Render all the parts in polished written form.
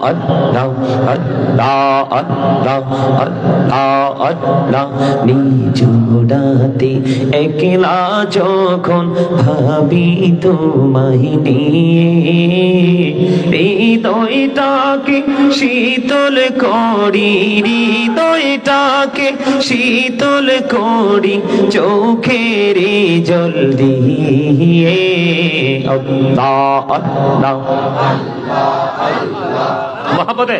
আল্লাহ আল্লাহ আল্লাহ আল্লাহ আল্লাহ নিজুরাতে একলা যখন ভাবি তোমায় নিয়ে হৃদয়টাকে শীতল করি হৃদয়টাকে শীতল করি চোখের জল দিয়ে আল্লাহ আল্লাহ মোহাম্মদে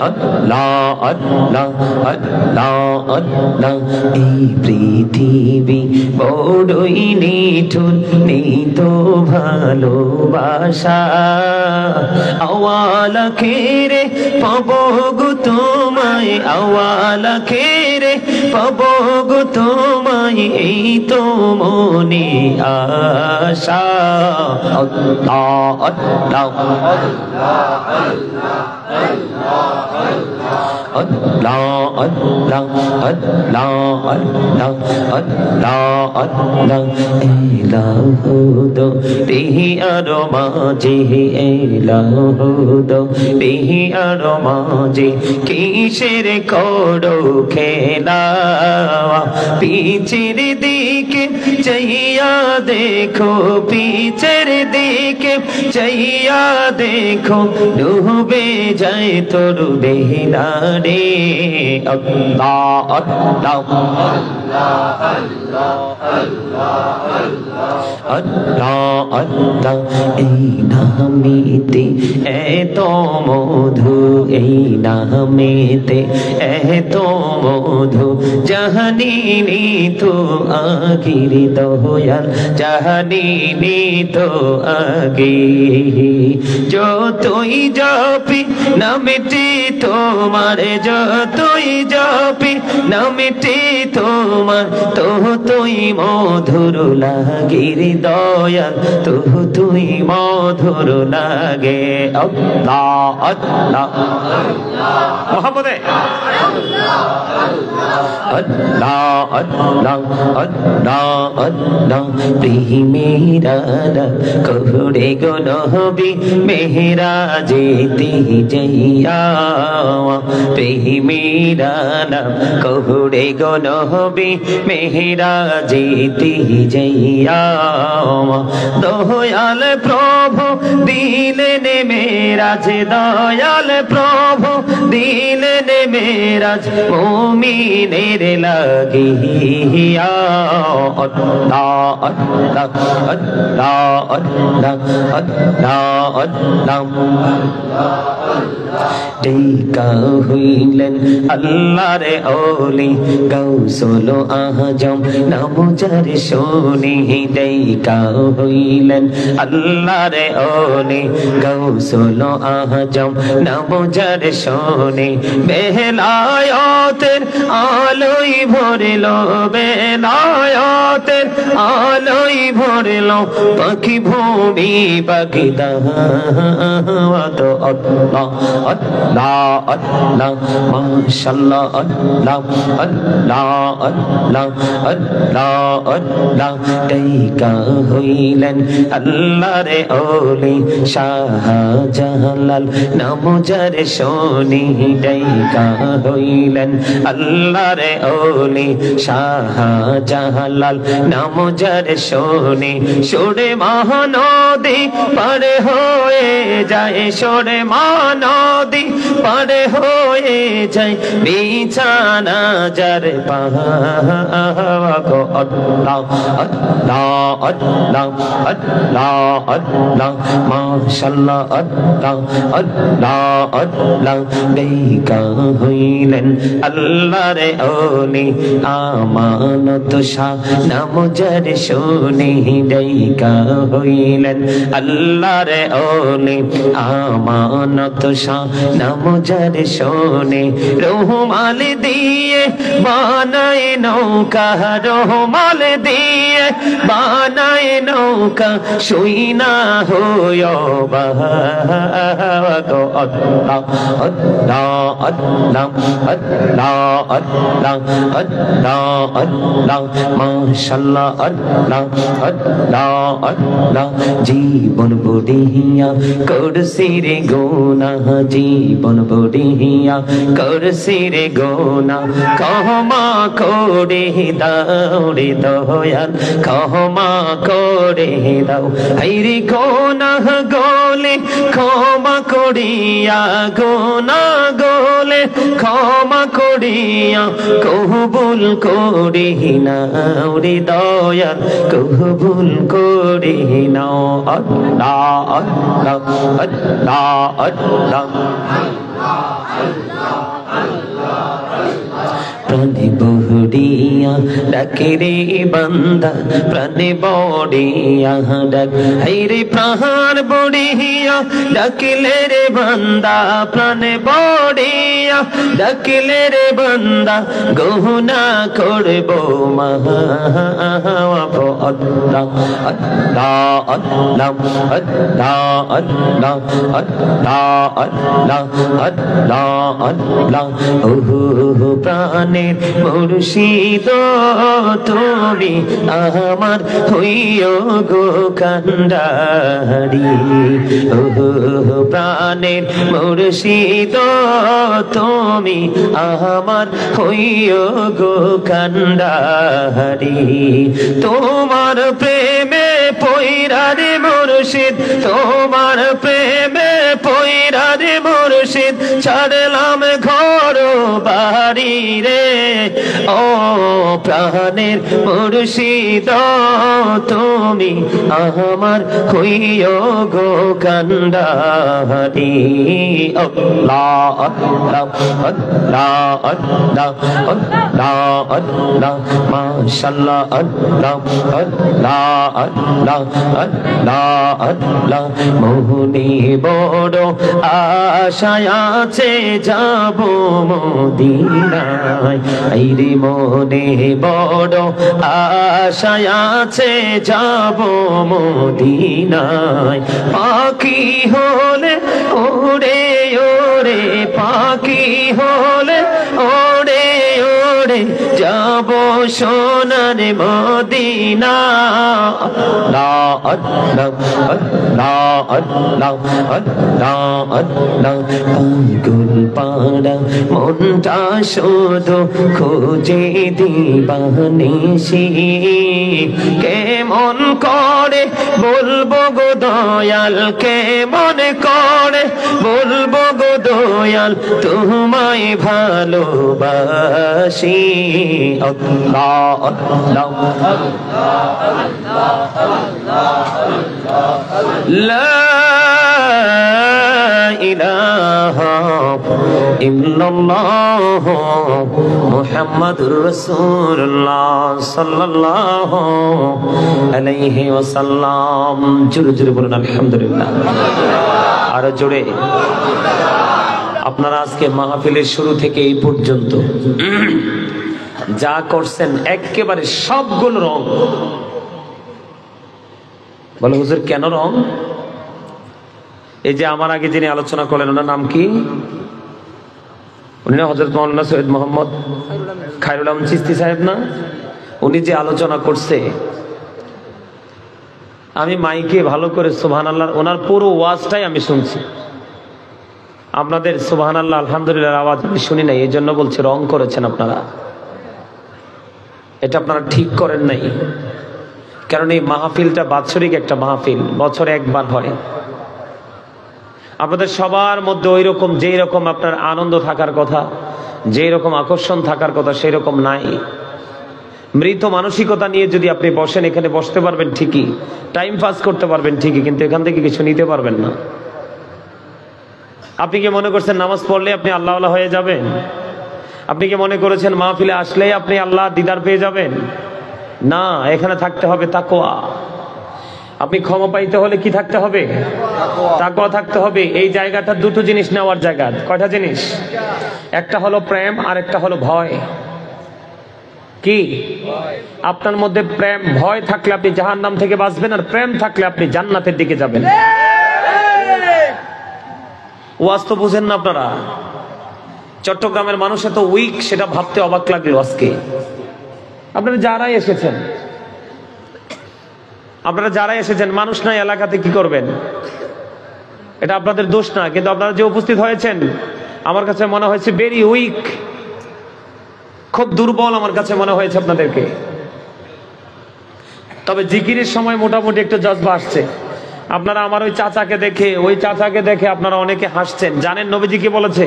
আল্লাহ আল্লাহ আল্লাহ আল্লাহ এই পৃথিবী বড়ই নিঠুর নেই তো ভালোবাসা আওয়ালা খেরে পাবো গো তোমায় আওয়ালা খেরে পাবো গো তোমায় এই তো মনে আশা আল্লাহ আল্লাহ আল্লাহ আল্লাহ আল্লাহ আল্লাহ আল্লাহ আল্লাহ এলাহুদো বিহি আর মাঝে এলাহুদো বিহি আর মাঝে কিসের করো খেলা পিছের দিকে চাইয়া দেখো পিছের দিকে চাইয়া দেখো ডুবে যায় তোর বেলা রে আল্লাহ আল্লাহ আল্লাহ আল্লাহ এই নামেতে এত মধু এই নামেতে এত মধু জাহানিনি তো আগির দয়াল জাহানিনি তো আগে যতই জপি নামেটি তোমার যতই জপি নামেটি তোমার তো তুই মধুর লাগির দয়াল তো তুই মধুর লাগে আল্লাহ আল্লাহ মোহাম্মদে আল্লাহ আল্লাহ আল্লাহ আল্লাহ প্রেমেরা করে গো নবী মেহরাজেতে যাইয়া প্রেমেরা করে গো নবী মেহরাজেতে যাইয়া দয়াল প্রভু দিলেন মেরাজ দয়াল প্রভু দিলেন মেরাজ মুমিনের লাগিয়া আল্লাহ আল্লাহ আল্লাহ আল্লাহ আল্লাহ আল্লাহ টেকা হইলেন আল্লাহর ওলি গাউসুল আজম নাম যার শুনি টেকা হইলেন আল্লাহর ওলি গাউসুল আজম নাম যার শুনি বেলায়েতের আলোই ভরলো বেলায়েতের আলোই ভরলো পাখি ভূমি পাখি দাওয়াত আল্লাহ আল্লাহ আল্লাহ মাশাআল্লাহ আল্লাহ আল্লাহ আল্লাহ আল্লাহ আল্লাহ টেকা হইলেন আল্লাহর ওলি শাহজালাল নাম যার শুনি টেকা হইলেন আল্লাহর ওলি শাহজালাল নাম যার শুনি সুরে মহানদী পার হয়ে যায় সুরে মহানদী পার হয়ে যায় বিছানা যার পাওয়া আল্লাহ আল্লাহ আল্লাহ আল্লাহ আল্লাহ মাশাআল্লাহ আল্লাহ আল্লাহ আল্লাহ টেকা হইলেন আল্লাহর ওলি আমানত শাহ নাম যার শুনি টেকা হইলেন আল্লাহর ওলি আমানত শাহ নাম যার শুনি রহমাল দিয়ে বানায় নৌকা রহমাল দিয়ে বানায় নৌকা শুই না হইও আল্লাহ আল্লাহ আল্লাহ আল্লাহ আল্লাহ আল্লাহ মাশাআল্লাহ আল্লাহ আল্লাহ আল্লাহ জীবন বড়িয়া করছি রে গুনাহ জীবন বড়িয়া করছি রে গুনাহ ক্ষমা করে দাও রে দয়াল ক্ষমা করে দাও হায়রে গুনাহ গলে ক্ষমা করিয়া গুনাহ গলে ক্ষমা করিয়া কবুল করি নাও রে দয়াল কবুল করি নাও আল্লাহ আল্লাহ আল্লাহ আল্লাহ প্রাণে বড়িয়া ডাকে রে বান্দা প্রাণে বড়িয়া ডাক হায়রে প্রাণ বড়িয়া ডাকিলে রে বান্দা প্রাণে বড়িয়া ডাকিলে রে বান্দা গহনা করব মাফ আল্লাহ আল্লাহ আল্লাহ আল্লাহ আল্লাহ আল্লাহ আল্লাহ আল্লাহ আল্লাহ ওহো প্রাণের মুর্শিদ তুমি আমার হইও গো কান্ডারি ওহো প্রাণের মুর্শিদ তুমি আমার হইও গো কান্ডারি তোমার প্রেমে পয়রা রে মুর্শিদ তোমার প্রেমে পয়রা রে মুর্শিদ ছাড়লাম ঘর বাড়ি রে ও প্রাণের মুর্শিদ তুমি আমার হইও গো কান্ডারি আল্লাহ আল্লাহ আল্লাহ আল্লাহ আল্লাহ আল্লাহ মাশাআল্লাহ আল্লাহ আল্লাহ আল্লাহ আল্লাহ আল্লাহ মোহনে বড় আশায় আছে যাব মদিনায় আইরে মনে বড় আশায় আছে যাব মদিনায় পাখি হলে ওরে ওরে পাখি হলে ওরে ওরে যাব সোনার মদিনা আল্লাহ আল্লাহ আল্লাহ আল্লাহ আল্লাহ আল্লাহ পাগল পাড়া মনটা শুধু খোঁজে দিবানিশি কেমন করে বলবো গো দয়াল কেমন করে বলবো গো দয়াল তোমায় ভালোবাসি আল্লাহ আল্লাহ লা ইলাহা ইল্লাল্লাহ মুহাম্মাদুর রাসূলুল্লাহ সাল্লাল্লাহু আলাইহি ওয়াসাল্লাম জোরে জোরে বলুন আলহামদুলিল্লাহ আর জোরে আপনারা আজকে মাহফিলের শুরু থেকে এই পর্যন্ত যা করছেন একেবারে সবগুলো রং বলে হুজুর কেন রং এই যে আমার আগে যিনি আলোচনা করলেন ওনার নাম কি উনি না হযরত মাওলানা সৈয়দ মোহাম্মদ খায়রুল আলম চিশতি সাহেব না উনি যে আলোচনা করছে আমি মাইকে ভালো করে সুবহানাল্লাহ ওনার পুরো ওয়াজটাই আমি শুনছি আপনাদের সুবহানাল্লাহ আলহামদুলিল্লাহ আওয়াজ আমি শুনি নাই এই জন্য বলছি রং করেছেন আপনারা এটা আপনারা ঠিক করেন নাই কারণ এই মাহফিলটা বাৎসরিক একটা মাহফিল বছরে একবার হয় আপনাদের সবার মধ্যে ওই রকম যেই রকম আপনার আনন্দ থাকার কথা যেই রকম আকর্ষণ থাকার কথা সেই রকম নাই মৃত মানসিকতা নিয়ে যদি আপনি বসেন এখানে বসতে পারবেন ঠিকই টাইম পাস করতে পারবেন ঠিকই কিন্তু এখান থেকে কিছু নিতে পারবেন না আপনি কি মনে করছেন নামাজ পড়লে আপনি আল্লাহওয়ালা হয়ে যাবেন আপনি কি মনে করেছেন মাহফিলে আসলেই আপনি আল্লাহ দিদার পেয়ে যাবেন না এখানে থাকতে হবে তাকওয়া আপনি ক্ষমা পাইতে হলে কি থাকতে হবে তাকওয়া থাকতে হবে এই জায়গাটা দুটো জিনিস নেওয়ার জায়গা কয়টা জিনিস একটা হলো প্রেম আর একটা হলো ভয় কি আপনার মধ্যে প্রেম ভয় থাকলে আপনি জাহান্নাম থেকে বাঁচবেন আর প্রেম থাকলে আপনি জান্নাতের দিকে যাবেন ওয়াজ তো বুঝেন না আপনারা। চট্টগ্রামের মানুষ এত উইক, সেটা ভাবতে অবাক লাগলো আজকে। আপনারা যারাই এসেছেন মানুষ নাই এলাকাতে কি করবেন? এটা আপনাদের দোষ না, কিন্তু আপনারা যে উপস্থিত হয়েছেন আমার কাছে মনে হয়েছে ভেরি উইক, খুব দুর্বল আমার কাছে মনে হয়েছে আপনাদেরকে। তবে জিকিরের সময় মোটামুটি একটু জজবা আসছে। আপনারা আমার ওই চাচাকে দেখে আপনারা অনেকে হাসছেন। জানেন নবীজি কি বলেছে?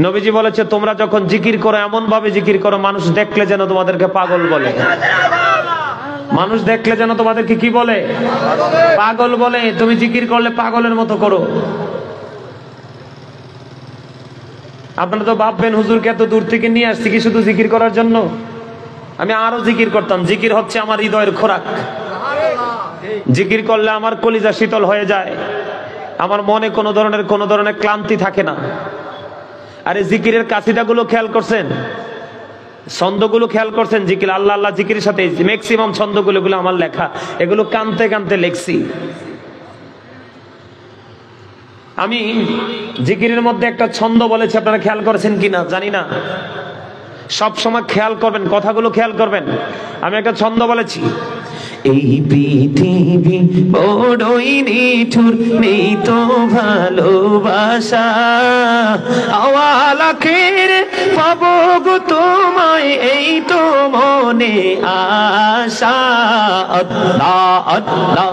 নবীজি বলেছে তোমরা যখন জিকির করো এমন ভাবে জিকির করো মানুষ দেখলে যেন তোমাদেরকে পাগল বলে। মানুষ দেখলে যেন তোমাদেরকে কি বলে? পাগল বলে। তুমি জিকির করলে পাগলের মতো করো। আপনারা তো ভাববেন হুজুরকে এত দূর থেকে নিয়ে আসছি কি শুধু জিকির করার জন্য? আমি আরো জিকির করতাম। জিকির হচ্ছে আমার হৃদয়ের খোরাক। জিকির করলে আমার কলিজা শীতল হয়ে যায়, আমার মনে কোনো ধরনের ক্লান্তি থাকে না। আরে জিকিরের কাসিদাগুলো খেয়াল করছেন? ছন্দগুলো খেয়াল করছেন? জিকির আল্লাহ আল্লাহ জিকিরের সাথে ম্যাক্সিমাম ছন্দগুলো আমার লেখা, এগুলো কানতে কানতে লেখছি আমি। জিকিরের মধ্যে একটা ছন্দ বলেছে, আপনারা খেয়াল করেছেন কিনা জানি না। সব সময় খেয়াল করবেন, কথাগুলো খেয়াল করবেন। আমি একটা ছন্দ বলেছি, এই পৃথিবী বড়ই নিঠুর, নেই তো ভালোবাসা, আওয়ালাখের পাবো গো তোমায়, এই তো মনে আশা। আল্লাহ আল্লাহ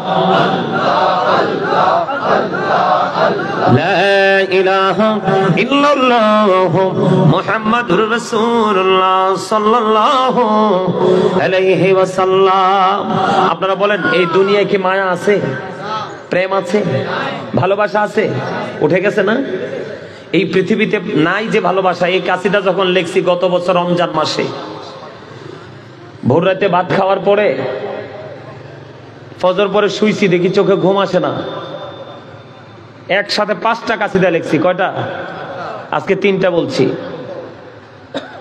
লা ইলাহা ইল্লাল্লাহ মুহাম্মাদুর রাসূলুল্লাহ সাল্লাল্লাহু আলাইহি ওয়াসাল্লাম। আপনারা বলেন এই দুনিয়ায় কি মায়া আছে, প্রেম আছে, ভালোবাসা আছে? উঠে গেছে না? এই পৃথিবীতে নাই যে ভালোবাসা। এই কাসিদা যখন লেখছি গত বছর রমজান মাসে, ভোর রাতে ভাত খাওয়ার পরে ফজর পরে শুইছি, দেখি চোখে ঘুম আসে না। একসাথে 5টা কাসিদা লেখছি। কয়টা? আজকে 3টা বলছি।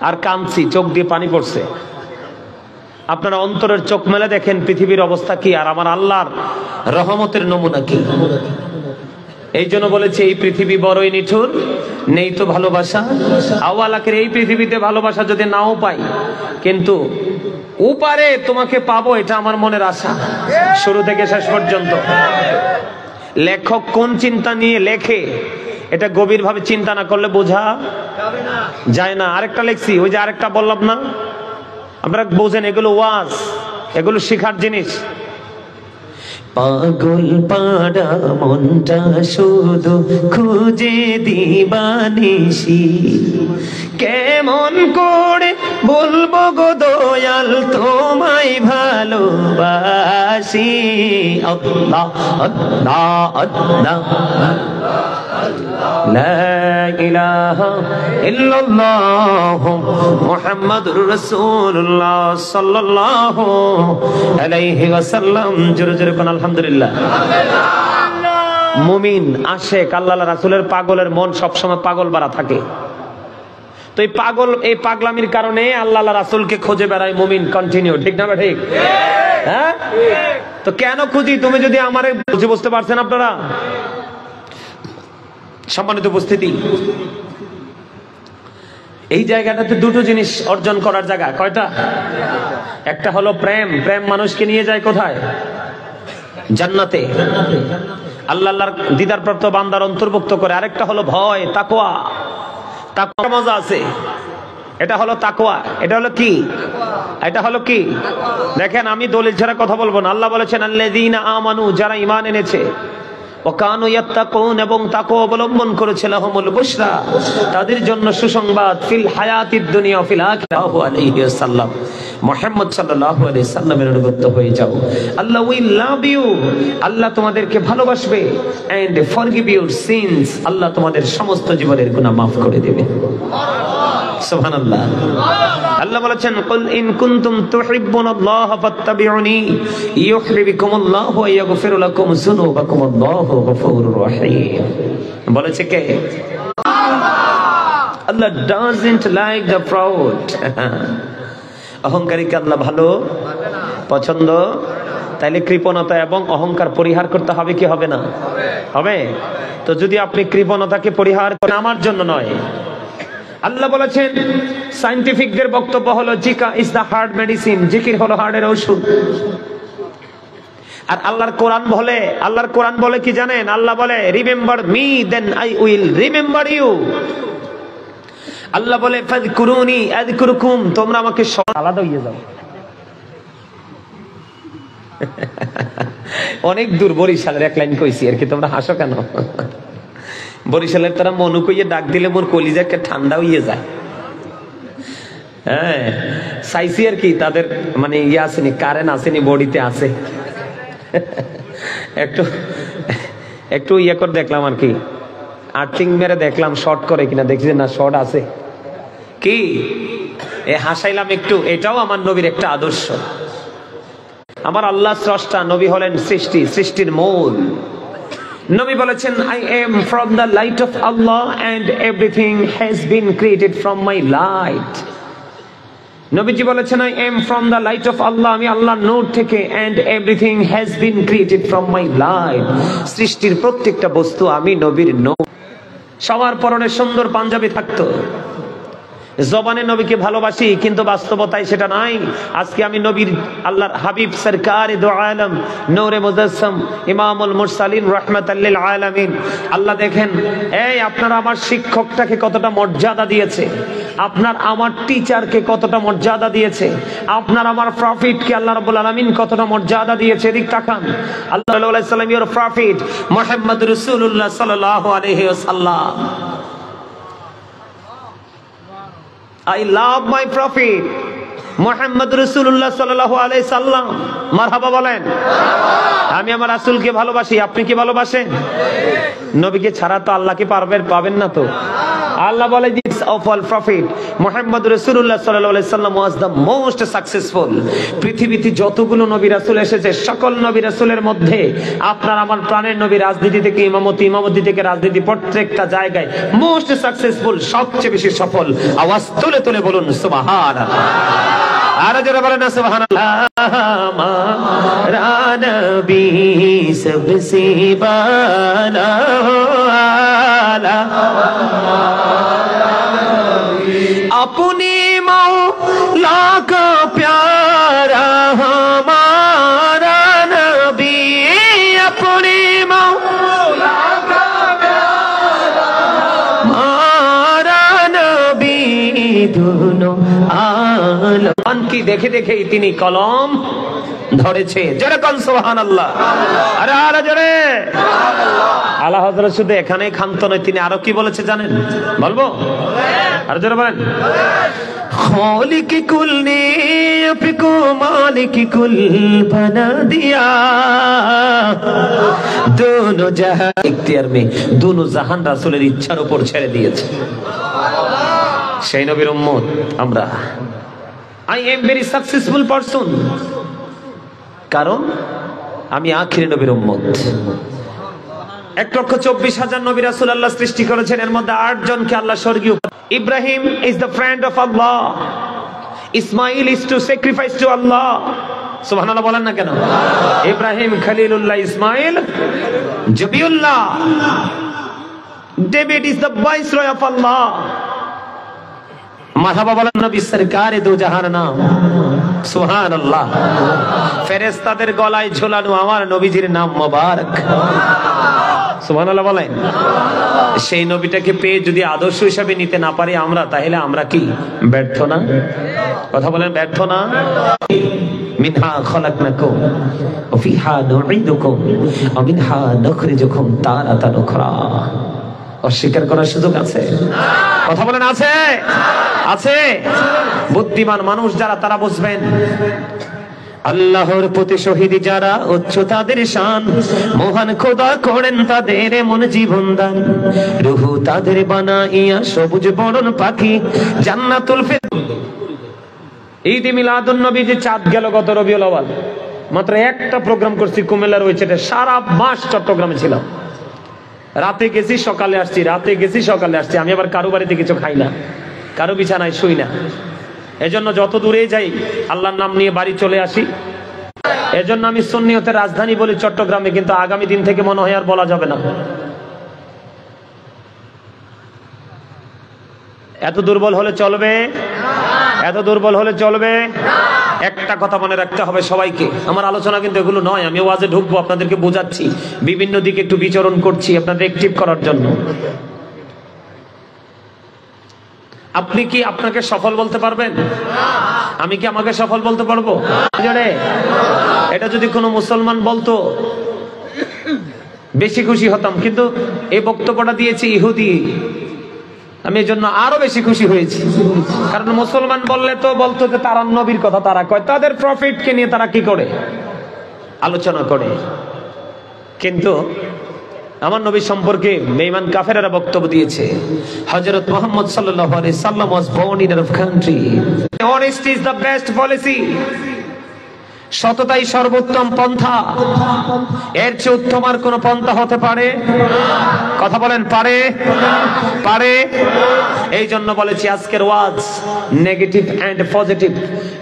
আর কাঁদছি, চোখ দিয়ে পানি পড়ছে। আপনারা অন্তরের চোখ মেলে দেখেন পৃথিবীর অবস্থা কি, আর আমার আল্লাহর রহমতের নমুনা কি। এই জন্য বলেছে এই পৃথিবী বড়ই নিঠুর, নেই তো ভালোবাসা, আওয়ালাকের এই পৃথিবীতে ভালোবাসা যদি নাও পাই, কিন্তু উপারে তোমাকে পাবো, এটা আমার মনের আশা শুরু থেকে শেষ পর্যন্ত। লেখক কোন চিন্তা নিয়ে লেখে এটা গভীরভাবে চিন্তা না করলে বোঝা যায় না। আরেকটা লেখছি, ওই যে আরেকটা বললাম না, আপনারা বোঝেন এগুলো ওয়াজ, এগুলো শিখার জিনিস। পাগল পাড়া মনটা শুধু খুঁজে দিবানিশি, কেমন করে বলবো গো দয়াল তোমায় ভালোবাসি। আল্লাহ আল্লাহ আল্লাহ লা ইলাহা ইল্লাল্লাহ মুহাম্মাদুর রাসূলুল্লাহ সাল্লাল্লাহু আলাইহি ওয়াসাল্লাম। জোরে জোরে কোন আলহামদুলিল্লাহ। মুমিন আশিক আল্লাহ রাসূলের পাগলের মন সবসময় পাগল বাড়া থাকে। তো এই পাগলামির কারণে আল্লাহ রাসূলকে খুঁজে বেড়ায় মুমিন কন্টিনিউ। ঠিক না ঠিক? হ্যাঁ, তো কেন খুঁজি? তুমি যদি আমারে বুঝতে পারছেন আপনারা? সম্মানিত উপস্থিতি, এই জায়গাটাতে দুটো জিনিস অর্জন করার জায়গা। কয়টা? একটা হলো প্রেম। প্রেম মানুষকে নিয়ে যায় কোথায়? জান্নাতে, আল্লাহর দিদারপ্রাপ্ত বান্দার অন্তর্ভুক্ত করে। আরেকটা হলো ভয়, তাকওয়া। তাকওয়ার মজা আছে, এটা হলো তাকওয়া। এটা হলো কি? এটা হলো কি? দেখেন, আমি দলিল ছাড়া কথা বলবো না। আল্লাহ বলেছেন আল্লাযীনা আমানু, যারা ঈমান এনেছে, ওয়াকানু ইয়াত্তাকুন, এবং তাকওয়া অবলম্বন করেছে, লাহুমুল বুশরা, তাদের জন্য সুসংবাদ, ফিল হায়াতিদ দুনিয়া ফিল আখিরাহ। আলাইহি ওয়াসাল্লাম, মুহাম্মদ সাল্লাল্লাহু আলাইহি সাল্লামের অনুগত হয়ে যাও। আল্লাহ উইল লাভ ইউ, আল্লাহ তোমাদেরকে ভালোবাসবে, এন্ড ফরগিভ ইউর সিনস, আল্লাহ তোমাদের সমস্ত জীবনের গুনাহ মাফ করে দেবে। সুবহানাল্লাহ। আল্লাহ বলেছেন কুল ইন কুনতুম তুহিব্বুনাল্লাহ ফাত্তাবিউনি ইউহিব্বুকুমুল্লাহু ওয়া ইয়াগফির লাকুম যুনুবাকুম, আল্লাহু গফুরুর রহিম। বলেছে কে? আল্লাহ doesn't like the proud। অহংকারীকে আল্লাহ ভালো পছন্দ তাইলে কৃপণতা এবং অহংকার পরিহার করতে হবে কি হবে না? হবে। তো যদি আপনি কৃপণতাকে পরিহার করেন, আমার জন্য নয়। আল্লাহ বলেছেন, সায়েন্টিফিকদের বক্তব্য হলো Zika is the heart medicine, জিকির হলো হার্টের ওষুধ। আর আল্লাহর কোরআন বলে কি জানেন? আল্লাহ বলে, remember me then I will remember you. আল্লাহ বলে, ফাযকুরুনি আযকুরুকুম, তোমরা আমাকে আলাদা হয়ে যাও। অনেক দূর বরিশালের এক লাইন কইছি আর কি, তোমরা হাসো কেন? বরিশালের তারা মনু কইয়ে ডাক দিলে মোর কলিজাকে ঠান্ডা হইয়ে যায়। হ্যাঁ, চাইছি আর কি, তাদের মানে ইয়ে আসেনি, কারেন্ট আসেনি, বডিতে আছে। একটু ইয়ে করে দেখলাম আর কি, আর্থিং মেরে দেখলাম শর্ট করে কিনা, দেখছি না শর্ট আছে কি, এ হাসাইলাম একটু। এটাও আমার নবীর একটা আদর্শ। আমার আল্লাহ স্রষ্টা, নবী হলেন সৃষ্টির মূল। নবী বলেছেন, I am from the light of Allah and everything has been created from my light. নবীজি বলেছেন, I am from the light of Allah, আমি আল্লাহর নূর থেকে, and everything has been created from my light. সৃষ্টির প্রত্যেকটা বস্তু আমি নবীর নূর। সবার পরনে সুন্দর পাঞ্জাবি থাকতো, জবানে নবীকে ভালোবাসি, কিন্তু বাস্তবতায় সেটা নাই। আজকে আমি নবীর, আল্লাহর হাবিব সরকারে দো আলম, নূরে মুজাসসাম, ইমামুল মুরসালিন, রাহমাতাল লিল আলামিন। আল্লাহ দেখেন, এই আপনার আমার শিক্ষকটাকে কতটা মর্যাদা দিয়েছে, আপনার আমার টিচারকে কতটা মর্যাদা দিয়েছে, আপনার আমার প্রফিটকে আল্লাহ রাব্বুল আলামিন কতটা মর্যাদা দিয়েছে। এদিক তাকান, আল্লাহ সাল্লাল্লাহু আলাইহি ওয়াসাল্লাম ইওর প্রফিট মুহাম্মদ রাসূলুল্লাহ সাল্লাল্লাহু আলাইহি ওয়াসাল্লাম। I love my prophet Muhammad রাসূলুল্লাহ সাল্লাল্লাহু আলাইহি সাল্লাম। মারহাবা বলেন। আমি আমার রাসূলকে ভালোবাসি, আপনি কি ভালোবাসেন? নবীকে ছাড়া তো আল্লাহকে পাবেন না তো। আল্লাহ বলে, this of all prophet Muhammad রাসূলুল্লাহ সাল্লাল্লাহু আলাইহি সাল্লাম was the most successful। পৃথিবীতে যতগুলো নবী রাসূল এসেছে, সকল নবী রাসূলের মধ্যে আপনার আমার প্রাণের নবী রাজনীতি থেকে ইমামতি থেকে রাজনীতি, প্রত্যেকটা জায়গায় মোস্ট সাকসেসফুল, সবচেয়ে বেশি সফল। আওয়াজ তুলে বলুন সুবহানাল্লাহ। আর যারা বলেন না সুবহানাল্লাহ। মারা নবী সবসে বালা अपने मौला का प्यारा हमारा नबी, अपने मौला का प्यारा हमारा नबी, दोनों आलम की देखे তিনি কলম ধরেছে। জোরে কোন সুবহানাল্লাহ। আরে আরে জোরে আলা হযরত শুধু এখানেই ক্ষান্ত নয়, তিনি আরো কি বলেছে জানেন? বলবো? আর জোরে বলেন। খালিক কুল নে আপকো মালিক কুল বনা দিয়া, দোনো জাহান ইখতিয়ার মে, দোনো জাহান রাসূলের ইচ্ছার উপর ছেড়ে দিয়েছে। সেই নবীর উম্মত আমরা। I am very successful person, কারণ আমি আখির নবীর উম্মত। 1,24,000 নবী রাসূল আল্লাহ সৃষ্টি করেছেন, এর মধ্যে 8 জনকে আল্লাহ স্বর্গীয়। Ibrahim is the friend of Allah, Ismail is to sacrifice to Allah. সুবহানাল্লাহ বলেন না কেন? ইব্রাহিম খলিলুল্লাহ, ইসমাইল জবিউল্লাহ, David is the viceroy of Allah. মারহাবা বলেন। নবী সরকারে দো জাহান নাম, সুবহানাল্লাহ। ফেরেশতাদের গলায় ঝোলানো আমার নবীজির নাম মোবারক, সুবহানাল্লাহ বলেন। সেই নবীটাকে পেয়ে যদি আদর্শ হিসাবে নিতে না পারি আমরা, তাহলে আমরা কি ব্যর্থ না? কথা বলেন, ব্যর্থ না? মিনহা খলাকনাকুম ওয়া ফিহা নুঈদুকুম ওয়া মিনহা নুখরিজুকুম তারাতান উখরা। অস্বীকার করার সুযোগ আছে? কথা বলেন, আছে? আছে। বুদ্ধিমান মানুষ যারা, তারা বুঝবেন আল্লাহর প্রতি শহীদ যারা, উচ্চ তাদের শান, মহান খোদা করেন তাদের এমন জীবন দান, রূহ তাদের বানাইয়া সবুজ বরণ পাখি, জান্নাতুল ফিরদৌস। ঈদ মিলাদুন নবী যে চাঁদ গেল গত রবিউল আউয়াল, মাত্র একটা প্রোগ্রাম করছি কুমিল্লার ওই ছেটে, সারা মাস চট্টগ্রামে ছিলাম। রাতে গেছি সকালে আসছি, রাতে গেছি সকালে আসছি। আমি আবার কারো বাড়িতে কিছু খাই না, কারো বিছানায় শুই না। এজন্য যত দূরে যাই আল্লাহর নাম নিয়ে বাড়ি চলে আসি। এজন্য আমি সুন্নিয়তের রাজধানী বলি চট্টগ্রামে, কিন্তু আগামী দিন থেকে মনে হয় আর বলা যাবে না। এত দুর্বল হলে চলবে? এত দুর্বল হলে চলবে? একটা কথা মনে রাখতে হবে সবাইকে, আমার আলোচনা কিন্তু এগুলো নয়, আমি ওয়াজে ঢুকবো, আপনাদেরকে বোঝাচ্ছি, বিভিন্ন দিকে একটু বিচরণ করছি আপনাদের অ্যাক্টিভ করার জন্য। আপনি কি আপনাকে সফল বলতে পারবেন? আমি কি আমাকে সফল বলতে পারবো? এটা যদি কোনো মুসলমান বলতো বেশি খুশি হতাম, কিন্তু এই বক্তব্যটা দিয়েছে ইহুদি, আমি এই জন্য আরো বেশি খুশি হয়েছি। কারণ মুসলমান বললে তো বলতো যে তারা নবীর কথা তারা কয়, তাদের প্রফিটকে নিয়ে তারা কি করে আলোচনা করে। কিন্তু আমার নবী সম্পর্কে বেঈমান কাফেররা বক্তব্য দিয়েছে। হযরত মুহাম্মদ সাল্লাল্লাহু আলাইহি সাল্লাম was born in a country. Honesty is the best policy. সততাই সর্বোত্তম পন্থা, এর চেয়ে উত্তম আর কোন পন্থা হতে পারে? কথা বলেন, পারে? পারে। এই জন্য বলেছি আজকের ওয়াজ নেগেটিভ এন্ড পজিটিভ,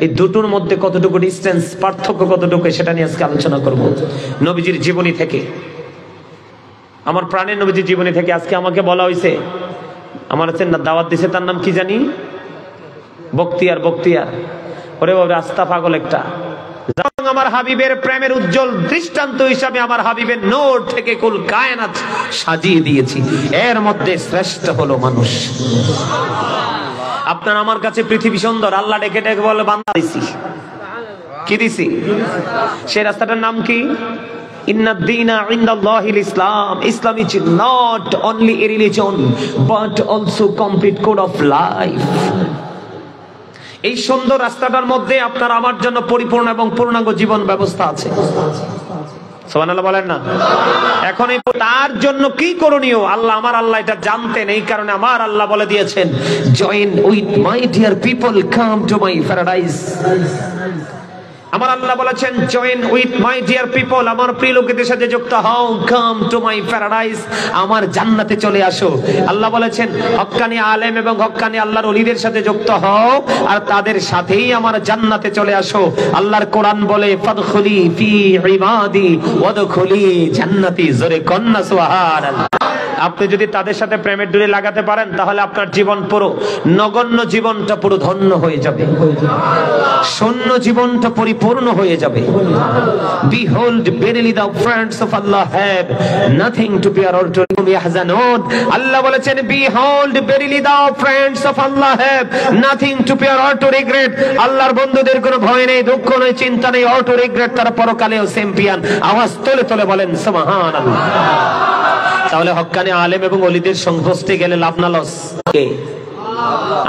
এই দুটোর মধ্যে কতটুকু ডিসটেন্স, পার্থক্য কতটুকু, সেটা নিয়ে আজকে আলোচনা করব। নবীজির জীবনী থেকে, আমার প্রাণের নবীজির জীবনী থেকে আজকে আমাকে বলা হয়েছে, আমার হচ্ছে দাওয়াত দিছে, তার নাম কি জানি, বক্তিয়ার। বক্তিয়ার ওরে বাবা, রাস্তা পাগল একটা। আমার হাবিবের প্রেমের উজ্জ্বল দৃষ্টান্ত হিসাবে আমার হাবিবের নূর থেকে কুল কায়নাত সাজিয়ে দিয়েছি, এর মধ্যে শ্রেষ্ঠ হলো মানুষ। আপনার আমার কাছে পৃথিবী সুন্দর, আল্লাহ ডেকে ডেকে বলে বান্দা দিছি, কি দিছি? সেই রাস্তাটার নাম কি? ইন্নাদ দীনা ইনদাল্লাহিল ইসলাম। Islam is not only a religion but also complete code of life. এই সুন্দর রাস্তাটার মধ্যে আপনার আমার জন্য পরিপূর্ণ এবং পূর্ণাঙ্গ জীবন ব্যবস্থা আছে। সুবহানাল্লাহ বলেন না? এখন এই তার জন্য কি করণীয়, আল্লাহ আমার আল্লাহ এটা জানতেন, এই কারণে আমার আল্লাহ বলে দিয়েছেন, join with my dear people, come to my paradise. আমার আল্লাহ বলেছেন, join with my dear people, আমার প্রিয় লোকেদের সাথে যুক্ত হও, কাম টু মাই প্যারাডাইস, আমার জান্নাতে চলে আসো। আল্লাহ বলেছেন, হক্কানি আলেম এবং হক্কানি আল্লাহর ওলিদের সাথে যুক্ত হও, আর তাদের সাথেই আমার জান্নাতে চলে আসো। আল্লাহর কোরআন বলে, ফাদখুলি ফি ইবাদি ওয়াদখুলি জান্নাতি। জোরে কন্না সুবহানাল্লাহ। আপনি যদি তাদের সাথে প্রেমের ডুরি লাগাতে পারেন, তাহলে আপনার জীবন পুরো নগণ্য জীবনটা পুরো ধন্য হয়ে যাবে, শূন্য জীবনটা পরিপূর্ণ হয়ে যাবে। Behold, verily the friends of Allah have nothing to bear or to yahzanun. আল্লাহ বলেছেন, behold, verily the friends of Allah have nothing to bear or to regret. আল্লাহর বন্ধুদের কোনো ভয় নেই, দুঃখ নেই, চিন্তা নেই, or to regret, তারা পরকালেও চ্যাম্পিয়ন। আওয়াজ তোলে তোলে বলেন সুবহানাল্লাহ। তাহলে হক্কানি আলেম এবং ওলিদের সংস্পর্শে গেলে লাভ না লস? কে?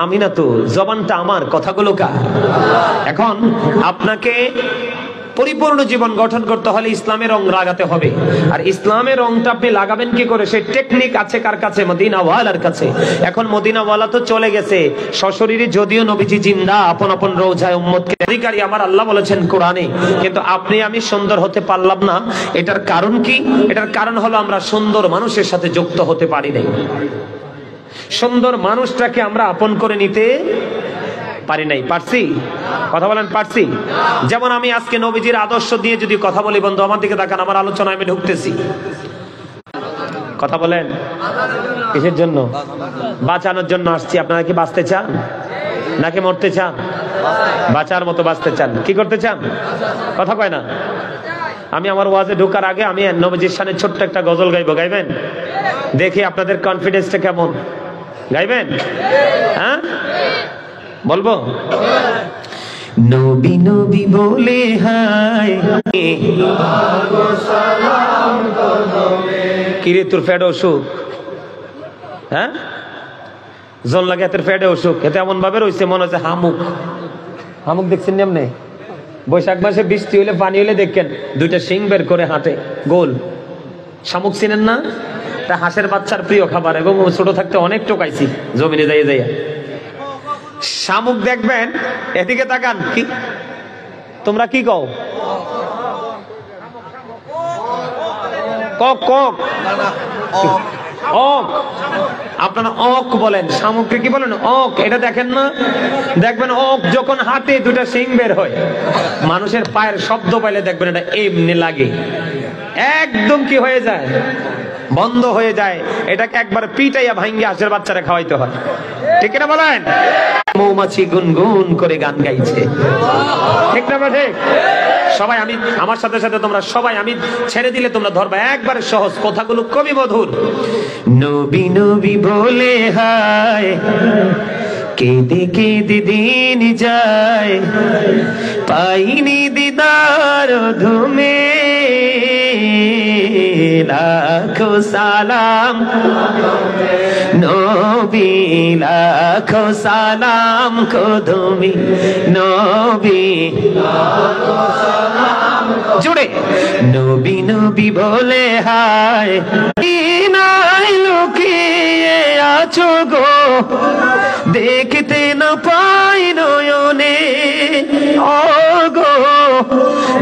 আমি না তো, জবানটা আমার, কথাগুলো কার? এখন আপনাকে পরিপূর্ণ জীবন গঠন করতে হলে ইসলামের রং লাগাতে হবে। আর ইসলামের রংটা আপনি লাগাবেন কি করে, সেই টেকনিক আছে কার কাছে? মদিনাওয়ালার কাছে। এখন মদিনাওয়ালা তো চলে গেছে সশরীরে, যদিও নবীজি জিন্দা, আপন আপন রওজায় উম্মতকে অধিকারী আমার আল্লাহ বলেছেন কোরআনে, কিন্তু আপনি আমি সুন্দর হতে পারলাম না। এটার কারণ কি? এটার কারণ হলো আমরা সুন্দর মানুষের সাথে যুক্ত হতে পারি নাই, সুন্দর মানুষটাকে আমরা আপন করে নিতে পারি নাই। পারছি? কথা বলেন, পারছি? যেমন আমি আজকে নবীজির আদর্শ দিয়ে যদি কথা বলি, বন্ধু আমার দিকে তাকান, আমার আলোচনায় আমি ঢুকতেছি, কথা বলেন, কিসের জন্য? বাঁচানোর জন্য আসছি। আপনারা কি বাঁচতে চান নাকি মরতে চান? বাঁচার মতো বাঁচতে চান। কি করতে চান? কথা কয় না। আমি আমার ওয়াজে ঢোকার আগে আমি নবীজির শানে ছোট্ট একটা গজল গাইবো, গাইবেন? দেখি আপনাদের কনফিডেন্সটা কেমন, গাইবেন? হ্যাঁ বলবো? নবী নবী বলে হায়, কিরে তোর ফ্যাডে অসুখ? হ্যাঁ, জল লাগে তোর ফ্যাডে অসুখ, এতে এমন ভাবে রয়েছে মনে হচ্ছে হামুক। হামুক দেখছেন এমনি? বৈশাখ মাসে বৃষ্টি হইলে, পানি হইলে দেখেন দুইটা শিং বের করে হাঁটে গোল। শামুক চিনেন না? তা হাঁসের বাচ্চার প্রিয় খাবার, এবং ছোট থাকতে অনেক টোকাইছি জমিনে যাইয়া যাইয়া। শামুক দেখবেন, এদিকে তাকান, কি তোমরা কি কও? কক কক ওক আপনারা অক বলেন, শামুককে কি বলেন? অক। এটা দেখেন না? দেখবেন অক যখন হাতে দুটা শিং বের হয়, মানুষের পায়ের শব্দ পাইলে দেখবেন এটা এমনি লাগে, একদম কি হয়ে যায়, বন্ধ হয়ে যায়। এটাকে একবার পিটাইয়া ভাঙ্গি হাঁসের বাচ্চারা খাওয়াইতে হয়, ঠিক না বলেন? মৌমাছি গুনগুন করে গান গাইছে, ঠিক না ঠিক? সবাই আমি আমার সাথে সাথে তোমরা সবাই, আমি ছেড়ে দিলে তোমরা ধরবা, একবারে সহজ, কথাগুলো কবি মধুর। নবী নবী বলে হায়, কেঁদে কেঁদে দিন যায়, পাইনি দিদার ধুমে, লাখো সালাম নবী, লাখো সালাম কদমি নবী, জুড়ে নবী নবী বলে হায়, নাই লুকিয়ে আছো গো, দেখতে না পাই নয়নে, ও গো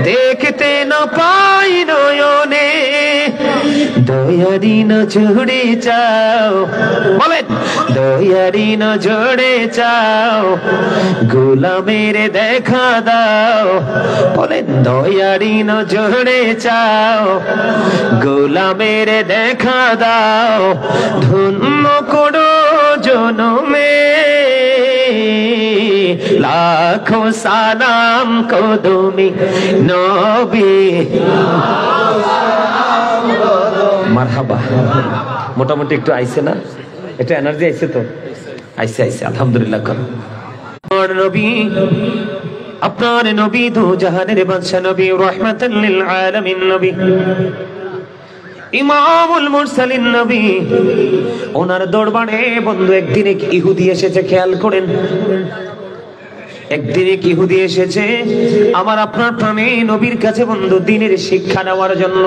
দেখতে না পাই নয়নে, দয়ারি নজরে চাও, বলেন দয়ারি নজরে চাও, গোলামের দেখা দাও, বলেন দয়ারি নজরে চাও, গোলামের দেখা দাও, ধন্য করো জনমে, লাখো সালাম কদমি নবী। মারহাবা, মোটামুটি একটু আইছে না? এটা এনার্জি আইছে তো? আইছে আইছে, আলহামদুলিল্লাহ। আমার নবী, আপনার নবী দু জাহানের বাদশা নবী, রাহমাতাল লিল আলামিন নবী, ইমামুল মুরসালিন নবী, ওনার দরবারে বন্ধু একদিন এক ইহুদি এসেছে, খেয়াল করেন। একদিন এক ইহুদি এসেছে আমার আপনার প্রাণে নবীর কাছে বন্ধু দ্বীনের শিক্ষা নেওয়ার জন্য।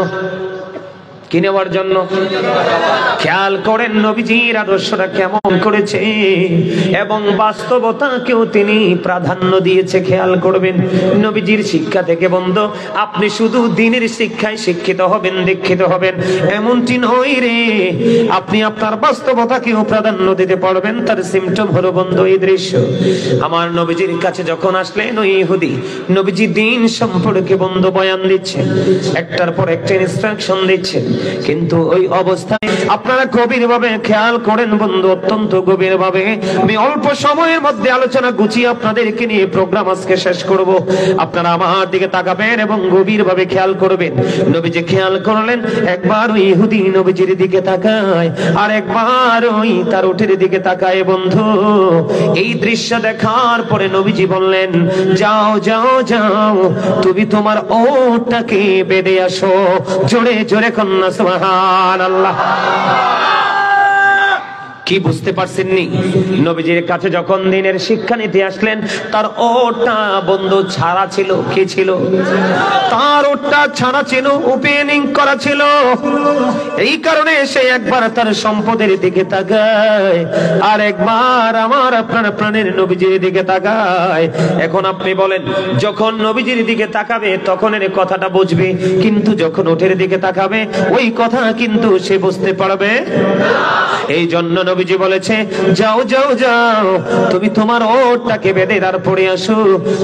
কি নেওয়ার জন্য? খেয়াল করেন নবীজির আদর্শটা কেমন করেছে এবং বাস্তবতাকেও তিনি প্রাধান্য দিয়েছে। খেয়াল করবেন নবীজির শিক্ষা থেকে বন্ধু আপনি শুধু দ্বীনের শিক্ষায় শিক্ষিত হবেন, দীক্ষিত হবেন এমনটি নয় রে, আপনি আপনার বাস্তবতাকেও প্রাধান্য দিতে পারবেন। তার সিমটম হলো বন্ধু এই দৃশ্য। আমার নবীজির কাছে যখন আসলেন ওই ইহুদি, নবীজি দ্বীন সম্পর্কে বন্ধু বয়ান দিচ্ছেন, একটার পর একটা ইনস্ট্রাকশন দিচ্ছেন, কিন্তু ওই অবস্থায় আপনারা গভীর ভাবে খেয়াল করেন বন্ধু, অত্যন্ত গভীর ভাবে। আমি অল্প সময়ের মধ্যে আলোচনা গুছিয়ে আপনাদেরকে নিয়ে প্রোগ্রাম আজকে শেষ করব। আপনারা আমার দিকে তাকাবেন এবং গভীর ভাবে খেয়াল করবেন। নবীজি খেয়াল করলেন, একবার ওই ইহুদি নবীজির দিকে তাকায় আর একবার ওই তার উটের দিকে তাকায় বন্ধু। এই দৃশ্য দেখার পরে নবীজি বললেন, যাও যাও যাও, তুমি তোমার ওটটাকে বেঁধে আসো। জোরে জোরে কন্যা সুবহানাল্লাহ। কি বুঝতে পারছেননি? নবীজির কাছে যখন দ্বীনের শিক্ষা নিতে আসলেন, তার ওটটা বন্ধু ছাড়া ছিল। কি ছিল? তার ওটটা ছাড়া ছিল, ওপেনিং করা ছিল। এই কারণে সে একবার তার সম্পদের দিকে তাকায় আর একবার আমার আপনার প্রাণের নবীজির দিকে তাকায়। এখন আপনি বলেন, যখন নবীজির দিকে তাকাবে তখন এর কথাটা বুঝবে, কিন্তু যখন ওটের দিকে তাকাবে ওই কথা কিন্তু সে বুঝতে পারবে না। এই জন্য নবীজি বলেছে, যাও যাও যাও, তুমি তোমার ওটটাকে বেঁধে তারপরে আসো।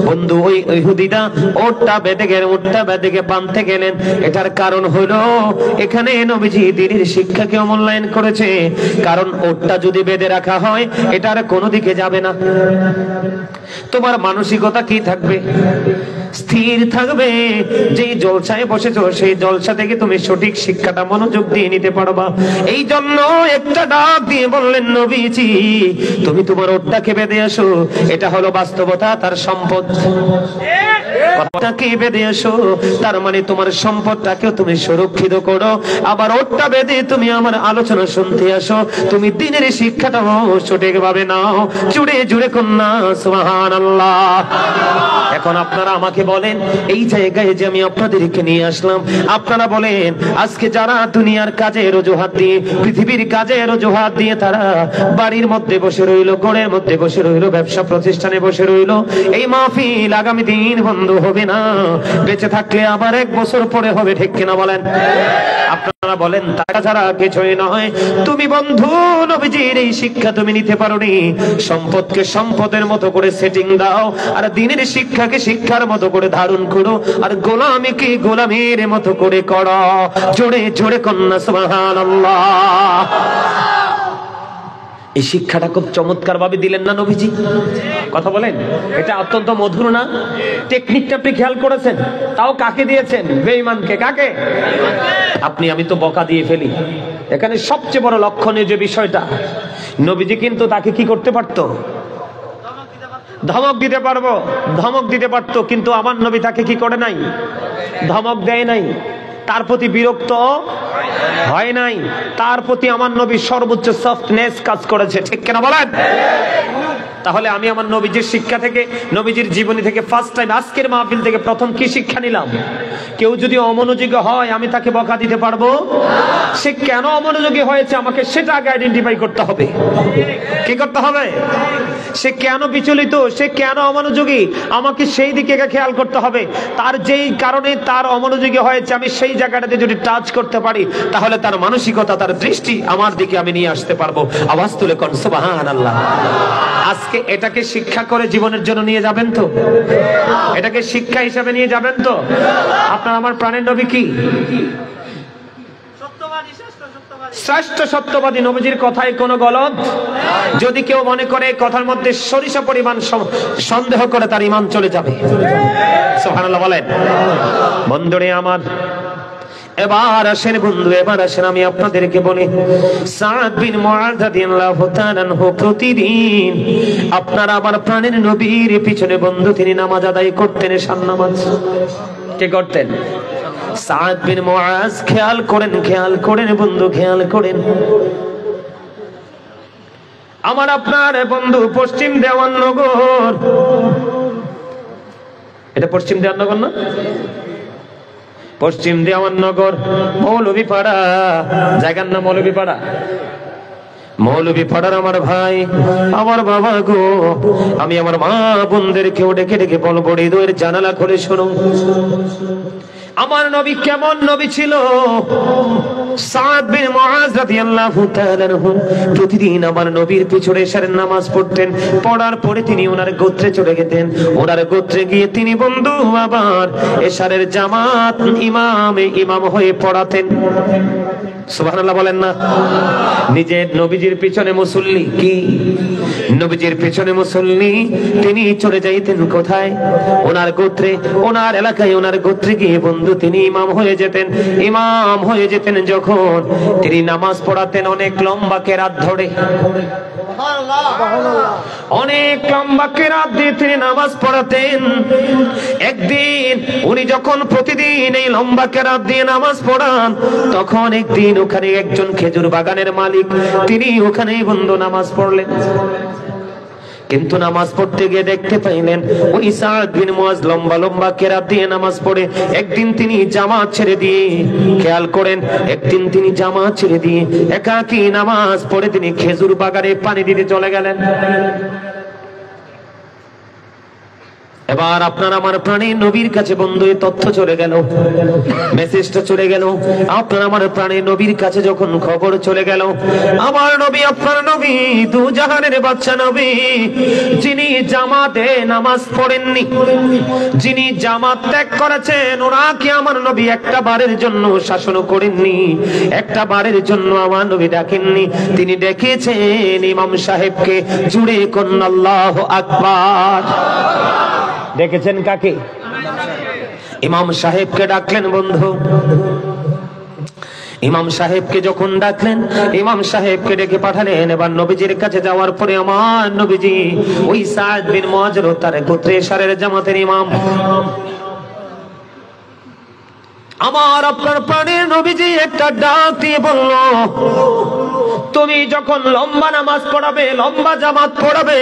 বন্ধু ওই ইহুদিটা ওটটা বেঁধে গেলেন, ওটটা বেঁধে বাঁধতে গেলেন। এটার কারণ হলো এখানে নবীজি দ্বীনের শিক্ষাকে অমূল্যায়ন করেছে। কারণ ওটটা যদি বেঁধে রাখা হয় এটার কোনো দিকে যাবে না। তোমার মানসিকতা কি থাকবে? স্থির থাকবে। যে জলসায় বসেছো সেই জলসা থেকে তুমি সঠিক শিক্ষাটা মনোযোগ দিয়ে নিতে পারবা। এই জন্য একটা ডাক দিয়ে বললেন নবীজি, তুমি তোমার ওটটাকে বেঁধে আসো। এটা হলো বাস্তবতা, তার সম্পদ। ওটটাকে বেঁধে আসো, তার মানে তোমার সম্পদটাকেও তুমি সুরক্ষিত করো। আবার ওটটা বেঁধে তুমি আমার আলোচনা শুনতে আসো। তুমি দ্বীনের শিক্ষাটাও সঠিকভাবে নাও। জুড়ে জুড়ে কন্যা সুবহানাল্লাহ। এখন আপনারা আমাকে বলেন, এই জায়গায় যে আমি আপনাদেরকে নিয়ে আসলাম, আপনারা বলেন আজকে যারা দুনিয়ার কাজের অজুহাত দিয়ে, পৃথিবীর কাজের অজুহাত দিয়ে তারা বাড়ির মধ্যে বসে রইল, ঘরের মধ্যে বসে রইল, ব্যবসা প্রতিষ্ঠানে বসে রইল, এই মাহফিল আগামী দিন বন্ধ হবে না, বেঁচে থাকলে আবার 1 বছর পরে হবে, ঠিক কিনা বলেন? আপনারা বলেন টাকা ছাড়া কিছুই নয়। তুমি বন্ধু নবীজির এই শিক্ষা তুমি নিতে পারোনি। সম্পদকে সম্পদের মতো করে সেটিং দাও, আর দ্বীনের শিক্ষাকে শিক্ষার মতো করে ধারণ করো, আর গোলামিকে গোলামীর মতো করে করো। জোরে জোরে কন্যা সুবহানাল্লাহ। এই শিক্ষাটা খুব চমৎকার ভাবে দিলেন না নবীজি? কথা বলেন, এটা অত্যন্ত মধুর না? টেকনিকটা আপনি খেয়াল করেছেন? তাও কাকে দিয়েছেন? বেঈমানকে। কাকে? আপনি আমি তো বকা দিয়ে ফেলি। এখানে সবচেয়ে বড় লক্ষণীয় যে বিষয়টা, নবীজি কিন্তু তাকে কি করতে পারতো? ধমক দিতে পারবো, ধমক দিতে পারতো, কিন্তু আমার নবী তাকে কি করে নাই? ধমক দেয় নাই, তার প্রতি বিরক্ত হয় নাই, তার প্রতি আমার নবী সর্বোচ্চ সফটনেস কাজ করেছে, ঠিক কিনা বলেন? তাহলে আমি আমার নবীজির শিক্ষা থেকে, নবীজির জীবনী থেকে ফার্স্ট টাইম আজকের মাহফিল থেকে প্রথম কি শিক্ষা নিলাম? কেউ যদি অমনোযোগী হয় আমি তাকে বকা দিতে পারবো? সে কেন অমনোযোগী হয়েছে আমাকে সেটা আগে আইডেন্টিফাই করতে হবে। কি করতে হবে? সে কেন বিচলিত, সে কেন অমনোযোগী, আমাকে সেই দিকে খেয়াল করতে হবে। তার যেই কারণে তার অমনোযোগী হয়েছে আমি সেই জায়গাটাতে যদি টাচ করতে পারি, তাহলে তার মানসিকতা, তার দৃষ্টি আমার দিকে আমি নিয়ে আসতে পারবো। আওয়াজ তুলে কোন সুবহানাল্লাহ। আজকে এটাকে শিক্ষা করে জীবনের জন্য নিয়ে যাবেন তো? এটাকে শিক্ষা হিসাবে নিয়ে যাবেন তো? আপনার আমার প্রাণের নবী কি? শ্রেষ্ঠ সত্যবাদী। নবীজির কথায় কোনো গলত। যদি কেউ মনে করে কথার মধ্যে সরিষা পরিমাণ সন্দেহ করে, তার ঈমান চলে যাবে। সুবহানাল্লাহ বলেন। বন্ধুরে আমার, এবার আসেন বন্ধু, এবার আসেন আমি আপনাদেরকে বলি, সাদ বিন মুআয রাদিয়াল্লাহু তাআলা আনহু প্রতিদিন আপনার আমার প্রাণের নবীর পিছনে বন্ধু তিনি নামাজ আদায় করতেন, ঈশার নামাজ। কে করতেন? সাদ বিন মুআয। খেয়াল করেন, খেয়াল করেন বন্ধু, খেয়াল করেন। আমার আপনার বন্ধু পশ্চিম দেওয়াননগর, এটা পশ্চিম দেওয়াননগর না? পশ্চিম দেওয়াননগর মৌলভীপাড়া, জায়গার নাম মৌলভীপাড়া। মৌলভীপাড়ার আমার ভাই, আমার বাবা গো, আমি আমার মা বোনদেরকেও ডেকে ডেকে বলবো, হৃদয়ের জানালা খুলে শোনো, আমার নবী কেমন নবী ছিল। সাদ বিন মুআয রাদিয়াল্লাহু তাআলা আনহু প্রতিদিন আমার নবীর পিছনে ঈশারের নামাজ পড়তেন। পড়ার পরে তিনি ওনার গোত্রে চলে যেতেন। ওনার গোত্রে গিয়ে তিনি বন্ধু আবার ঈশারের জামাত ইমাম হয়ে পড়াতেন। সুবহানাল্লাহ বলেন না? নিজের নবীজির পিছনে মুসল্লি, কি নবীজির পিছনে মুসল্লি, তিনি চলে যাইতেন কোথায়? ওনার গোত্রে, ওনার এলাকায়, ওনার গোত্রে গিয়ে বন্ধু তিনি ইমাম হয়ে যেতেন। ইমাম হয়ে যেতেন যখন তিনি নামাজ পড়াতেন অনেক লম্বা কেরাত ধরে, অনেক লম্বা কেরাত দিয়ে তিনি নামাজ পড়াতেন। একদিন উনি যখন প্রতিদিন এই লম্বা কেরাত দিয়ে নামাজ পড়ান, তখন একদিন ওখানে একজন খেজুর বাগানের মালিক, তিনি ওখানেই বন্ধু নামাজ পড়লেন। কিন্তু নামাজ পড়তে গিয়ে দেখতে পাইলেন ওই সাদ বিন মুআয লম্বা লম্বা কেরাত দিয়ে নামাজ পড়ে একদিন তিনি জামাত ছেড়ে দিয়ে, খেয়াল করেন, একদিন তিনি জামাত ছেড়ে দিয়ে একাকী নামাজ পড়ে তিনি খেজুর বাগানে পানি দিতে চলে গেলেন। এবার আপনার আমার প্রাণের নবীর কাছে বন্ধু এই তথ্য চলে গেল, মেসেজটা চলে গেল। আপনার আমার প্রাণের নবীর কাছে যখন খবর চলে গেল, আমার নবী, আপনার নবী, দু জাহানের বাদশা নবী, যিনি জামাতে নামাজ পড়েননি, যিনি জামাত ত্যাগ করেছেন, ওনাকে আমার নবী একটা বারের জন্য শাসন করেননি, একটা বারের জন্য আমার নবী ডাকেননি। তিনি ডেকেছেন ইমাম সাহেবকে। জুড়ে কোন আল্লাহু আকবার। ডেকেছেন কাকে? ইমাম সাহেবকে ডাকলেন বন্ধু। ইমাম সাহেবকে যখন ডাকলেন, ইমাম সাহেবকে ডেকে পাঠালেন। এবার নবীজির কাছে যাওয়ার পরে আমার নবীজি ওই সাদ বিন মুআয তার গোত্রে ঈশারের জামাতের ইমাম। আমার আপনার প্রাণের নবীজি একটা ডাক দিয়ে বলল, তুমি যখন লম্বা নামাজ পড়াবে, লম্বা জামাত পড়াবে,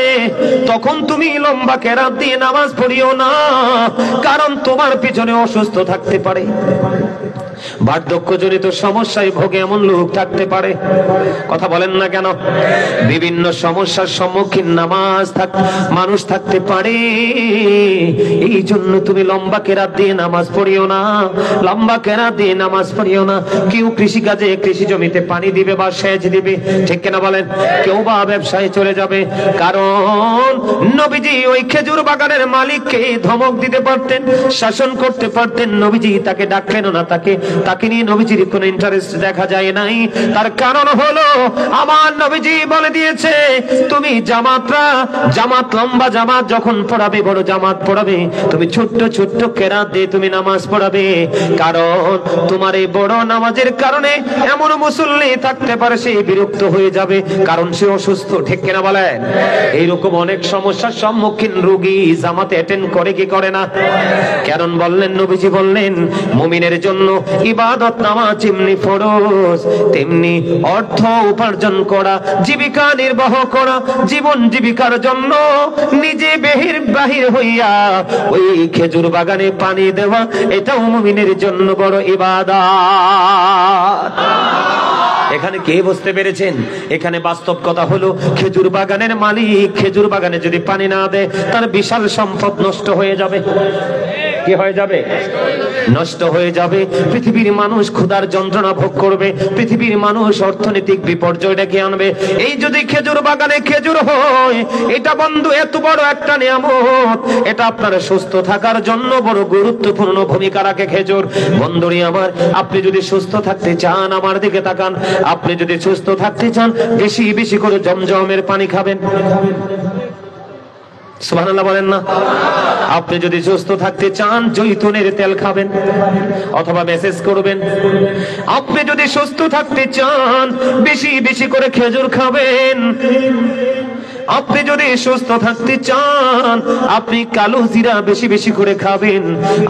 তখন তুমি লম্বা কেরাত দিয়ে নামাজ পড়িও না, কারণ তোমার পিছনে অসুস্থ থাকতে পারে। বার্ধক্যজনিত সমস্যায় ভোগে এমন লোক থাকতে পারে, কথা বলেন না কেন? বিভিন্ন সমস্যার সম্মুখীন মানুষ থাকতে পারে। এই জন্য তুমি লম্বা কেরাত দিয়ে নামাজ পড়িও না, লম্বা কেরাত দিয়ে নামাজ পড়িও না। কেউ কৃষিকাজে, কৃষি জমিতে পানি দিবে বা সেচ দিবে, ঠিক কিনা বলেন? কেউ বা ব্যবসায় চলে যাবে। কারণ নবীজি ওই খেজুর বাগানের মালিককে ধমক দিতে পারতেন, শাসন করতে পারতেন। নবীজি তাকে ডাকলেন না, তাকে নিয়ে নবীজির কোনো ইন্টারেস্ট দেখা যায় নাই। তার কারণ হলো আমার নবীজি বলে দিয়েছে, তুমি জামাত লম্বা জামাত যখন পড়াবে, বড় জামাত পড়াবে, তুমি ছোট্ট ছোট্ট কেরাত দিয়ে তুমি নামাজ পড়াবে। কারণ তোমার এই বড় নামাজের কারণে এমন মুসল্লি থাকতে পারে সে বিরক্ত হয়ে যাবে, কারণ সে অসুস্থ, ঠিক কিনা বলেন? এইরকম অনেক সমস্যার সম্মুখীন রোগী জামাতে অ্যাটেন্ড করে কি করে না? কারণ বললেন, নবীজি বললেন, মুমিনের জন্য ইবাদত নামাজ যেমনি ফরজ, তেমনি অর্থ উপার্জন করা, জীবিকা নির্বাহ করা, জীবন জীবিকার জন্য নিজে বাহির হইয়া ওই খেজুর বাগানে পানি দেওয়া, এটাও মুমিনের জন্য বড় ইবাদত। এখানে কে বুঝতে পেরেছেন? এখানে বাস্তব কথা হলো, খেজুর বাগানের মালিক খেজুর বাগানে যদি পানি না দেয়, তার বিশাল সম্পদ নষ্ট হয়ে যাবে। কি হয়ে যাবে? নষ্ট হয়ে যাবে। পৃথিবীর মানুষ ক্ষুধার যন্ত্রণা ভোগ করবে, পৃথিবীর মানুষ অর্থনৈতিক বিপর্যয় ডেকে আনবে। এই যদি খেজুর বাগানে খেজুর হয়, এটা বন্ধু এত বড় একটা নিয়ামত, এটা আপনার সুস্থ থাকার জন্য বড় গুরুত্বপূর্ণ ভূমিকা রাখে খেজুর। বন্ধুরি আমার, আপনি যদি সুস্থ থাকতে চান, আমার দিকে তাকান, আপনি যদি সুস্থ থাকতে চান, বেশি বেশি করে জমজমের পানি খাবেন। সুবহানাল্লাহ বলেন না? আপনি যদি সুস্থ থাকতে চান, জৈতুনের তেল খাবেন অথবা মেসেজ করবেন। আপনি যদি সুস্থ থাকতে চান, বেশি বেশি করে খেজুর খাবেন। আপনি যদি সুস্থ থাকতে চান, আপনি কালো জিরা বেশি বেশি করে খাবেন।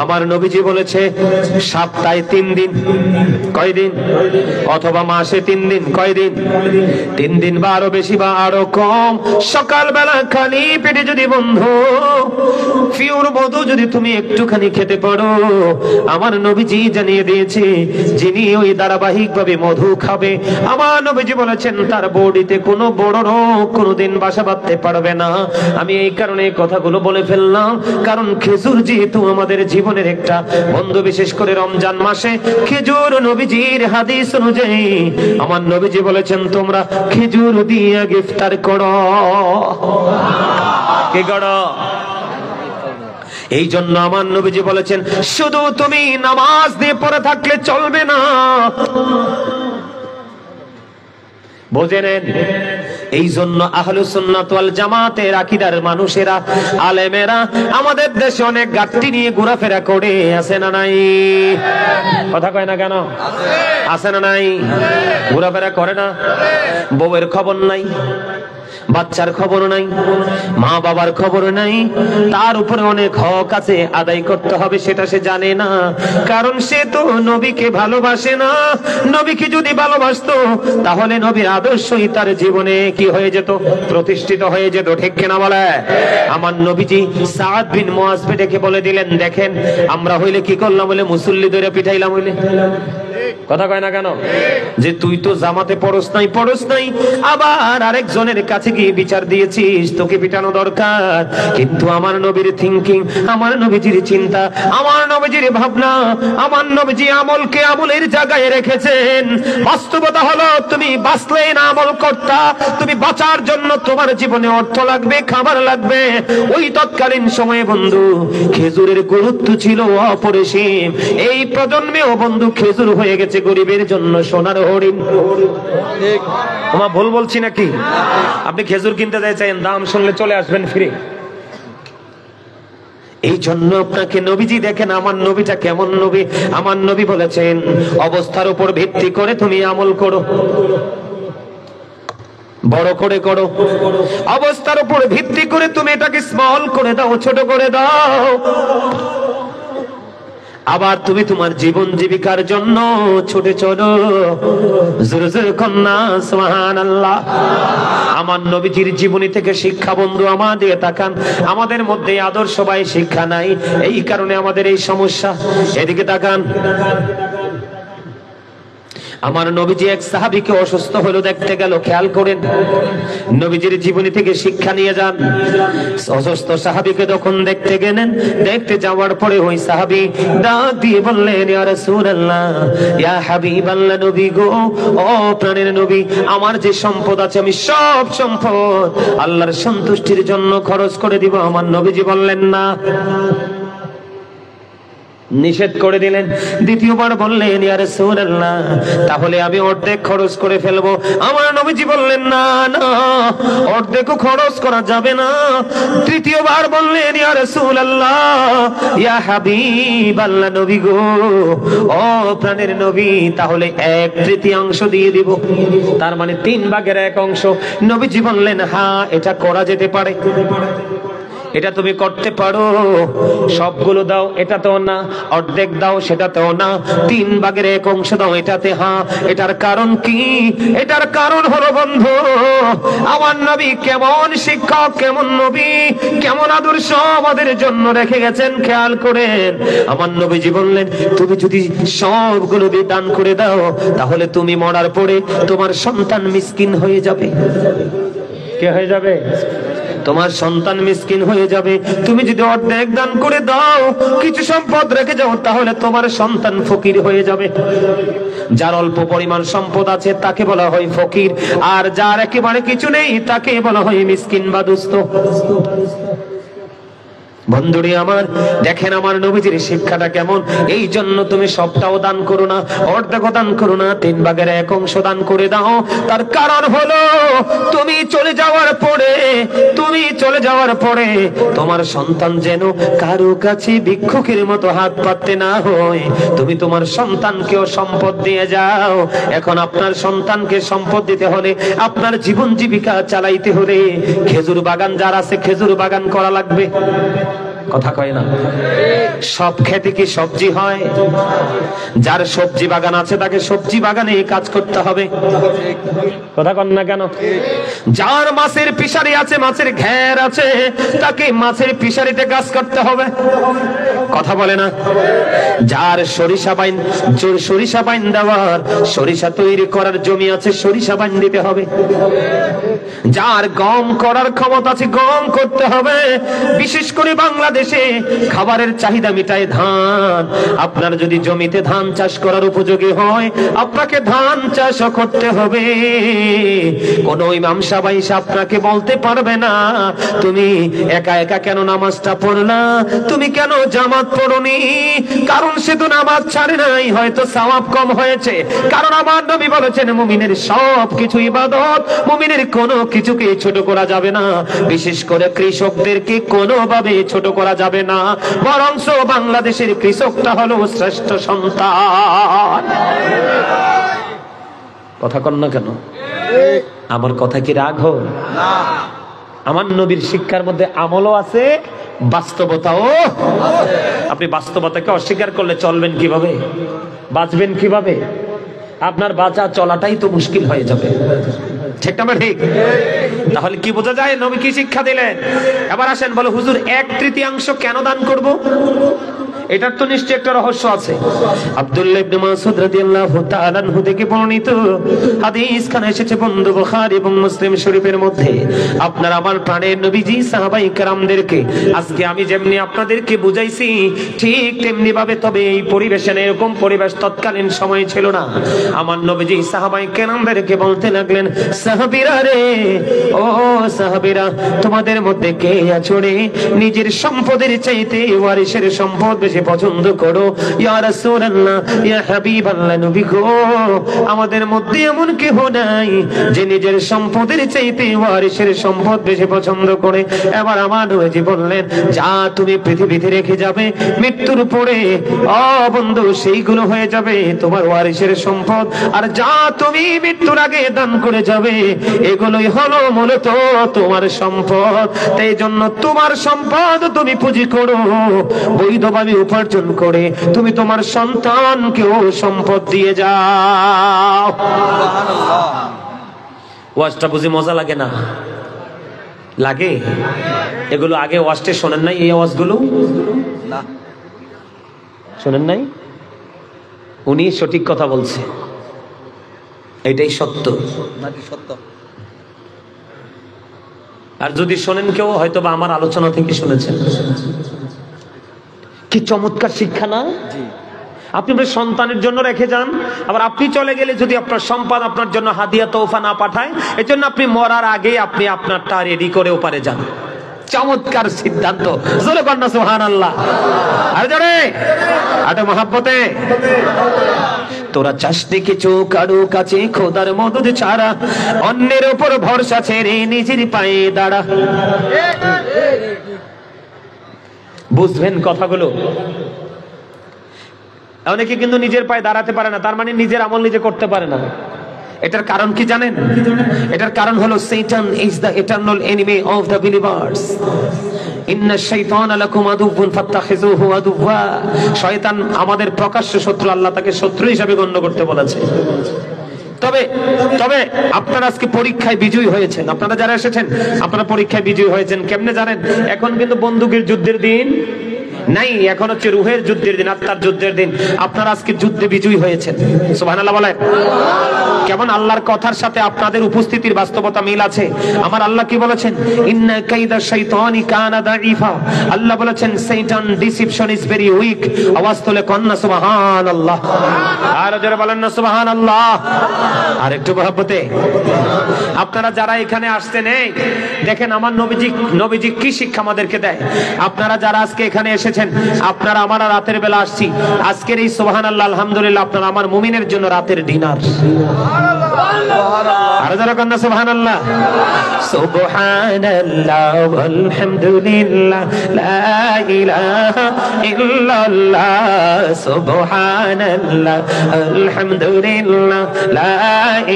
আমার নবীজি বলেছে, সপ্তাহে 3 দিন, কয়দিন? অথবা মাসে 3 দিন, কয়দিন? 3 দিন বা আরো বেশি বা আরো কম। সকালবেলা খালি পেটে যদি বন্ধু পিওর মধু যদি তুমি একটুখানি খেতে পারো, আমার নবীজি জানিয়ে দিয়েছে, যিনি ওই ধারাবাহিক ভাবে মধু খাবে, আমার নবীজি বলেছেন তার বডিতে কোনো বড় রোগ কোনোদিন বাসা বাঁধতে পারবে না। আমি এই কারণে কথাগুলো বলে ফেললাম, কারণ খেজুর যেহেতু আমাদের জীবনের একটা বন্ধু, বিশেষ করে রমজান মাসে খেজুর নবীজির হাদিস অনুযায়ী আমার নবীজি বলেছেন, তোমরা খেজুর দিয়ে ইফতার করো। কি করো? এই জন্য আমার নবীজি বলেছেন, শুধু তুমি নামাজ দিয়ে পড়ে থাকলে চলবে না। বুঝে নেন। এই জন্য আহলুস সুন্নাত ওয়াল জামাতের আকীদার মানুষেরা, আলেমেরা আমাদের দেশে অনেক ঘাটতি নিয়ে ঘোরাফেরা করে, আছে না নাই? কথা কয় না কেন? আছে না নাই? ঘোরাফেরা করে না? বউয়ের খবর নাই, বাচ্চার খবর নাই, মা বাবার খবর নাই, তার উপরে অনেক হক আছে আদায় করতে হবে, সেটা সে জানে না। কারণ সে তো নবীকে ভালোবাসে না। নবীকে যদি ভালোবাসতো, তাহলে নবীর আদর্শই তার জীবনে কি হয়ে যেত? প্রতিষ্ঠিত হয়ে যেত, ঠিক কিনা বলে? আমার নবীজি সাদ বিন মুআজকে ডেকে বলে দিলেন, দেখেন আমরা হইলে কি করলাম, বলে মুসল্লি ধরে পিঠাইলাম হইলে। কথা কয় না কেন? যে তুই তো জামাতে পড়স নাই, আবার আরেকজনের কাছে গিয়ে বিচার দিয়েছিস, তোকে পিটানো দরকার। কিন্তু আমার নবীর থিঙ্কিং, আমার নবীজির চিন্তা, আমার নবীজির ভাবনা, আমার নবীজি আমলকে আমলের জায়গায় রেখেছেন। বাস্তবতা হলো, তুমি বাঁচলে না আমল করতা, তুমি বাঁচার জন্য তোমার জীবনে অর্থ লাগবে, খাবার লাগবে। ওই তৎকালীন সময়ে বন্ধু খেজুরের গুরুত্ব ছিল অপরিসীম। এই প্রজন্মেও বন্ধু খেজুর হয়ে গেছে গরিবের জন্য সোনার হরিণ। তোমার ভুল বলছি নাকি? আপনি খেজুর কিনতে চাইছেন, দাম শুনলে চলে আসবেন ফিরে। এই জন্য আপনাকে নবীজি দেখেন, আমার নবীটা কেমন নবী। আমার নবী বলেছেন, অবস্থার উপর ভিত্তি করে তুমি আমল করো, বড় করে করো। অবস্থার উপর ভিত্তি করে তুমি এটাকে স্মল করে দাও, ছোট করে দাও। আবার তুমি তোমার জীবন জীবিকার জন্য ছুটে চলো, জোরে জোরে কন্যা সুবহানাল্লাহ। আমার নবীজির জীবনী থেকে শিক্ষা বন্ধু আমাদের তাকান। আমাদের মধ্যে আদর্শবাহী শিক্ষা নাই, এই কারণে আমাদের এই সমস্যা। এদিকে তাকান। আমার নবীজি এক সাহাবীকে অসুস্থ হলো দেখতে গেল, খেয়াল করেন নবীজির জীবনী থেকে শিক্ষা নিয়ে যান। অসুস্থ সাহাবীকে যখন দেখতে গেলেন, দেখতে যাওয়ার পরে ওই সাহাবী ডাক দিয়ে বললেন, ইয়া রাসূলুল্লাহ, ইয়া হাবিবাল্লাহ, নবী গো, ও প্রাণের নবী, আমার যে সম্পদ আছে আমি সব সম্পদ আল্লাহর সন্তুষ্টির জন্য খরচ করে দিব। আমার নবীজি বললেন না, নিষেধ করে দিলেন। দ্বিতীয়বার বললেন, ইয়া রাসূলুল্লাহ, তাহলে আমি অর্ধেক খরচ করে ফেলবো। আমার নবীজি বললেন, না না, অর্ধেকও খরচ করা যাবে না। তৃতীয়বার বললেন, ইয়া রাসূলুল্লাহ, ইয়া হাবিবাল্লাহ, নবী গো, ও প্রাণের নবী, তাহলে 1/3 দিয়ে দিব। তার মানে 3/1 অংশ। নবীজি বললেন, হ্যাঁ, এটা করা যেতে পারে, এটা তুমি করতে পারো। সবগুলো দাও, এটাতেও না। অর্ধেক দাও, সেটাতেও না। 3/1 অংশ দাও, এটাতে হ্যাঁ। এটার কারণ কি? এটার কারণ হলো বন্ধু, আমার নবী কেমন শিক্ষক, কেমন নবী, কেমন আদর্শ আমাদের জন্য রেখে গেছেন, খেয়াল করেন। আমার নবীজি বললেন, তুমি যদি সবগুলো দান করে দাও, তাহলে তুমি মরার পরে তোমার সন্তান মিসকিন হয়ে যাবে। কে হয়ে যাবে? তোমার সন্তান মিসকিন হয়ে যাবে। তুমি যদি অর্ধেক দান করে দাও, কিছু সম্পদ রেখে যাও, তাহলে তোমার সন্তান ফকির হয়ে যাবে। যার অল্প পরিমাণ সম্পদ আছে তাকে বলা হয় ফকির, আর যার একেবারে কিছু নেই তাকে বলা হয় মিসকিন বা দুস্থ। বন্ধুরে আমার, দেখেন আমার নবীজির শিক্ষাটা কেমন। এই জন্য তুমি সবটাও দান করো না, অর্ধেকও দান করো না, 3/1 অংশ দান করে দাও। তার কারণ হলো, তুমি চলে যাওয়ার পরে তোমার সন্তান যেন কারো কাছে ভিক্ষুকের মতো হাত পাততে না হয়। তুমি তোমার সন্তানকেও সম্পদ দিয়ে যাও। এখন আপনার সন্তানকে সম্পদ দিতে হলে, আপনার জীবন জীবিকা চালাইতে হলে, খেজুর বাগান যার আছে খেজুর বাগান করা লাগবে। কথা কয় না? সব খেতে কি সবজি হয়? যার সবজি বাগান আছে তাকে সবজি বাগানে কাজ করতে হবে। কথা কন না কেন? যার মাছের ফিশারি আছে, মাছের ঘের আছে, তাকে মাছের ফিশারিতে কাজ করতে হবে। কথা বলে না? যার সরিষা বাইন দেওয়ার, সরিষা তৈরি করার জমি আছে, সরিষা বাইন দিতে হবে। যার গম করার ক্ষমতা আছে, গম করতে হবে। বিশেষ করে বাংলাদেশে খাবারের চাহিদা মিটায় ধান। আপনার যদি জমিতে ধান চাষ করার উপযোগী হয়, আপনাকে ধান চাষও করতে হবে। কোন ইমাম সাহেব এসে আপনাকে বলতে পারবে না, তুমি একা একা কেন নামাজটা পড়লা, তুমি কেন জামাত পড়নি। কারণ সে তো নামাজ ছাড়ে নাই, হয়তো সওয়াব কম হয়েছে। কারণ আমার নবী বলেছেন, মুমিনের সব কিছু ইবাদত, মুমিনের কোনো কিছুকে ছোট করা যাবে না। বিশেষ করে কৃষকদেরকে কোনোভাবে ছোট করা যাবে না, বরং বাংলাদেশের কৃষকটা হলো শ্রেষ্ঠ সন্তান। কথা কন না কেন? আমার কথা কি রাগ হয়? আমার নবীর শিক্ষার মধ্যে আমলও আছে, বাস্তবতাও। আপনি বাস্তবতাকে অস্বীকার করলে চলবেন কিভাবে, বাঁচবেন কিভাবে? আপনার বাঁচা চলাটাই তো মুশকিল হয়ে যাবে। ঠিক না ঠিক? তাহলে কি বোঝা যায় নবী কি শিক্ষা দিলেন? এবার আসেন, বলো হুজুর 1/3 কেন দান করব? এটার তো নিশ্চয়ই একটা রহস্য আছে। আব্দুল্লাহ ইবনে মাসউদ রাদিয়াল্লাহু তাআলা আনহু থেকে বর্ণিত হাদিস খানে এসেছে বন্ধু, বুখারী এবং মুসলিম শরীফের মধ্যে। আপনার আমার প্রাণের নবীজি সাহাবায়ে কেরামদেরকে আজকে আমি যেমনি আপনাদেরকে বুঝাইছি, ঠিক তেমনি ভাবে, তবে এই পরিবেশে এরকম পরিবেশ তৎকালীন সময় ছিল না। আমার নবীজি সাহাবায়ে কেরামদেরকে বলতে লাগলেন, সাহাবীরা রে, ও সাহাবীরা, তোমাদের মধ্যে কে আছো রে নিজের সম্পদের চাইতে ওয়ারিসের সম্পদ বেশি পছন্দ করো? ইয়া রাসূলুল্লাহ, ইয়া হাবিবাল্লাহ, নবী গো, আমাদের মধ্যে এমন কেউ নাই যে নিজের সম্পদের চাইতে ওয়ারিসের সম্পদ বেশি পছন্দ করে। এবার আমার নবীজি বললেন, যা তুমি পৃথিবীতে রেখে যাবে, মৃত্যুর পরে ও বন্ধু সেইগুলো হয়ে যাবে তোমার ওয়ারিসের সম্পদ। আর যা তুমি মৃত্যুর আগে দান করে যাবে, এগুলোই হলো মূলত তোমার সম্পদ। তাই জন্য তোমার সম্পদ তুমি পুঁজি করো, বৈধভাবে উপার্জন করে তুমি তোমার সন্তানকেও সম্পদ দিয়ে যাও। ওয়াজটা বুঝি মজা লাগে না? লাগে? এগুলো আগে ওয়াজটা শোনেন নাই? এই আওয়াজগুলো শোনেন নাই? উনি সঠিক কথা বলছে। এটাই সত্য। আর যদি শোনেন কেউ, হয়তো বা আমার আলোচনা থেকে শুনেছেন। কি চমৎকার শিক্ষা না? আপনি আপনার সন্তানের জন্য রেখে যান, আবার আপনি চলে গেলে যদি আপনার সম্পদ আপনার জন্য হাদিয়া তোফা না পাঠায়, এজন্য আপনি মরার আগে আপনি আপনারটা রেডি করে ওপারে যান। চমৎকার সিদ্ধান্ত, জোরে কন্যা সুবহানাল্লাহ। আর জোরে আটা মহাব্বতে। তোরা চাষতে কিছু কারো কাছে খোদার মদদ ছাড়া, অন্যের উপর ভরসা ছেড়ে নিজের পায়ে দাঁড়া। বুঝবেন কথাগুলো? অনেকে কিন্তু নিজের পায়ে দাঁড়াতে পারে না, তার মানে নিজের আমল নিজে করতে পারে না। এটার কারণ কি জানেন? এটার কারণ হলো Satan is the eternal enemy of the believers. ইন্না শাইতানা লাকুম আদুউন ফাত্তাখিযুহু আদুওয়া। শয়তান আমাদের প্রকাশ্য শত্রু, আল্লাহ তাকে শত্রু হিসেবে গণ্য করতে বলেছে। তবে তবে আপনারা আজকে পরীক্ষায় বিজয়ী হয়েছেন। আপনারা যারা এসেছেন, আপনারা পরীক্ষায় বিজয়ী হয়েছেন। কেমনে জানেন? এখন কিন্তু বন্দুকের যুদ্ধের দিন নাই, এখন হচ্ছে রুহের যুদ্ধের দিন, আত্মার যুদ্ধের দিন। আপনারা আজকে যুদ্ধে বিজয়ী হয়েছেন। সুবহানাল্লাহ বলেন। কেমন আল্লাহর কথার সাথে আপনাদের উপস্থিতির বাস্তবতা মিল আছে। আমার আল্লাহ কি বলেছেন? ইন্না কাইদা শাইতানি কানা দাঈফা। আল্লাহ বলেছেন শয়তান ডিসিপশন ইজ ভেরি উইক। আওয়াজ তুলে কন্না সুবহানাল্লাহ। আর যারা বলেন না সুবহানাল্লাহ। আর একটু মহব্বতে। আপনারা যারা এখানে আসছেন, এই দেখেন আমার নবীজি কি শিক্ষা আমাদেরকে দেয়। আপনারা যারা আজকে এখানে এসেছেন, আপনারা আমরা রাতের বেলা আসছি, আজকের এই সুবহানাল্লাহ আলহামদুলিল্লাহ আপনারা আমার মুমিনের জন্য রাতের ডিনার। আর যারা কন্যা সুবহানাল্লাহ। সুবহানাল্লাহ আলহামদুলিল্লাহ লা ইলাহা ইল্লাল্লাহ। সুবহানাল্লাহ আলহামদুলিল্লাহ লা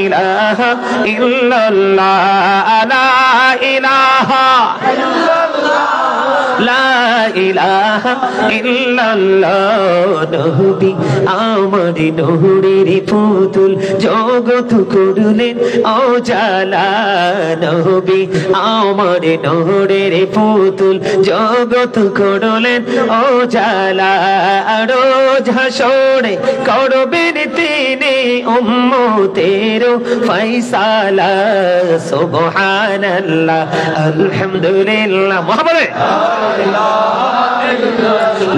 ইলাহা ইল্লাল্লাহ। লা ইলাহা লা ইলাহা ইল্লাল্লাহ। নবী আমার নূরের পুতুল, জগৎ করলেন উজালা। নবী আমার নূরের পুতুল, জগৎ করলেন উজালা। রোজ হাসরে করবেন তিনি উম্মতের ফয়সালা। সুবহানাল্লাহ আলহামদুলিল্লাহ। মহাবলে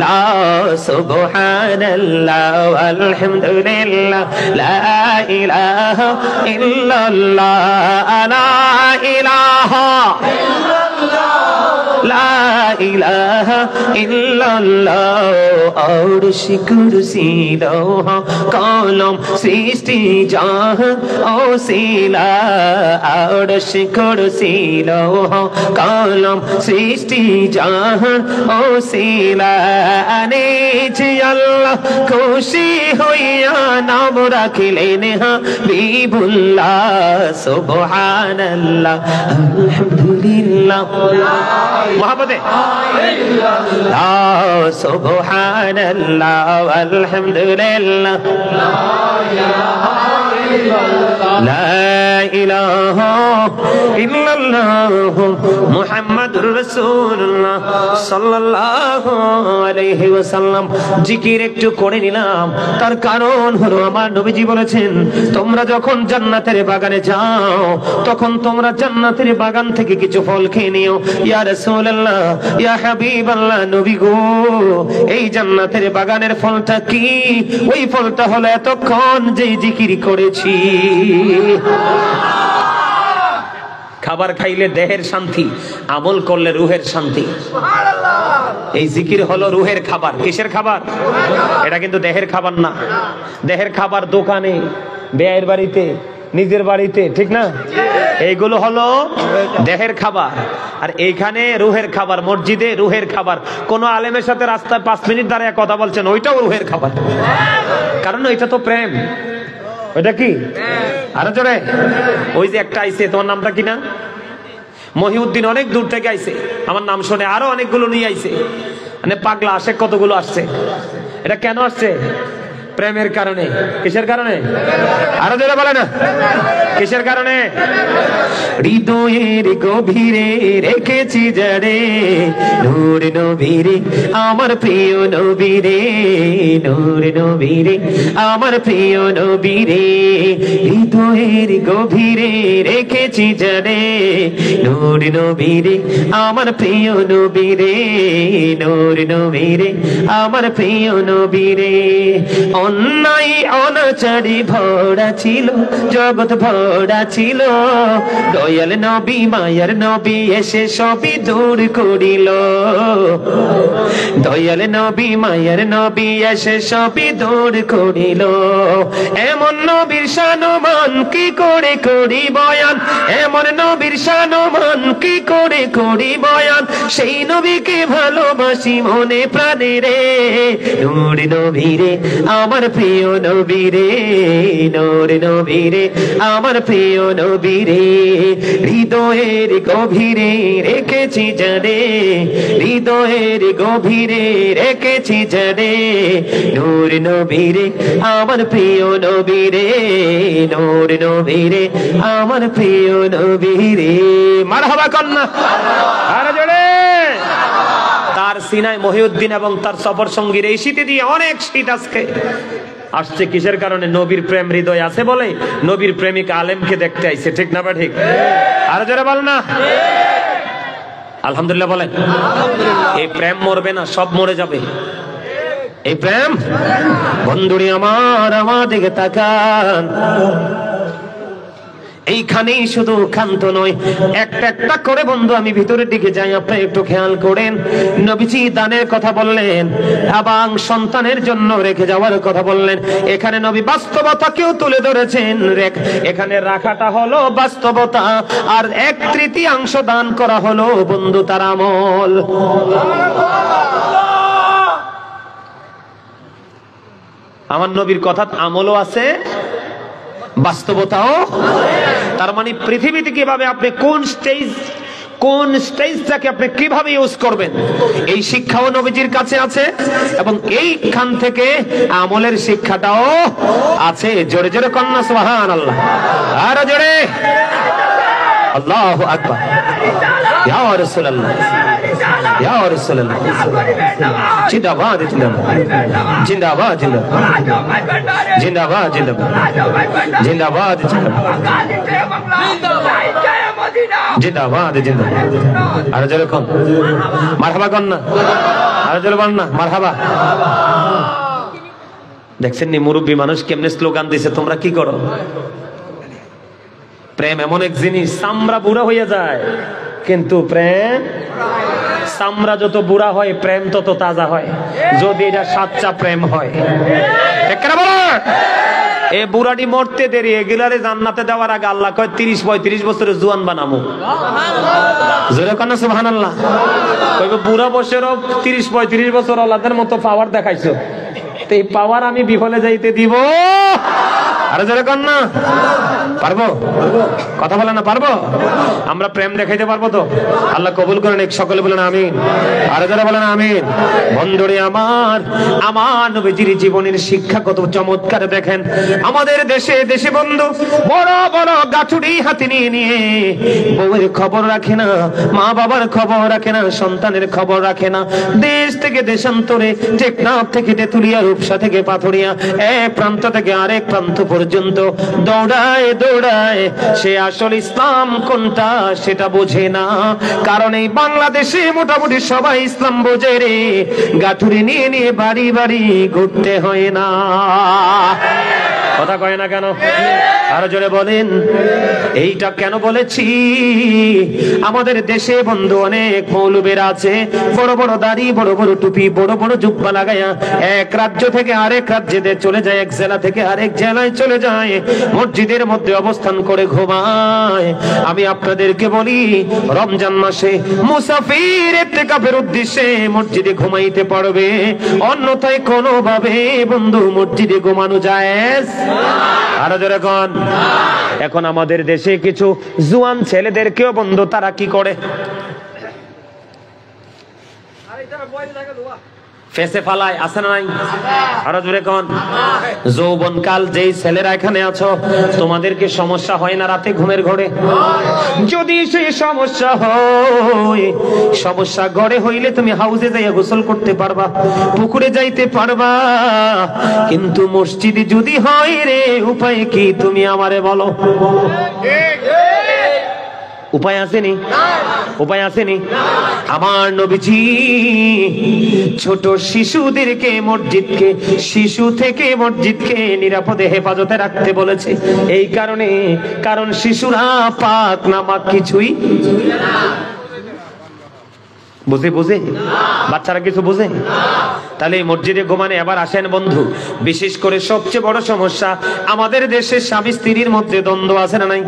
লা সুবহানাল্লাহ আলহামদুলিল্লাহ লা ইলাহা ইল্লাল্লাহ। লা ইলাহা লা ইলাহা ইল্লাল্লাহ। আরশ কুরসি লৌহ কলম সৃষ্টি জাহান ওসিলা। আরশ কুরসি লৌহ কলম সৃষ্টি জাহান ওসিলা। নিজ আল্লাহ খুশি হইয়া নাম রাখিলেন হাবিবুল্লাহ। সুবহানাল্লাহ আলহামদুলিল্লাহ। মহাব্বতে লা সুবহানাল্লাহ আলহামদুলিল্লাহ লা ইলাহা ইল্লাল্লাহ মুহাম্মাদুর রাসূলুল্লাহ সাল্লাল্লাহু আলাইহি ওয়াসাল্লাম। জিকির একটু করে নিলাম, তার কারণ হলো আমার নবীজি বলেছেন, তোমরা যখন জান্নাতের বাগানে যাও, তখন তোমরা জান্নাতের বাগান থেকে কিছু ফল খেয়ে নিও। ইয়া রাসূলুল্লাহ, ইয়া হাবিবাল্লাহ, নবী গো, এই জান্নাতের বাগানের ফলটা কি? ওই ফলটা হলো এতক্ষণ যে জিকির করেছি। খাবার খাইলে দেহের শান্তি, আমল করলে রুহের শান্তি। এই জিকির হলো রুহের খাবার। কিসের খাবার? এটা কিন্তু দেহের খাবার না। দেহের খাবার দোকানে, বেয়ের বাড়িতে, নিজের বাড়িতে, ঠিক না? এইগুলো হলো দেহের খাবার। আর এইখানে রুহের খাবার, মসজিদে রুহের খাবার। কোন আলেমের সাথে রাস্তায় 5 মিনিট দাঁড়িয়ে কথা বলছেন, ওইটাও রুহের খাবার। কারণ ওইটা তো প্রেম। ওইটা কি? আরো জোরে। ওই যে একটা আইছে, তোমার নামটা কি না? মহিউদ্দিন অনেক দূর থেকে আইছে, আমার নাম শুনে আরো অনেকগুলো নিয়ে আইছে। মানে পাগলা আসে, কতগুলো আসছে। এটা কেন আসছে? প্রেমের কারণে। কিসের কারণে? আরো জোরে বলে না, কিসের কারণে? হৃদয়ের গভীরে রেখেছি জড়ে নূর নবীরে আমার প্রিয় নবীরে, নূর নবীরে আমার প্রিয় নবীরে। হৃদয়ের গভীরে রেখেছি জড়ে নূর নবীরে আমার প্রিয় নবীরে, নূর নবীরে আমার প্রিয় নবীরে। অন্যায় অনাচারে ভরা ছিল জগৎ ভরা ছিল, দয়াল নবী মায়ার নবী এসে সবই দূর করিল, দয়াল নবী মায়ার নবী এসে সবই দূর করিল। এমন নবীর শানমান কি করে করি বয়ান, এমন নবীর শানমান কি করে করি বয়ান, সেই নবীকে ভালোবাসি মনে প্রাণে রে। নূর নবীরে আমার প্রিয় নবীরে, নূর নবীরে আমার প্রিয় নবীরে। হৃদয়ের গভীরে রেখেছি জানে, হৃদয়ের গভীরে রেখেছি জানে নূর নবীরে আমার প্রিয় নবীরে, নূর নবীরে আমার প্রিয় নবীরে। মারহাবা কন্যা আর জোরে। তার সিনায় মহিউদ্দিন এবং তার সফর সঙ্গীর এই শীতে দিয়ে অনেক শীত আজকে আসছে। কিসের কারণে? নবীর প্রেম হৃদয় আছে বলে নবীর প্রেমিক আলেমকে দেখতে আইছে। ঠিক না বা ঠিক? আর যারা বল না আলহামদুলিল্লাহ বলেন। এই প্রেম মরবে না, সব মরে যাবে। এই প্রেম বন্ধুরি আমার আমার দিকে তাকান, এইখানেই শুধু ক্ষান্ত নয়, একটা একটা করে বন্ধু আমি ভিতরের দিকে যাই, আপনি একটু খেয়াল করেন। নবীজি দানের কথা বললেন এবং সন্তানের জন্য রেখে যাওয়ার কথা বললেন। এখানে নবী বাস্তবতাকেও তুলে ধরেছেন। এখানে রাখাটা হলো বাস্তবতা, আর 1/3 দান করা হলো বন্ধু তার আমল। আমার নবীর কথা আমলও আছে, বাস্তবতাও। তার মানে পৃথিবীতে কিভাবে আপনি কোন স্টেজটাকে আপনি কিভাবে ইউজ করবেন এই শিক্ষাও নবীজির কাছে আছে, এবং এইখান থেকে আমলের শিক্ষাটাও আছে। জোরে জোরে কন্যা সুবহানাল্লাহ, আরো জোরে আল্লাহু আকবার। ইয়া রাসূলুল্লাহ, ইয়া রাসূলুল্লাহ, জিন্দাবাদ জিন্দাবাদ জিন্দাবাদ জিন্দাবাদ জিন্দাবাদ জিন্দাবাদ জিন্দাবাদ জিন্দাবাদ। আর যেরকম মারহাবা কন্যা, আর যেরকম না মারহাবা। দেখছেন নি মুরব্বী মানুষ কেমনে স্লোগান দিছে, তোমরা কি করো? প্রেম এমন এক জিনিস, চামড়া বুড়া হইয়া যায় কিন্তু প্রেম, চামড়া যত বুড়া হয় প্রেম তত তাজা হয়, যদি এটা সাচ্চা প্রেম হয়। এই বুড়াটি মরতে দেরি, এগুলারে জান্নাতে দেওয়ার আগে আল্লাহ কয় 30-35 বছরের জোয়ান বানামু। জোরে কন্যা সুবহানাল্লাহ। কইবে বুড়া বয়সেরও 30-35 বছর আল্লাহর মতো পাওয়ার দেখাইছো, এই পাওয়ার আমি বিফলে যাইতে দিব? আরে জোরে কন্যা পারবো? কথা বলে না পারবো? আমরা প্রেম দেখাইতে পারবো তো? আল্লাহ কবুল করেন, সকলে বলেন আমিন। আরে যারা বলেন আমিন। বন্ধুরে আমার, আমার নবীজির জীবনের শিক্ষা কত চমৎকার দেখেন। আমাদের দেশে দেশে বন্ধু বড় বড় গাঠুরি হাতে নিয়ে নিয়ে বউয়ের খবর রাখে না, মা বাবার খবর রাখে না, সন্তানের খবর রাখে না। দেশ থেকে দেশান্তরে, টেকনাফ থেকে তেতুলিয়া, রূপসা থেকে পাথুরিয়া, এক প্রান্ত থেকে আরেক প্রান্ত পর্যন্ত দৌড়ায় দৌড়ায়। সে আসল ইসলাম কোনটা সেটা বোঝে না, কারণ এই বাংলাদেশে মোটামুটি সবাই ইসলাম বোঝে রে। গাঠুরি নিয়ে নিয়ে বাড়ি বাড়ি ঘুরতে হয় না। কথা কয় না কেন? আরো জোরে বলেন। এইটা কেন বলেছি? আমাদের দেশে বন্ধু অনেক মৌলবীরা আছে, বড় বড় দাড়ি, বড় বড় টুপি, বড় বড় জুব্বা লাগায়া এক রাজ্য থেকে আরেক রাজ্যে চলে যায়, এক জেলা থেকে আরেক জেলায় চলে যায়, মসজিদের মধ্যে অবস্থান করে ঘুমায়। আমি আপনাদেরকে বলি, রমজান মাসে মুসাফির ইতিকাফের উদ্দেশ্যে মসজিদে ঘুমাইতে পারবে, অন্যথায় কোনোভাবে বন্ধু মসজিদে ঘুমানো জায়েজ? আরো জোরে কোন। এখন আমাদের দেশে কিছু জুয়ান ছেলেদেরকেও বন্ধু তারা কি করে, ফেসে ফালায়, আছে না নাই? আরো জোরে কোন। যৌবন কাল যেই ছেলেরা এখানে আছো, তোমাদেরকে সমস্যা হয় না রাতে ঘুমের ঘরে? যদি সেই সমস্যা হয়, সমস্যা ঘরে হইলে তুমি হাউসে যাইয়া গোসল করতে পারবা, পুকুরে যাইতে পারবা, কিন্তু মসজিদে যদি হয় রে, উপায় কি তুমি আমারে বলো? উপায় আসেনি? উপায় আসেনি? আমার নবীজি ছোট শিশুদেরকে মসজিদকে, শিশু থেকে মসজিদকে নিরাপদে হেফাজতে রাখতে বলেছে। এই কারণে, কারণ শিশুরা পাক নামাক কিছুই বুঝে বুঝে, বাচ্চারা কিছু বুঝে। তাহলে এই মসজিদে ঘুমানে আবার আসেন বন্ধু। বিশেষ করে সবচেয়ে বড় সমস্যা আমাদের দেশে স্বামী স্ত্রীর মধ্যে দ্বন্দ্ব, আছে না নাই?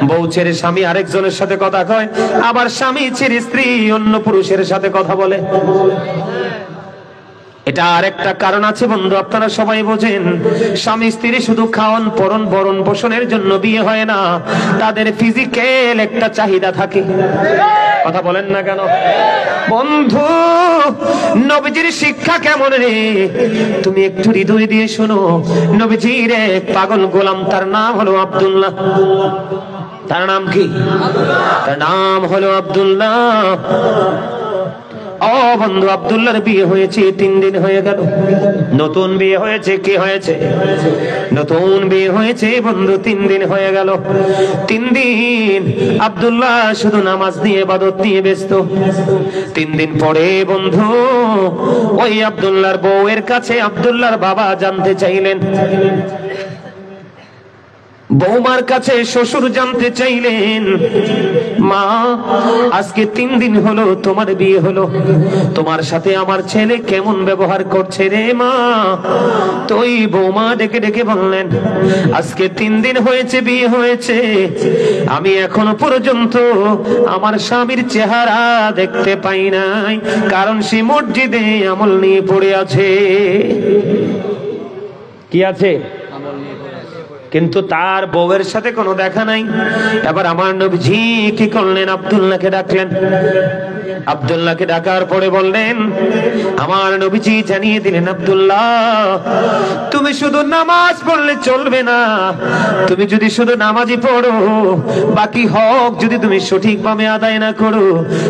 বউ ছেড়ে স্বামী আরেকজনের সাথে কথা কয়, আবার স্বামী ছেড়ে স্ত্রী অন্য পুরুষের সাথে কথা বলে। এটা আরেকটা কারণ আছে বন্ধু, আপনারা সবাই বোঝেন। স্বামী স্ত্রী শুধু খাওয়ান পরন ভরণ পোষণের জন্য বিয়ে হয় না, তাদের ফিজিক্যাল একটা চাহিদা থাকে। কথা বলেন না কেন বন্ধু? নবীজির শিক্ষা কেমন রে, তুমি একটু হৃদয় দিয়ে শোনো। নবীজির এক পাগল গোলাম, তার নাম হলো আব্দুল্লাহ। তার নাম কি? তার নাম হলো আব্দুল্লাহ। ও বন্ধু, আব্দুল্লাহর বিয়ে হয়েছে 3 দিন হয়ে গেল। নতুন বিয়ে হয়েছে, কি হয়েছে? নতুন বিয়ে হয়েছে বন্ধু, 3 দিন হয়ে গেল। 3 দিন আব্দুল্লাহ শুধু নামাজ নিয়ে, ইবাদত নিয়ে ব্যস্ত। 3 দিন পরে বন্ধু ওই আব্দুল্লাহর বউয়ের কাছে আব্দুল্লাহর বাবা জানতে চাইলেন, বৌমার কাছে শ্বশুর জানতে চাইলেন, মা আজকে 3 দিন হলো তোমার বিয়ে হলো, তোমার সাথে আমার ছেলে কেমন ব্যবহার করছে রে মা? তো ওই বৌমা ডেকে ডেকে বললেন, আজকে 3 দিন হয়েছে বিয়ে হয়েছে, আমি এখনো পর্যন্ত আমার স্বামীর চেহারা দেখতে পাই নাই, কারণ সে মসজিদে আমল নিয়ে পড়ে আছে। কি আছে? কিন্তু তার বউয়ের সাথে কোনো দেখা নাই। এবার আমার নবীজি কি করলেন? আব্দুল্লাহকে ডাকলেন। আব্দুল্লাহকে ডাকার পরে বললেন, আমার নবীজি জানিয়ে দিলেন, আব্দুল্লাহ তুমি শুধু নামাজ পড়লে চলবে না। তুমি যদি শুধু নামাজই পড়ো, বাকি হক যদি তুমি সঠিকভাবে আদায় না করো,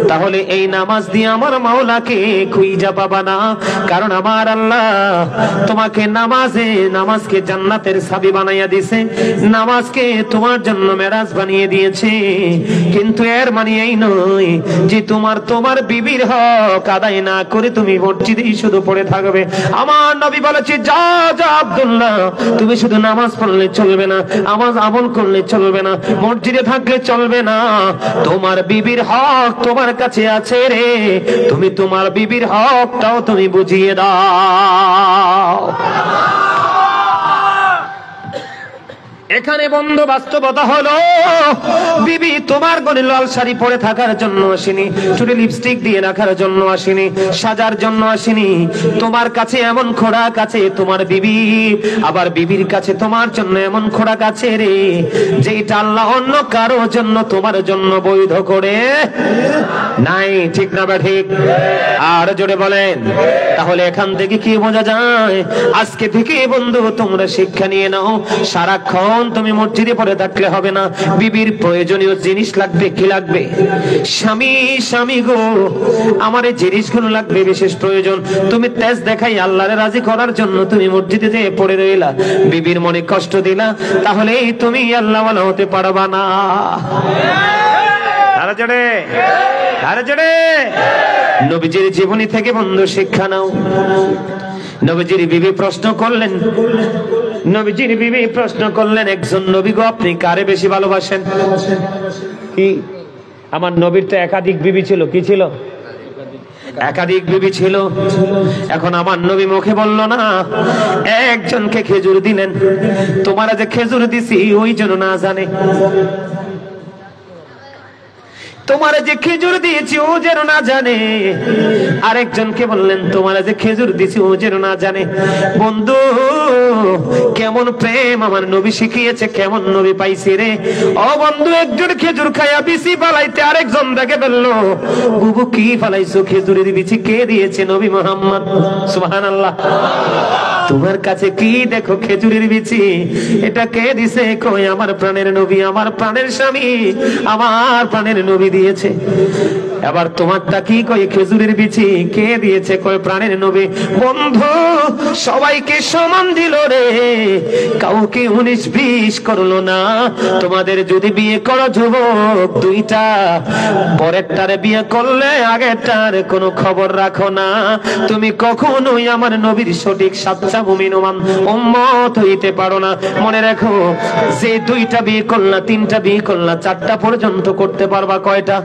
তাহলে এই নামাজ দিয়ে আমার মাওলাকে খুঁজে পাবা না। কারণ আমার আল্লাহ তোমাকে নামাজকে জান্নাতের চাবি বানাইয়া দিছে, নামাজকে তোমার জন্য মেরাজ বানিয়ে দিয়েছে। কিন্তু এর মানে এই নয় যে তোমার বিবির হক আদায় না করে তুমি মসজিদেই শুধু পড়ে থাকবে। আমার নবী বলেছে, যা যা আব্দুল্লাহ, তুমি শুধু নামাজ পড়লে চলবে না, নামাজ আমল করলে চলবে না, মসজিদে থাকলে চলবে না। তোমার বিবির হক তোমার কাছে আছে রে, তুমি তোমার বিবির হকটাও তুমি বুঝিয়ে দাও। এখানে বন্ধু বাস্তবতা হলো, বিবি তোমার গলে লাল শাড়ি পরে থাকার জন্য আসেনি, চুলে লিপস্টিক দিয়ে রাখার জন্য আসেনি, সাজার জন্য আসেনি। তোমার কাছে এমন খোরাক আছে তোমার বিবি, আবার বিবির কাছে তোমার জন্য এমন খোরাক আছে রে, যেটা আল্লাহ অন্য কারো জন্য তোমার জন্য বৈধ করে নাই। ঠিক না বা ঠিক? আর জোরে বলেন। তাহলে এখান থেকে কি বোঝা যায়? আজকে থেকে বন্ধু তোমরা শিক্ষা নিয়ে নাও, সারাক্ষণ তুমি মসজিদে পড়ে থাকলে হবে না। বিবির প্রয়োজনীয় জিনিস লাগবে। কি লাগবে? স্বামী গো, আমার এই জিনিসগুলো লাগবে, বিশেষ প্রয়োজন। তুমি তেজ দেখাই আল্লাহরে রাজি করার জন্য তুমি মসজিদে যেয়ে পড়ে রইলা, বিবির মনে কষ্ট দিলা, তাহলে তুমি আল্লাহওয়ালা হতে পারবা না। আরে জোরে, আরে জোরে। নবীজির জীবনী থেকে বন্ধু শিক্ষা নাও। নবীজির বিবি প্রশ্ন করলেন, একজন নবী গো, আপনি কারে বেশি ভালোবাসেন? কি? আমার নবীর তো একাধিক বিবি ছিল। কি ছিল? একাধিক বিবি ছিল। এখন আমার নবী মুখে বলল না, একজনকে খেজুর দিলেন। তোমারা যে খেজুর দিছি ওই জন্য না জানে। তোমার যে খেজুর দিয়েছি ও যেন না জানে। আরেকজনকে বললেন তোমার যে খেজুর দিয়েছি ও যেন না জানে। বন্ধু কেমন প্রেম আমার নবী শিখিয়েছে, কেমন নবী পাইছি রে। ও বন্ধু একজন খেজুর খাইয়া বিচি ফালাইতে আরেকজন দেখে ফেললো, বুবু কি ফালাইছো? খেজুরের বিচি কে দিয়েছে? নবী মুহাম্মদ। সুবহানাল্লাহ। তোমার কাছে কি দেখো খেজুরের বিচি, এটা কে দিছে? কই আমার প্রাণের নবী, আমার প্রাণের স্বামী, আমার প্রাণের নবী দিয়েছে। এবার তোমারটা কি? কই খেজুরের বিচি কে দিয়েছে? কই প্রাণের নবী। বন্ধু সবাইকে সমান দিল রে, কাউকে 19-20 করলো না। তোমাদের যদি বিয়ে করো যুবক দুইটা, পরেরটারে বিয়ে করলে আগেরটার কোনো খবর রাখো না। তুমি কখনোই আমার নবীর সঠিক সাচ্চা মুমিন উম্মত হইতে পারো না। মনে রাখো, যে দুইটা বিয়ে করলা, তিনটা বিয়ে করলা, চারটা পর্যন্ত করতে পারবা কয়টা?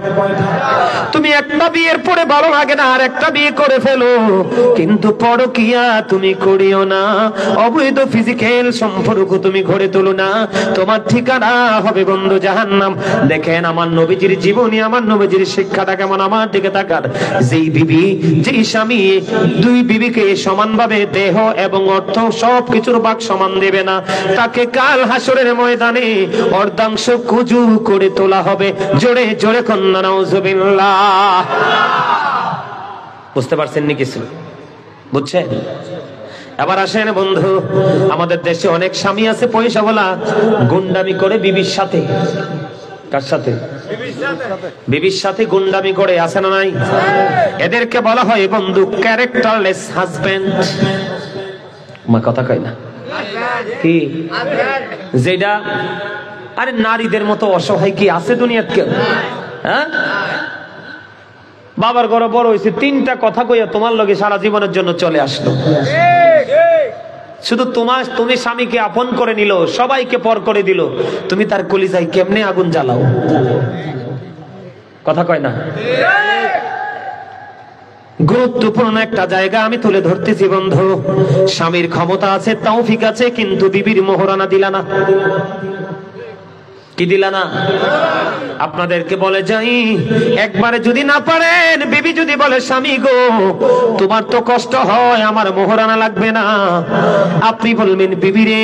তুমি একটা বিয়ের পরে ভালো লাগে না আর একটা বিয়ে করে ফেলো, কিন্তু পরকিয়া তুমি করিও না। অবৈধ ফিজিক্যাল সম্পর্ক তুমি গড়ে তোলো না, তোমার ঠিকানা হবে বন্ধু জাহান্নাম। দেখেন আমার নবীজির জীবনী, আমার নবীজির শিক্ষাটা কেমন, আমার দিকে তাকান। যেই বিবি, যেই স্বামী দুই বিবিকে সমানভাবে দেহ এবং অর্থ সবকিছুর ভাগ সমান দেবে না, তাকে কাল হাসরের ময়দানে অর্ধাংশ কুজু করে তোলা হবে। জোরে জোরে কন্যা নাউজুবিল্লাহ। বুঝতে পারছেন নি কিছু? বুঝছেন? এবার আসেন বন্ধু, আমাদের দেশে অনেক স্বামী আছে পয়সাওয়ালা, গুন্ডামি করে বিবির সাথে। কার সাথে? বিবির সাথে গুন্ডামি করে, আছে না নাই? এদেরকে বলা হয় বন্ধু ক্যারেক্টারলেস হাজবেন্ড। মা কথা কয় না কি? যেটা আরে নারীদের মতো অসহায় কি আছে দুনিয়াতে কেউ? হ্যাঁ, বাবার ঘরে বড় হয়েছে, তিনটা কথা কইয়া তোমার লগে সারা জীবনের জন্য চলে আসলো। শুধু তুমি স্বামীকে আপন করে নিল, সবাইকে পর করে দিল, তুমি তার কলিজায় কেমনে আগুন জ্বালাও? কথা কয় না? গুরুত্বপূর্ণ একটা জায়গা আমি তুলে ধরতেছি বন্ধু। স্বামীর ক্ষমতা আছে, তৌফিক আছে, কিন্তু বিবির মোহরানা দিলা না। কি দিলা না? আপনাদেরকে বলে যাই, একবারে যদি না পারেন, বিবি যদি বলে স্বামী গো তোমার তো কষ্ট হয়, আমার মোহরানা লাগবে না, আপনি বলবেন বিবি রে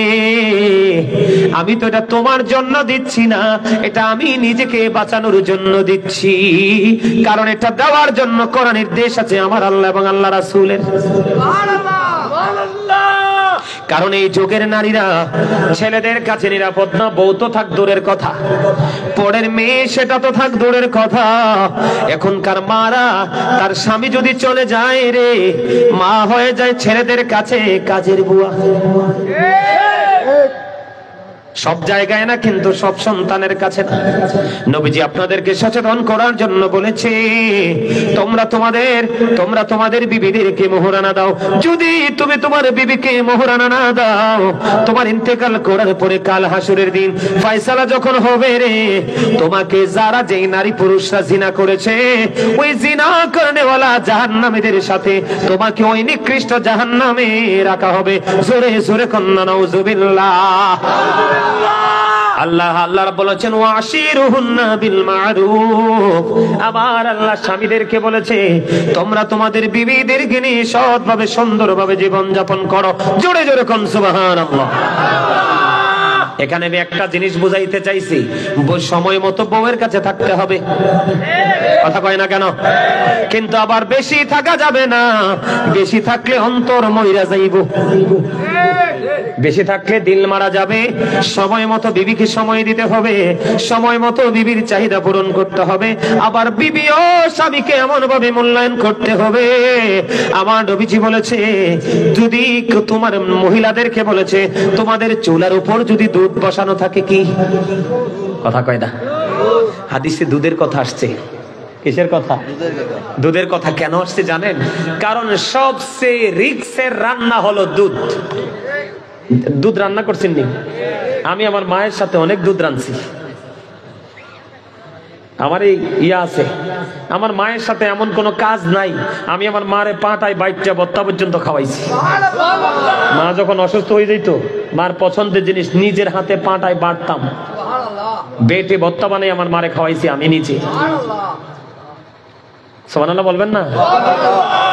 আমি তো এটা তোমার জন্য দিচ্ছি না, এটা আমি নিজেকে বাঁচানোর জন্য দিচ্ছি, কারণ এটা দেওয়ার জন্য কোরআন নির্দেশ আছে আমার আল্লাহ এবং আল্লাহ রাসূলের। কারণ এই যুগের নারীরা ছেলেদের কাছে নিরাপদ না। বউ তো থাক দূরের কথা, পরের মেয়ে সেটা তো থাক দূরের কথা, এখনকার মারা তার স্বামী যদি চলে যায় রে, মা হয়ে যায় ছেলেদের কাছে কাজের বুয়া। সব জায়গায় না, কিন্তু সব সন্তানের কাছে না। নবীজি আপনাদেরকে সচেতন করার জন্য বলেছে, তোমরা তোমাদের বিবিদেরকে মোহরানা দাও। যদি তুমি তোমার বিবিকে মোহরানা না দাও, তোমার ইন্তেকাল করার পরে কাল হাসরের দিন ফয়সালা যখন হবে রে, তোমাকে যারা যেই নারী পুরুষরা জিনা করেছে, ওই জিনা করনেওয়ালা জাহান্নামীদের সাথে তোমাকে ওই নিকৃষ্ট জাহান্নামে রাখা হবে। জোরে জোরে কন্না নাউজুবিল্লাহ। আল্লাহ বলেছেন ওয়াশিরুহুন্না বিল মারুফ। আবার আল্লাহ স্বামীদেরকে বলেছে তোমরা তোমাদের বিবিদেরকে নিয়ে সৎভাবে সুন্দরভাবে জীবন যাপন করো। জোরে জোরে কোন সুবহানাল্লাহ। এখানে আমি একটা জিনিস বুঝাইতে চাইছি, সময় মতো বউয়ের কাছে থাকতে হবে। কথা কয় না কেন? কিন্তু আবার বেশি থাকা যাবে না, বেশি থাকলে অন্তর মইরা যাইব, বেশি থাকলে দিল মারা যাবে। সময় মতো বিবিকে সময় দিতে হবে, সময় মতো বিবির চাহিদা পূরণ করতে হবে। আবার বিবি ও স্বামীকে এমন ভাবে মূল্যায়ন করতে হবে। আমার নবীজি বলেছে, যদি তোমার মহিলাদেরকে বলেছে তোমাদের চুলার উপর যদি দুধ বসানো থাকে, কি কথা কয় না? হাদিসে দুধের কথা আসছে। কিসের কথা? দুধের কথা। কেন আসছে জানেন? কারণ সবচেয়ে রিস্কের রান্না হলো দুধ। দুধ রান্না করছেন নি? আমি আমার মায়ের সাথে অনেক দুধ রাঁধছি। আমার এই আছে, আমার মায়ের সাথে এমন কোনো কাজ নাই, আমি আমার মারে পাটায় বাইটটা বত্তা পর্যন্ত খাওয়াইছি। মা যখন অসুস্থ হয়ে যেত, মার পছন্দের জিনিস নিজের হাতে পাটায় বাটতাম। বেটে ভর্তা বানাই আমার মারে খাওয়াইছি আমি নিচে। সুবহানাল্লাহ বলবেন না?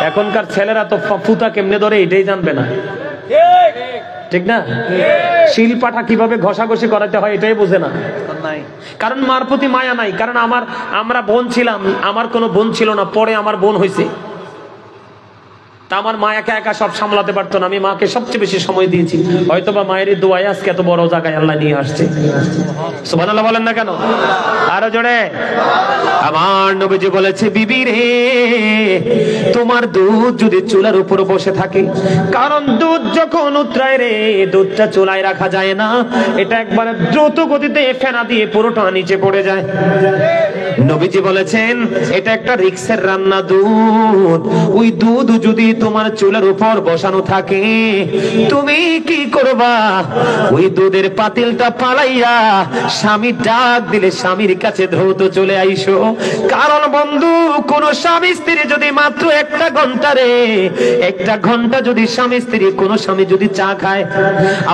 এখনকার ছেলেরা তো ফুতা কেমনে ধরে এটাই জানবে না, ঠিক না? শিলপাটা কিভাবে ঘষাঘষি করাতে হয় এটাই বুঝে না, কারণ মার প্রতি মায়া নাই। কারণ আমরা বোন ছিলাম, আমার কোনো বোন ছিল না, পরে আমার বোন হয়েছে। তা আমার মা একা একা সব সামলাতে পারতো না, আমি মাকে সবচেয়ে বেশি সময় দিয়েছি। হয়তো বা মায়ের দোয়ায় আজকে এত বড় জায়গায় আল্লাহ নিয়ে আসছে। সুবহানাল্লাহ বলেন না কেন? আরো জোরে। আমার নবীজি বলেছে, বিবি রে, তোমার দুধ যদি চুলার উপর বসে থাকে, কারণ দুধ যখন উতরায় রে, দুধটা চুলায় রাখা যায় না, এটা একবার দ্রুত গতিতে ফেনা দিয়ে পুরোটা নিচে পড়ে যায়। নবীজি বলেছেন এটা একটা রিক্সের রান্না দুধ। ওই দুধ যদি তোমার চুলার উপর বসানো থাকে, তুমি কি করবা? ওই দুধের পাতিলটা পালাইয়া স্বামী ডাক দিলে স্বামীর কাছে দ্রুত চলে আইসো। কারণ বন্ধু, কোন স্বামী স্ত্রী যদি মাত্র একটা ঘন্টা যদি স্বামী স্ত্রী, কোন স্বামী যদি চা খায়,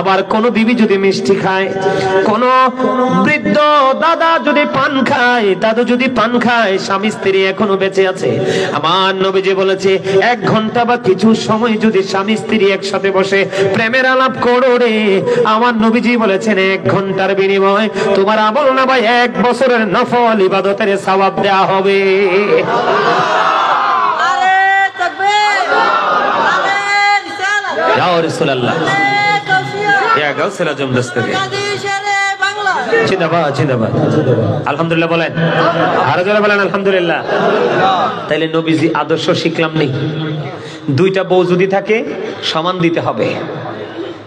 আবার কোন বিবি যদি মিষ্টি খায়, কোন বৃদ্ধ দাদা যদি পান খায়, দাদু যদি পান খায়, স্বামী স্ত্রী এখনো বেঁচে আছে। আমার নবীজি বলেছে 1 ঘন্টা বা কিছু সময় যদি স্বামী স্ত্রী একসাথে বসে প্রেমের আলাপ করো রে, আমার নবীজি বলেছেন 1 ঘন্টার বিনিময়ে তোমার আমল নামায় 1 বছরের নফল ইবাদতের সওয়াব দেয়া হবে। ইয়া রাসূলুল্লাহ, ইয়া গাউসুল আজম দস্তগীর, জিন্দাবাদ জিন্দাবাদ। আলহামদুলিল্লাহ বলেন, আরো জোরে বলেন আলহামদুলিল্লাহ। তাইলে নবীজি আদর্শ শিখলাম নেই? 2টা বউ যদি থাকে সমান দিতে হবে।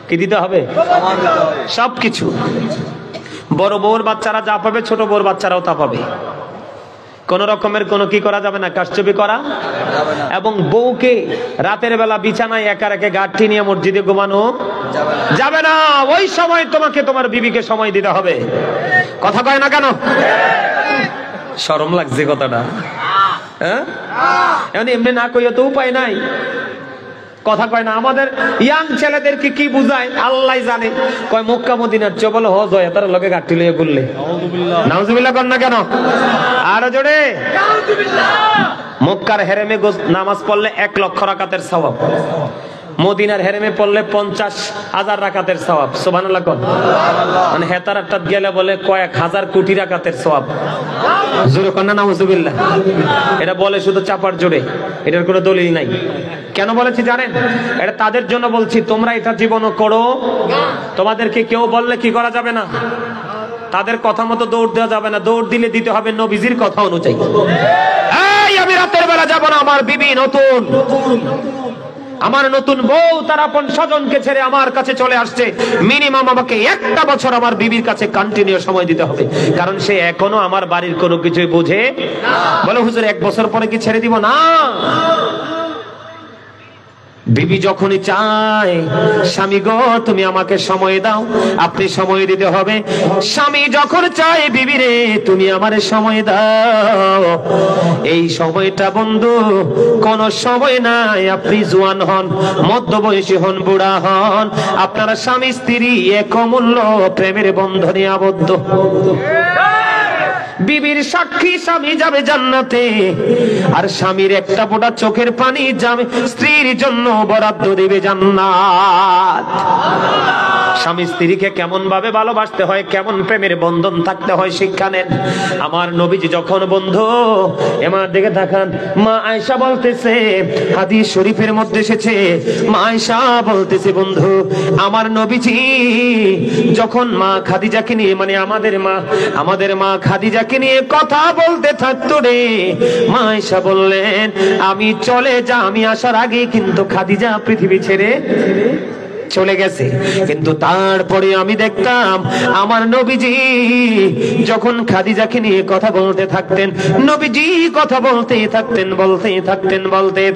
কি দিতে হবে? সবকিছু। বড় বউর বাচ্চারা যা পাবে, ছোট বউর বাচ্চারাও তা পাবে। কোন রকমের কোনো কি করা যাবে না, কারচুপি করা। এবং বউকে রাতের বেলা বিছানায় একা রেখে গাঁঠি নিয়ে মসজিদে ঘুমানো যাবে না। ওই সময় তোমাকে তোমার বিবিকে সময় দিতে হবে। কথা কয় না কেন? শরম লাগছে কথাটা, হ্যাঁ? এমনি না কইয়া তো উপায় নাই। কথা কয় না। আমাদের ইয়াং ছেলেদেরকে কি বুঝায় আল্লাহ জানে। কয় মক্কা মদিনার চবল হজ হয়, তার লগে গাঁঠি লইয়া ঘুরলে। নাউজুবিল্লাহ কর না কেন? আরো জোরে। মক্কার হেরেমে নামাজ পড়লে 1 লক্ষ রাকাতের সওয়াব, মদিনার হেরেমে পড়লে 50,000 রাকাতের সওয়াব। সুবহানাল্লাহ কোন? মানে হেতার আটটাত গেলে বলে কয়েক হাজার কোটি রাকাতের সওয়াব। জোরে কোন না নাউজুবিল্লাহ? এটা বলে শুধু চাপার জোরে, এটার কোনো দলিল নাই। কেন বলেছি জানেন? এটা তাদের জন্য বলছি, তোমরা এটা জীবনও করো। তোমাদেরকে কেউ বললে কি করা যাবে না, তাদের কথা মতো দৌড় দেওয়া যাবে না। দৌড় দিলে দিতে হবে নবীজির কথা অনুযায়ী। এই আমি রাতের বেলা যাব না, আমার বিবি নতুন, আমার নতুন বউ তার আপন স্বজনকে ছেড়ে আমার কাছে চলে আসছে, মিনিমাম আমাকে 1টা বছর আমার বিবির কাছে কন্টিনিউ সময় দিতে হবে। কারণ সে এখনো আমার বাড়ির কোনো কিছুই বোঝে না। বলে হুজুর 1 বছর পরে কি ছেড়ে দিব? না, বিবি যখনই চায়, স্বামী গো তুমি আমাকে সময় দাও, আপনি সময় দিতে হবে। স্বামী যখন চায়, বিবি রে তুমি আমারে সময় দাও। এই সময়টা বন্ধু কোন সময় নাই। আপনি জোয়ান হন, মধ্যবয়সী হন, বুড়া হন, আপনারা স্বামী স্ত্রী এক অমূল্য প্রেমের বন্ধনে আবদ্ধ। বিবির সাক্ষী স্বামী যাবে জান্নাতে, আর স্বামীর একটা ফোঁটা চোখের পানি যাবে স্ত্রীর জন্য বরাদ্দ দেবে জান্নাত। স্বামী স্ত্রীকে কেমন ভাবে ভালোবাসতে হয়, কেমন প্রেমের বন্ধন থাকতে হয় শিক্ষা নেন। আমার নবীজি যখন বন্ধু এমার দিকে তাকান, মা আয়েশা বলতেছে, হাদিস শরীফের মধ্যে এসেছে, মা আয়েশা বলতেছে, বন্ধু আমার নবীজি যখন মা খাদিজাকে নিয়ে, মানে আমাদের মা খাদিজাকে নিয়ে কথা বলতে থাকতো রে, মা আয়েশা বললেন আমি আসার আগে কিন্তু খাদিজা পৃথিবী ছেড়ে চলে গেছে। কিন্তু তারপরে আমি দেখতাম আমার নবীজি যখন খাদিজাকে নিয়ে কথা বলতে থাকতেন, নবীজি কথা বলতে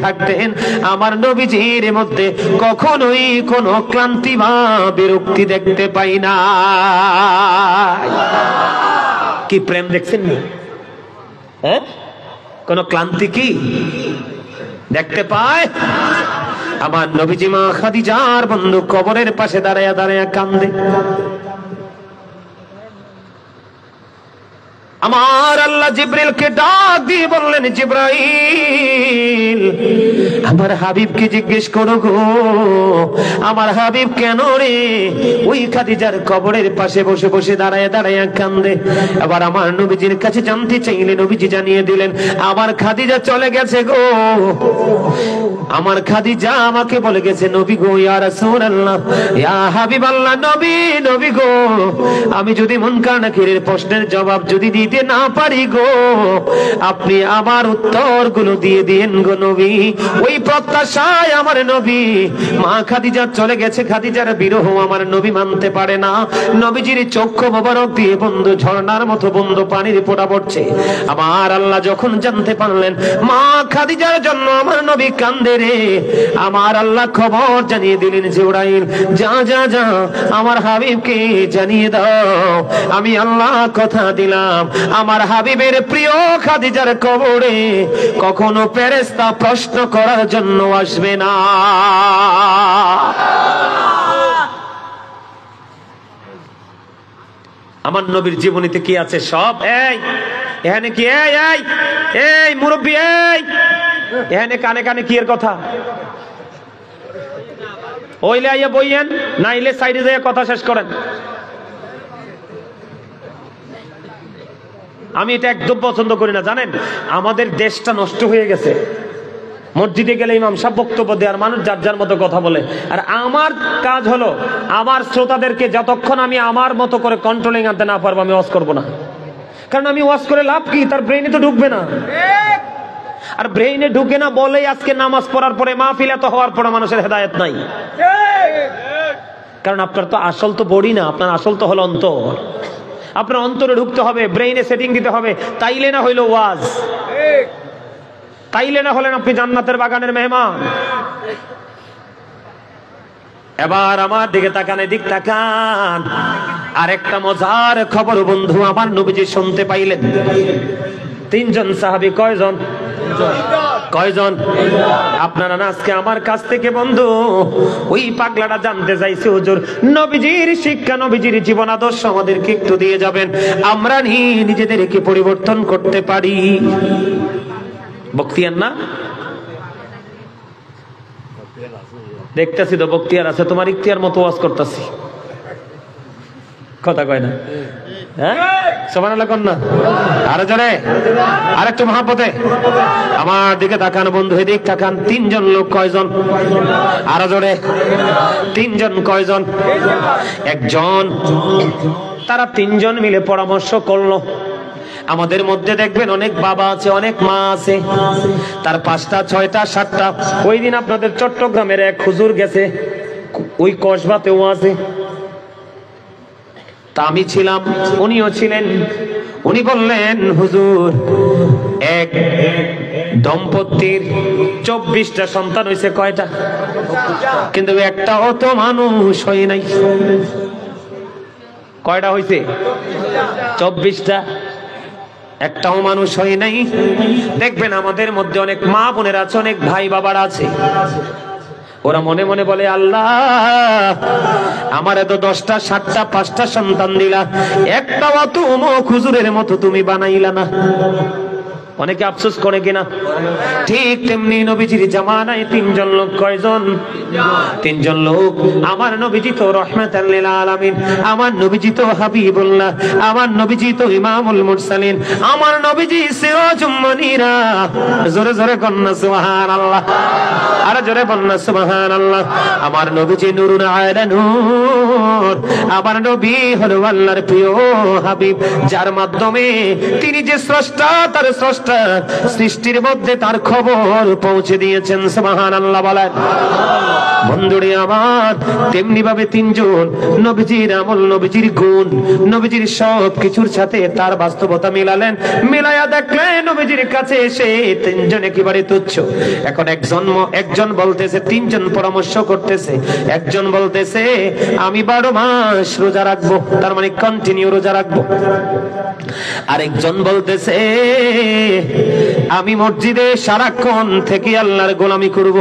থাকতেন, আমার নবীজির মধ্যে কখনোই কোনো ক্লান্তি বা বিরক্তি দেখতে পাই না। কি প্রেম দেখছেন নি? হ্যাঁ, কোন ক্লান্তি কি দেখতে পায়? আমার নবীজি মা খাদিজার বন্ধু কবরের পাশে দাঁড়ায়া কান্দে। আমার আল্লাহ জিবরিলকে ডাক দিয়ে বললেন, জিবরাইল আমার হাবিবকে জিজ্ঞেস করো গো, আমার হাবিব কেন রে ওই খাদিজার কবরের পাশে বসে বসে দাঁড়ায় দাঁড়ায় কান্দে। আবার আমার নবীজির কাছে জানতে চাইলে নবীজি জানিয়ে দিলেন, আমার খাদিজা চলে গেছে গো, আমার খাদিজা আমাকে বলে গেছে, নবী গো, ইয়া রাসূলুল্লাহ, ইয়া হাবিবাল্লাহ, নবী নবী গো, আমি যদি মুনকার নাকিরের প্রশ্নের জবাব যদি দিতে না পারি গো, আপনি আমার উত্তরগুলো দিয়ে দিয়েন গো নবী। ওই প্রত্যাশায় আমার নবী, মা খাদিজা চলে গেছে, খাদিজার বিরহ আমার নবী মানতে পারে না। নবীজির চক্ষু মোবারক দিয়ে বন্ধু ঝর্ণার মতো বন্ধু পানির ফোঁটা পড়ছে। আমার আল্লাহ যখন জানতে পারলেন মা খাদিজার জন্য আমার নবী কান্দে রে, আমার আল্লাহ খবর জানিয়ে দিলেন, জিবরাইল যা যা যা আমার হাবিবকে জানিয়ে দাও, আমি আল্লাহ কথা দিলাম আমার হাবিবের প্রিয় খাদিজার কবরে কখনো ফেরেশতা প্রশ্ন করার জন্য আসবে না। আমার নবীর জীবনীতে কি আছে সব। এই এখানে কি, এই এই এই মুরব্বী, এই এখানে কানে কানে কি এর কথা, ওইলে আইয়া বইয়েন, নাইলে সাইডে যেয়ে কথা শেষ করেন। আমি এটা একদম পছন্দ করি না, জানেন আমাদের দেশটা নষ্ট হয়ে গেছে। মসজিদে গেলে ইমাম সাহেব বক্তব্য দেয় আর মানুষ যার যার মতো কথা বলে। আর আমার কাজ হলো আমার শ্রোতাদেরকে যতক্ষণ আমি আমার মতো করে কন্ট্রোলিং আনতে না পারবো আমি ওয়াজ করবো না। কারণ আমি ওয়াজ করে লাভ কি, তার ব্রেইনে তো ঢুকবে না। আর ব্রেইনে ঢুকে না বলেই আজকে নামাজ পড়ার পরে মাহফিল এত হওয়ার পরে মানুষের হেদায়েত নাই। কারণ আপনার তো আসল তো বডি না, আপনার আসল তো হলো অন্তর। আপনার অন্তরে ঢুকতে হবে, ব্রেইনে সেটিং দিতে হবে, তাইলে না হইলো ওয়াজ, তাইলে না হলেন আপনি জান্নাতের বাগানের মেহমান। এবার আমার দিকে তাকান, এদিক তাকান, আরেকটা মজার খবর বন্ধু আমার নবীজি শুনতে পাইলেন। তিনজন সাহাবী, কয়জন? কয়জন? আপনারা না আজকে আমার কাছ থেকে বন্ধু ওই পাগলাটা জানতে চাইছে, হুজুর নবীজির শিক্ষা, নবীজির জীবন আদর্শ আমাদেরকে একটু দিয়ে যাবেন, আমরা নিজেদেরকে পরিবর্তন করতে পারি। বক্তিয়ার না দেখতেছি তো, বক্তিয়ার আছে, তোমার ইখতিয়ার মতো ওয়াজ করতেছি, কথা কয় না। হ্যাঁ সুবহানাল্লাহ কোন না, আরো জোরে, আরেকটু মহাব্বতে আমার দিকে তাকান বন্ধু, এদিক তাকান। তিনজন লোক, কয়জন? আরো জোরে, তিনজন। কয়জন? একজন। তারা তিনজন মিলে পরামর্শ করলো। আমাদের মধ্যে দেখবেন অনেক বাবা আছে, অনেক মা আছে, তার 5টা 6টা 7টা। ওই দিন আপনাদের চট্টগ্রামের এক হুজুর গেছে, ওই কসবাতেও আছে, তা আমি ছিলাম, উনিও ছিলেন। উনি বললেন, হুজুর এক দম্পতির 24টা সন্তান হয়েছে। কয়টা? কিন্তু একটাও তো মানুষ হয় নাই। কয়টা হয়েছে? 24টা, একটাও মানুষ হয় নাই। দেখবেন আমাদের মধ্যে অনেক মা বোনের আছে, অনেক ভাই বাবার আছে, ওরা মনে মনে বলে, আল্লাহ আমার এত 10টা 7টা 5টা সন্তান দিলা, একটাও তো অমুক হুজুরের মতো তুমি বানাইলা না। অনেকে আফসোস করে কিনা? ঠিক তেমনি নবীজির জামানায় তিনজন লোক। কয়জন? তিনজন লোক। আমার নবীজি তো রাহমাতাল লিল আলামিন, আমার নবীজি তো হাবিবুল্লাহ, আমার নবীজি তো ইমামুল মুরসালিন, আমার নবীজি সিরাজুম মুনিরা। জোরে জোরে কন্না সুবহানাল্লাহ, আর জোরে বন্না সুবহানাল্লাহ। আমার নবীজি নূরুন আলা নূর, আমার নবী হলো আল্লাহর প্রিয় হাবিব, যার মাধ্যমে তিনি যে স্রষ্টা, তার স্রষ্টা সৃষ্টির মধ্যে তার খবর পৌঁছে দিয়েছেন। সুবহানাল্লাহ বলেন। বন্ধুরে আমার, তেমনি ভাবে তিনজন নবীজির আমল, নবীজির গুণ, নবীজির সব কিছুর সাথে তার বাস্তবতা মিলালেন। মিলায়া দেখলেন নবীজির কাছে এসে তিনজন একেবারে তুচ্ছ। এখন একজন বলতেছে, তিনজন পরামর্শ করতেছে, একজন বলতেছে আমি 12 মাস রোজা রাখবো, তার মানে কন্টিনিউ রোজা রাখবো। আরেকজন বলতেছে আমি মসজিদে সারাক্ষণ থেকে আল্লাহর গোলামি করব।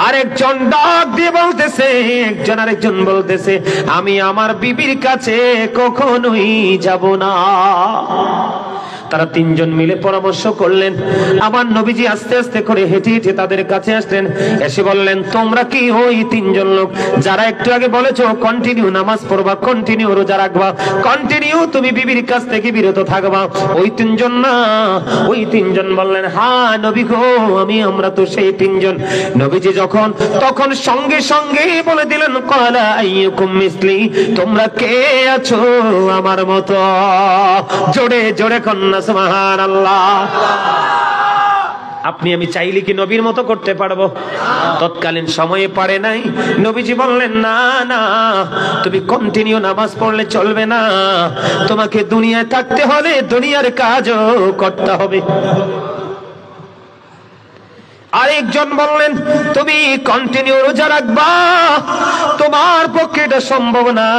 আরেকজন ডাক দিয়ে বলতেছে, একজন আরেকজন বলতেছে, আমি আমার বিবির কাছে কখনোই যাব না। তারা তিনজন মিলে পরামর্শ করলেন। আমার নবীজি আস্তে আস্তে করে হেঁটে হেঁটে তাদের কাছে আসলেন, এসে বললেন, তোমরা কি ওই তিনজন লোক যারা একটু আগে বলেছো কন্টিনিউ নামাজ পড়বা, কন্টিনিউ রোজা রাখবা, কন্টিনিউ তুমি বিবির কাছ থেকে বিরত থাকবা, ওই তিনজন না? ওই তিনজন বললেন, হ্যাঁ নবী গো, আমরা তো সেই তিনজন। নবীজি তখন সঙ্গে সঙ্গে বলে দিলেন, ক্বালা আইয়ুকুম মিসলি, তোমরা কে আছো আমার মতো? জোরে জোরে কন্যা সুবহানাল্লাহ। আপনি আমি চাইলে কি নবীর মতো করতে পারবো? তৎকালীন সময়ে পারে নাই। নবীজি বললেন, না না, তুমি কন্টিনিউ নামাজ পড়লে চলবে না, তোমাকে দুনিয়ায় থাকতে হলে দুনিয়ার কাজও করতে হবে। আরেকজন বললেন, তুমি কন্টিনিউ রোজা রাখবা, তোমার পক্ষে এটা সম্ভব না,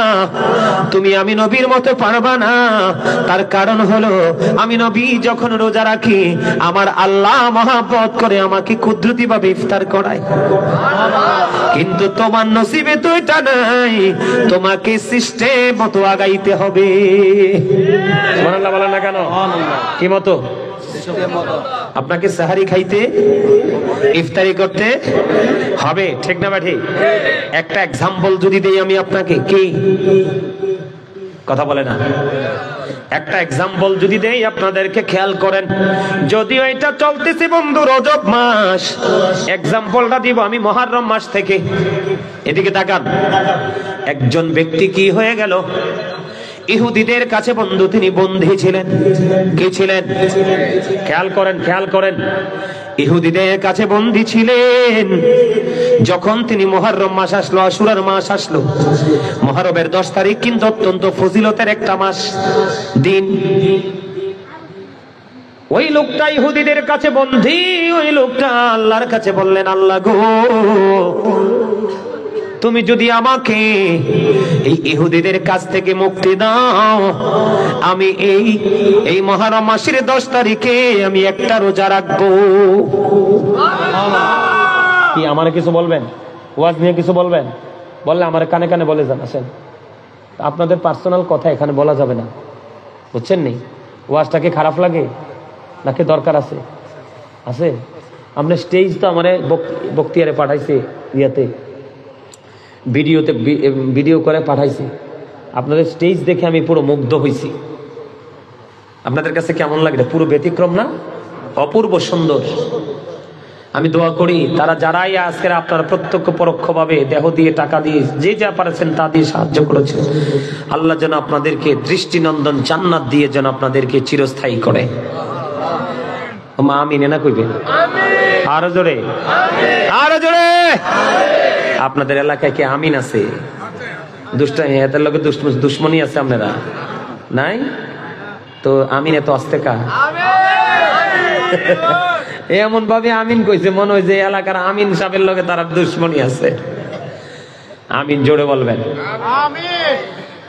তুমি আমি নবীর মতো পারবা না। তার কারণ হলো, আমি নবী যখন রোজা রাখি, আমার আল্লাহ মহব্বত করে আমাকে কুদরতি ভাবে ইফতার করায়, কিন্তু তোমার নসিবে তো এটা নাই, তোমাকে সিস্টেম মতো আগাইতে হবে। সুবহানাল্লাহ বলেন না কেন? কি মতো? আপনাকে সাহারি খাইতে, ইফতারি করতে হবে, ঠিক না ঠিক? একটা এক্সাম্পল যদি দেই আমি আপনাকে, কি কথা বলে না? একটা এক্সাম্পল যদি দেই আপনাদেরকে, খেয়াল করেন। যদিও এটা চলতেছে বন্ধু রজব মাস, এক্সাম্পলটা দিব আমি মুহররম মাস থেকে। এদিকে তাকান। একজন ব্যক্তি কি হয়ে গেল? ইহুদিদের কাছে বন্ধু তিনি বন্দী ছিলেন। কি ছিলেন? খেয়াল করেন, খেয়াল করেন। ইহুদিদের কাছে বন্দী ছিলেন। যখন তিনি মুহররম মাস আসলো, আশুরার মাস আসলো, মুহররমের 10 তারিখ কিন্তু অত্যন্ত ফজিলতের একটা মাস, দিন। ওই লোকটা ইহুদিদের কাছে বন্দী, ওই লোকটা আল্লাহর কাছে বললেন, আল্লাহ গো, তুমি যদি আমাকে এই ইহুদিদের কাছ থেকে মুক্তি দাও, আমি এই মুহররম মাসের 10 তারিখে আমি একটা রোজা রাখবো। কি আমার কিছু বলবেন? ওয়াজ নিয়ে কিছু বলবেন? বললে আমার কানে কানে বলে যান। আসেন, আপনাদের পার্সোনাল কথা এখানে বলা যাবে না, বুঝছেন নি? ওয়াজটাকে খারাপ লাগে নাকি দরকার আছে? আছে। আপনি স্টেজ তো আমার বক্তিয়ারে পাঠাইছে, ইয়াতে ভিডিও করে পাঠাইছি। আপনাদের স্টেজ দেখে আমি পুরো মুগ্ধ হয়েছি। আপনাদের কাছে কেমন লাগে? পুরো ব্যতিক্রম না? অপূর্ব সুন্দর। আমি দোয়া করি তারা যারাই আজকে আপনারা প্রত্যক্ষ পরোক্ষভাবে দেহ দিয়ে, টাকা দিয়ে, যে যা পারেছেন তা দিয়ে সাহায্য করেছেন, আল্লাহ যেন আপনাদেরকে দৃষ্টিনন্দন জান্নাত দিয়ে যেন আপনাদেরকে চিরস্থায়ী করে। মা আমিন না কইবেন? আরো জোরে, আরো জোরে। আপনাদের এলাকায় কি আমিন আছে? এদের লোকের দুশ্মনী আছে আপনারা নাই তো? আমিন এত আস্তে কা? এমন ভাবে আমিন কইছে মনে হয় যে এলাকার আমিন সাহেবের লোকে তারা দুশ্মনী আছে। আমিন জোরে বলবেন।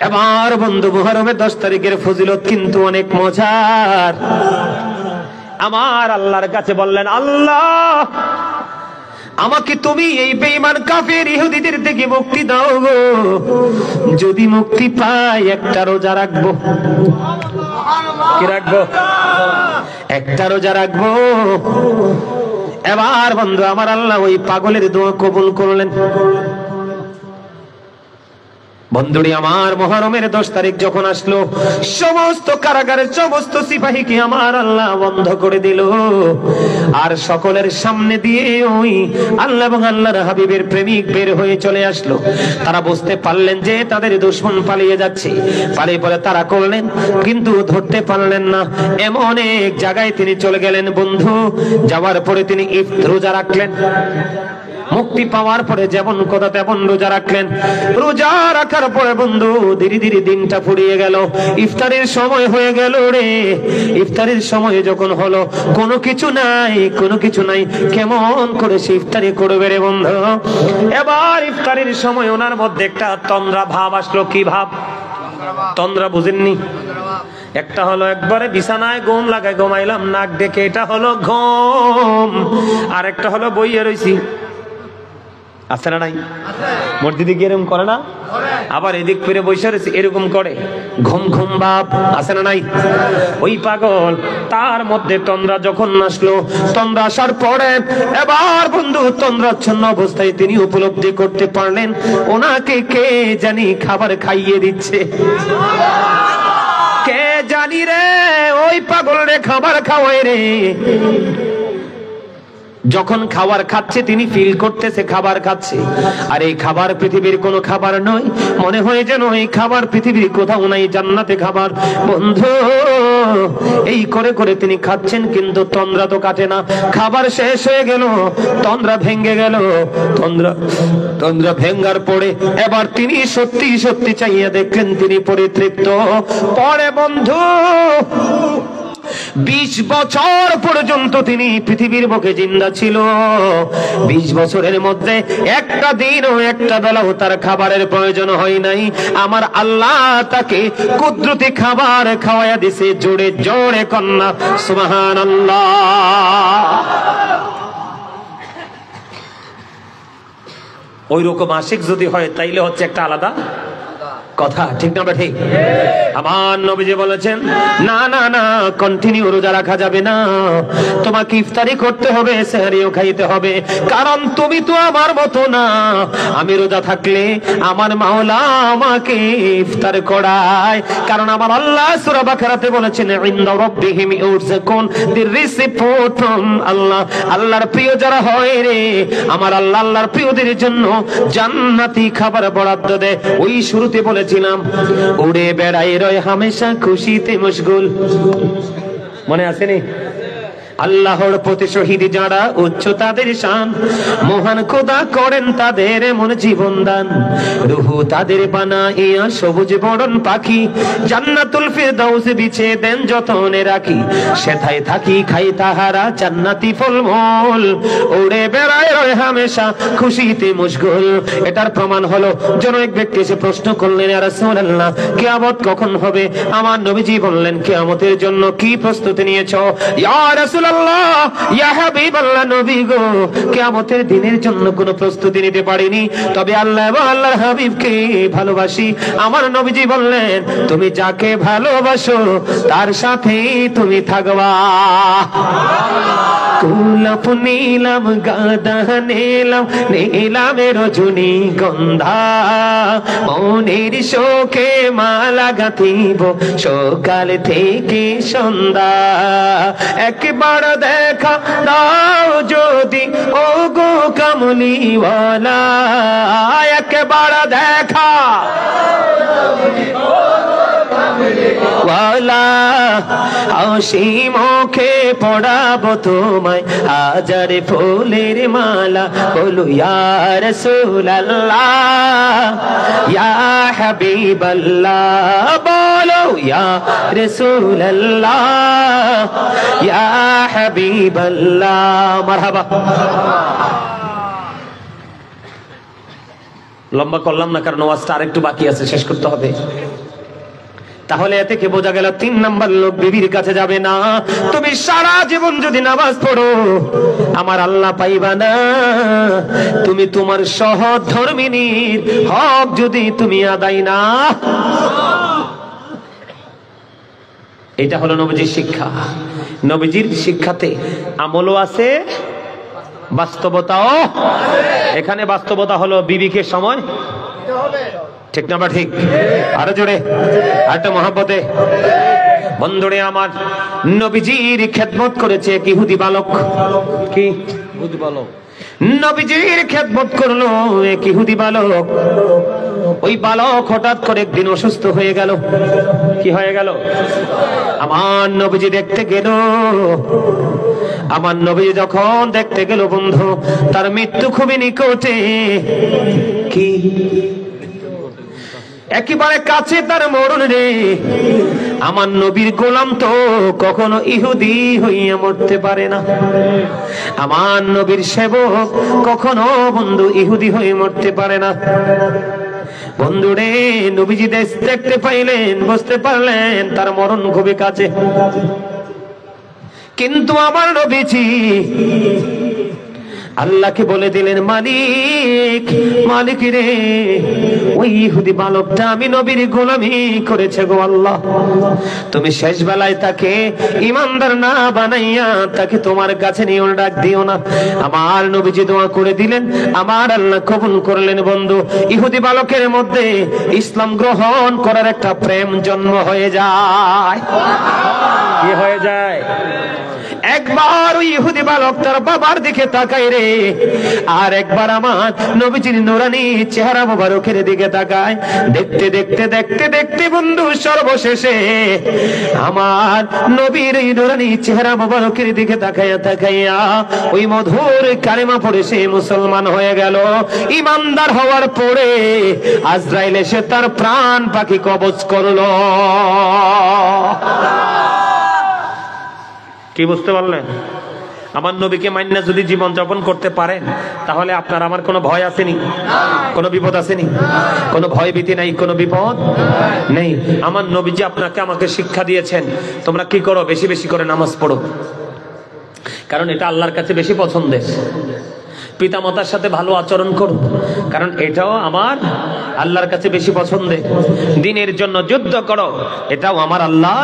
এবার বন্ধু, মুহররমের 10 তারিখের ফজিলত কিন্তু অনেক মজার। আমার আল্লাহর কাছে বললেন, আল্লাহ আমাকে তুমি এই বেঈমান কাফের ইহুদিদের থেকে মুক্তি দাও গো, যদি মুক্তি পাই একটা রোজা রাখবো। কি রাখবো? একটা রোজা রাখবো। এবার বন্ধু আমার আল্লাহ ওই পাগলের দোয়া কবুল করলেন। বন্ধুরি আমার, মুহররমের 10 তারিখ যখন আসলো, সমস্ত কারাগারের সমস্ত সিপাহীকে আমার আল্লাহ বন্ধ করে দিল। আর সকলের সামনে দিয়ে ওই আল্লাহ এবং আল্লাহর হাবিবের প্রেমিক বের হয়ে চলে আসলো। তারা বুঝতে পারলেন যে তাদের দুশমন পালিয়ে যাচ্ছে। পালিয়ে পরে তারা করলেন, কিন্তু ধরতে পারলেন না। এমন এক জায়গায় তিনি চলে গেলেন বন্ধু। যাওয়ার পরে তিনি রোজা রাখলেন। মুক্তি পাওয়ার পরে যেমন কথা তেমন রোজা রাখলেন। রোজা রাখার পরে বন্ধু ধীরে ধীরে দিনটা ফুরিয়ে গেল। ইফতারের সময় হয়ে গেল রে। ইফতারের সময় যখন হলো, কোনো কিছু নাই, কোনো কিছু নাই, কেমন করে সে ইফতারি করবে রে বন্ধু? এবার ইফতারের সময় ওনার মধ্যে একটা তন্দ্রা ভাব আসলো। কি ভাব? তন্দ্রা বুঝেননি? একটা হলো একবারে বিছানায় ঘুম লাগায় ঘুমাইলাম নাক ডেকে, এটা হলো ঘুম। আর একটা হলো বইয়ে রইছি। আছে না নাই? মসজিদে গিয়ে এরকম করে না? আবার এদিক ফিরে বসে রয়েছে এরকম করে, ঘুম ঘুম ভাব, আছে না নাই? ওই পাগল তার মধ্যে তন্দ্রা যখন আসলো, তন্দ্রা আসার পরে এবার বন্ধু তন্দ্রাচ্ছন্ন অবস্থায় তিনি উপলব্ধি করতে পারলেন ওনাকে কে জানি খাবার খাইয়ে দিচ্ছে। কে জানি রে ওই পাগল রে খাবার খাওয়ায় রে। যখন খাবার খাচ্ছে তিনি ফিল করতেছে খাবার খাচ্ছে, আর এই খাবার পৃথিবীর কোনো খাবার নয়, মনে হয় যেন এই খাবার পৃথিবীর কোথাও নাই, জান্নাতে খাবার। বন্ধু এই করে করে তিনি খাচ্ছেন, কিন্তু তন্দ্রা তো কাটে না। খাবার শেষ হয়ে গেল, তন্দ্রা ভেঙে গেল। তন্দ্রা ভেঙ্গার পরে এবার তিনি সত্যি সত্যি চাইয়া দেখলেন তিনি পরিতৃপ্ত। পরে বন্ধু 20 বছর পর্যন্ত তিনি পৃথিবীর বুকে জিন্দা ছিল। 20 বছরের মধ্যে একটা দিন ও একটা বেলাও তার খাবারের প্রয়োজন হয় নাই। আমার আল্লাহ তাকে কুদরতি খাবার খাওয়াইয়া দিছে। জোরে জোরে কন্যা সুবহানাল্লাহ। ওই রকম আশিক যদি হয় তাইলে হচ্ছে একটা আলাদা কথা, ঠিক না ঠিক? আমার নবীজি বলেছেন না না না, কন্টিনিউ রোজা রাখা যাবে না, তোমাকে ইফতারি করতে হবে, সেহরিও খাইতে হবে। কারণ তুমি তো আমার মতো না। আমি রোজা থাকলে আমার মাওলা আমাকে ইফতার করায়, কারণ আমার আল্লাহ সূরা বাকারাতে বলেছেন ইনদা রাব্বিহিম ইউরযাকুন, দি রিসিপোর্ট ফ্রম আল্লাহ। আল্লাহর প্রিয় যারা হয় রে, আমার আল্লাহ আল্লাহর প্রিয়দের জন্য জান্নাতি খাবার বরাদ্দ দেয়। ওই শুরুতে বলে উড়ে বেড়াই রয় হামেশা খুশিতে মশগুল, মনে আছে নি? আল্লাহর প্রতি শহীদ যারা উচ্চ তাদের শান, মহান খোদা করেন তাদের এমন জীবন দান। রুহু তাদের বানাইয়া সবুজ বরণ পাখি, জান্নাতুল ফিরদাউস বিছে দেন যতনে রাখি। সেথায় থাকি খাই তাহারা জান্নাতি ফলমূল, উড়ে বেড়ায় রয় হামেশা খুশিতে মশগুল। এটার প্রমাণ হলো জন এক ব্যক্তি এসে প্রশ্ন করলেন ইয়া রাসূলুল্লাহ কিয়ামত কখন হবে? আমার নবীজি বললেন কিয়ামতের জন্য কি প্রস্তুতি নিয়েছো? ইয়া রাসূল ইয়া হাবিবাল্লাহ, নবী গো কিয়ামতের দিনের জন্য কোনো প্রস্তুতি নিতে পারিনি, তবে আল্লাহ এবং আল্লাহর হাবিবকে ভালোবাসি। আমার নবীজি বললেন তুমি যাকে ভালোবাসো তার সাথেই তুমি থাকবা। গোলাপ নীলাম গাঁদা নীলাম, নীলামে রজনী গন্ধা, মনের শোকে মালা গাঁথিব সকাল থেকে সন্ধ্যা। একবার দেখা দাও যদি ও গো কামলিওয়ালা, একবার দেখা ওয়ালা, হাসি মুখে পড়াবো তোমায় হাজার ফুলের মালা। বলো ইয়া রাসূলুল্লাহ ইয়া হাবিবাল্লাহ, বলো ইয়া রাসূলুল্লাহ ইয়া হাবিবাল্লাহ। মারহাবা। লম্বা করলাম না, কারণ ওয়াজটা আরেকটু বাকি আছে, শেষ করতে হবে। তাহলে এতে কি বোঝা গেল? 3 নাম্বার লোক বিবির কাছে যাবে না। তুমি সারা জীবন যদি নামাজ পড়ো আমার আল্লাহ পাইবা না। তুমি তোমার সহধর্মিনীর হক যদি তুমি আদায় না, এটা হলো নবীজির শিক্ষা। নবীজির শিক্ষাতে আমলও আছে, বাস্তবতাও। এখানে বাস্তবতা হলো বিবিকে সময়, ঠিক না বা ঠিক? আরো জোরে, আরেকটা মহব্বতে। বন্ধুরে আমার, নবীজির খেদমত করেছে এক ইহুদি বালক। কি ইহুদি বালক? নবীজির খেদমত করলো এক ইহুদি বালক। ওই বালক হঠাৎ করে একদিন অসুস্থ হয়ে গেল। কি হয়ে গেল? আমার নবীজি দেখতে গেল। আমার নবী যখন দেখতে গেল বন্ধু, তার মৃত্যু খুবই নিকটে। কি একেবারে কাছে তার মরণ রে। আমার নবীর গোলাম তো কখনো ইহুদি হইয়া মরতে পারে না। আমার নবীর সেবক কখনো বন্ধু ইহুদি হয়ে মরতে পারে না। বন্ধুরে, নবীজি দেখতে পাইলেন, বুঝতে পারলেন তার মরণ খুবই কাছে। কিন্তু আমার নবীজি আল্লাহকে বলে দিলেন, মালিক, মালিক রে, ওই ইহুদি বালকটা আমি নবীর গোলামি করেছে গো আল্লাহ, তুমি শেষ বেলায় তাকে ইমানদার না বানাইয়া তাকে তোমার কাছে নিয়ে ডাক দিও না। আমার নবীজি দোয়া করে দিলেন, আমার আল্লাহ কবুল করলেন। বন্ধু, ইহুদি বালকের মধ্যে ইসলাম গ্রহণ করার একটা প্রেম জন্ম হয়ে যায়। কি হয়ে যায়? একবার ওই ইহুদি বালক তার বাবার দিকে তাকায় রে, আর একবার আমার নবীজির নূরানী চেহারা মোবারকের দিকে তাকায়। দেখতে দেখতে দেখতে দেখতে বন্ধু, সর্বশেষে আমার নবীর এই নূরানী চেহারা মোবারকের দিকে তাকাইয়া তাকাইয়া ওই মধুর কালেমা পড়ে সে মুসলমান হয়ে গেল। ইমানদার হওয়ার পরে আজরাইল এসে তার প্রাণ পাখি কবজ করলো। কি বুঝতে পারলেন? আমার নবীকে মান্না যদি জীবন যাপন করতে পারেন, তাহলে আপনার আমার কোনো ভয় আসেনি, কোনো বিপদ আসেনি, কোনো ভয় ভীতি নাই, কোনো বিপদ নেই। আমার নবীজি আপনাকে আমাকে শিক্ষা দিয়েছেন, তোমরা কি করো? বেশি বেশি করে নামাজ পড়ো, কারণ এটা আল্লাহর কাছে বেশি পছন্দের। পিতামাতার সাথে ভালো আচরণ করো, কারণ এটাও আমার আল্লাহর কাছে বেশি পছন্দের। দ্বীনের জন্য যুদ্ধ করো, এটাও আমার আল্লাহ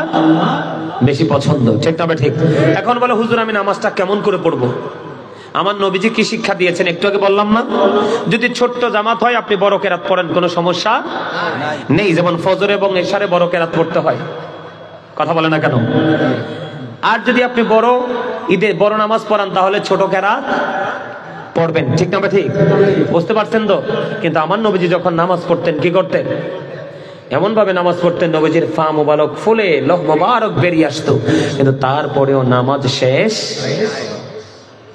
বেশি পছন্দ। ঠিক না ঠিক? এখন বলে, হুজুর আমি নামাজটা কেমন করে পড়বো? আমার নবীজি কি শিক্ষা দিয়েছেন একটু আগে বললাম না? যদি ছোট্ট জামাত হয় আপনি বড় কেরাত পড়েন, কোনো সমস্যা নেই। যেমন ফজর এবং এশারে বড় কেরাত পড়তে হয়, কথা বলে না কেন? আর যদি আপনি বড় ঈদে বড় নামাজ পড়ান, তাহলে ছোট কেরাত পড়বেন। ঠিক না ঠিক? বুঝতে পারছেন তো? কিন্তু আমার নবীজি যখন নামাজ পড়তেন কি করতেন? এমন ভাবে নামাজ পড়তেন, নবীজির ফা মুবারক ফুলে লোহ মুবারক বেরিয়ে আসতো, কিন্তু তারপরেও নামাজ শেষ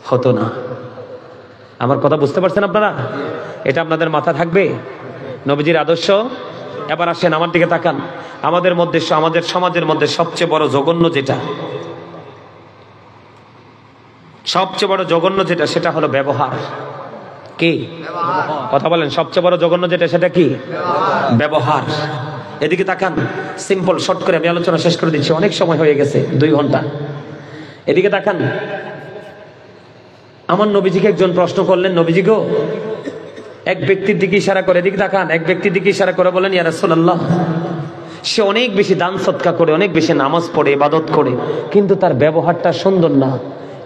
হতো না। আমার কথা বুঝতে পারছেন আপনারা? এটা আপনাদের মাথা থাকবে, নবীজির আদর্শ। এবার আসেন আমার দিকে তাকান। আমাদের মধ্যে, আমাদের সমাজের মধ্যে সবচেয়ে বড় জঘন্য যেটা, সবচেয়ে বড় জঘন্য যেটা, সেটা হলো ব্যবহার। কি কথা বলেন? সবচেয়ে বড় জঘন্য যেটা, সেটা কি? ব্যবহার। এদিকে তাকান, সিম্পল শর্ট করে আমি আলোচনা শেষ করে দিচ্ছি, অনেক সময় হয়ে গেছে, 2 ঘন্টা। এদিকে তাকান, আমার নবীজিকে একজন প্রশ্ন করলেন, নবীজি গো, এক ব্যক্তির দিকে ইশারা করে, এদিকে তাকান, এক ব্যক্তির দিকে ইশারা করে বলেন, ইয়া রাসূলুল্লাহ, সে অনেক বেশি দান সদকা করে, অনেক বেশি নামাজ পড়ে, ইবাদত করে, কিন্তু তার ব্যবহারটা সুন্দর না।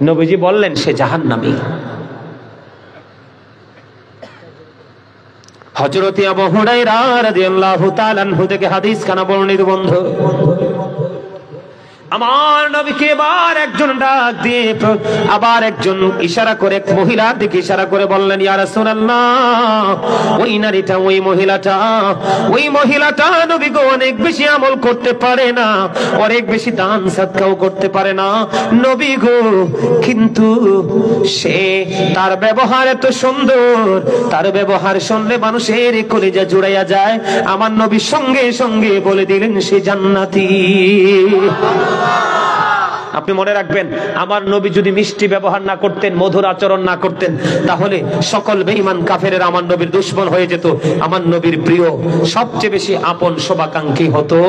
নবীজি বললেন, সে জাহান্নামী। হযরত আবু হুরায়রা রাদিয়াল্লাহু তাআলা আনহু থেকে হাদিস খানা বর্ণিত। বন্ধু, আমার নবীকে এবার একজন ডাক দিয়ে, আবার একজন ইশারা করে, এক মহিলার দিকে ইশারা করে বললেন, ইয়া রাসূলুল্লাহ, ওই নারীটা, ওই মহিলাটা নবী গো অনেক বেশি আমল করতে পারে না, অনেক বেশি দান সাদকাও করতে পারে না নবী গো, কিন্তু সে, তার ব্যবহার এত সুন্দর, তার ব্যবহার শুনলে মানুষের কলিজা জুড়াইয়া যায়। আমার নবী সঙ্গে সঙ্গে বলে দিলেন, সে জান্নাতি। আপনি মনে রাখবেন, আমার নবী যদি মিষ্টি ব্যবহার না করতেন, মধুর আচরণ না করতেন, তাহলে সকল বেঈমান কাফেরের আমার নবীর দুশমন হয়ে যেত। আমার নবীর প্রিয়, সবচেয়ে বেশি আপন শুভাকাঙ্ক্ষী হতো।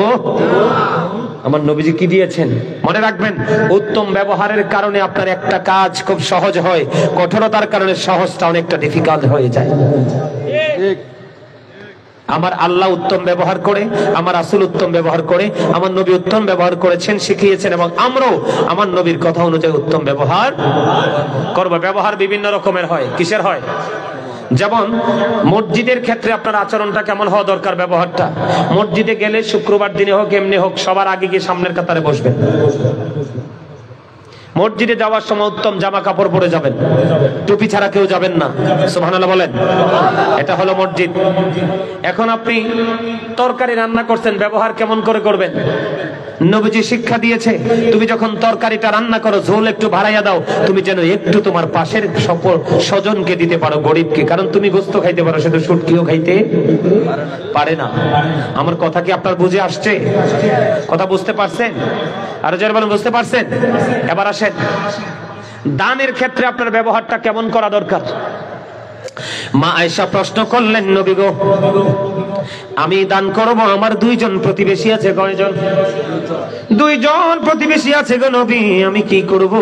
আমার নবীজি কি দিয়েছেন মনে রাখবেন, উত্তম ব্যবহারের কারণে আপনার একটা কাজ খুব সহজ হয়, কঠোরতার কারণে সহজটা অনেকটা ডিফিকাল্ট হয়ে যায়। আমার আল্লাহ উত্তম ব্যবহার করে, আমার রাসূল উত্তম ব্যবহার করে, আমার নবী উত্তম ব্যবহার করেছেন, শিখিয়েছেন, এবং আমরাও আমার নবীর কথা অনুযায়ী উত্তম ব্যবহার করব। ব্যবহার বিভিন্ন রকমের হয়। কিসের হয়? যেমন মসজিদের ক্ষেত্রে আপনার আচরণটা কেমন হওয়া দরকার, ব্যবহারটা। মসজিদে গেলে শুক্রবার দিনে হোক, এমনি হোক, সবার আগে গিয়ে সামনের কাতারে বসবেন। মসজিদে যাওয়ার সময় উত্তম জামা কাপড় পরে যাবেন, টুপি ছাড়া কেউ যাবেন না। সুবহানাল্লাহ বলেন। এটা হলো মসজিদ। এখন আপনি তরকারি রান্না করছেন, ব্যবহার কেমন করে করবেন? নবীজি শিক্ষা দিয়েছে, তুমি যখন তরকারিটা রান্না করো, ঝোল একটু বাড়াইয়া দাও, তুমি যেন একটু তোমার পাশের সকল স্বজনকে দিতে পারো, গরিবকে। কারণ তুমি গোস্ত খাইতে পারো, সে তো শুটকিও খাইতে পারে না। আমার কথা কি আপনার বুঝে আসছে? কথা বুঝতে পারছেন? আর যারা বলেন বুঝতে পারছেন? এবার আসেন, দানের ক্ষেত্রে আপনার ব্যবহারটা কেমন করা দরকার। মা আয়েশা প্রশ্ন করলেন, নবী গো, আমি দান করব, আমার দুইজন প্রতিবেশী আছে। কয়জন? দুইজন প্রতিবেশী আছে গো নবী, আমি কি করব?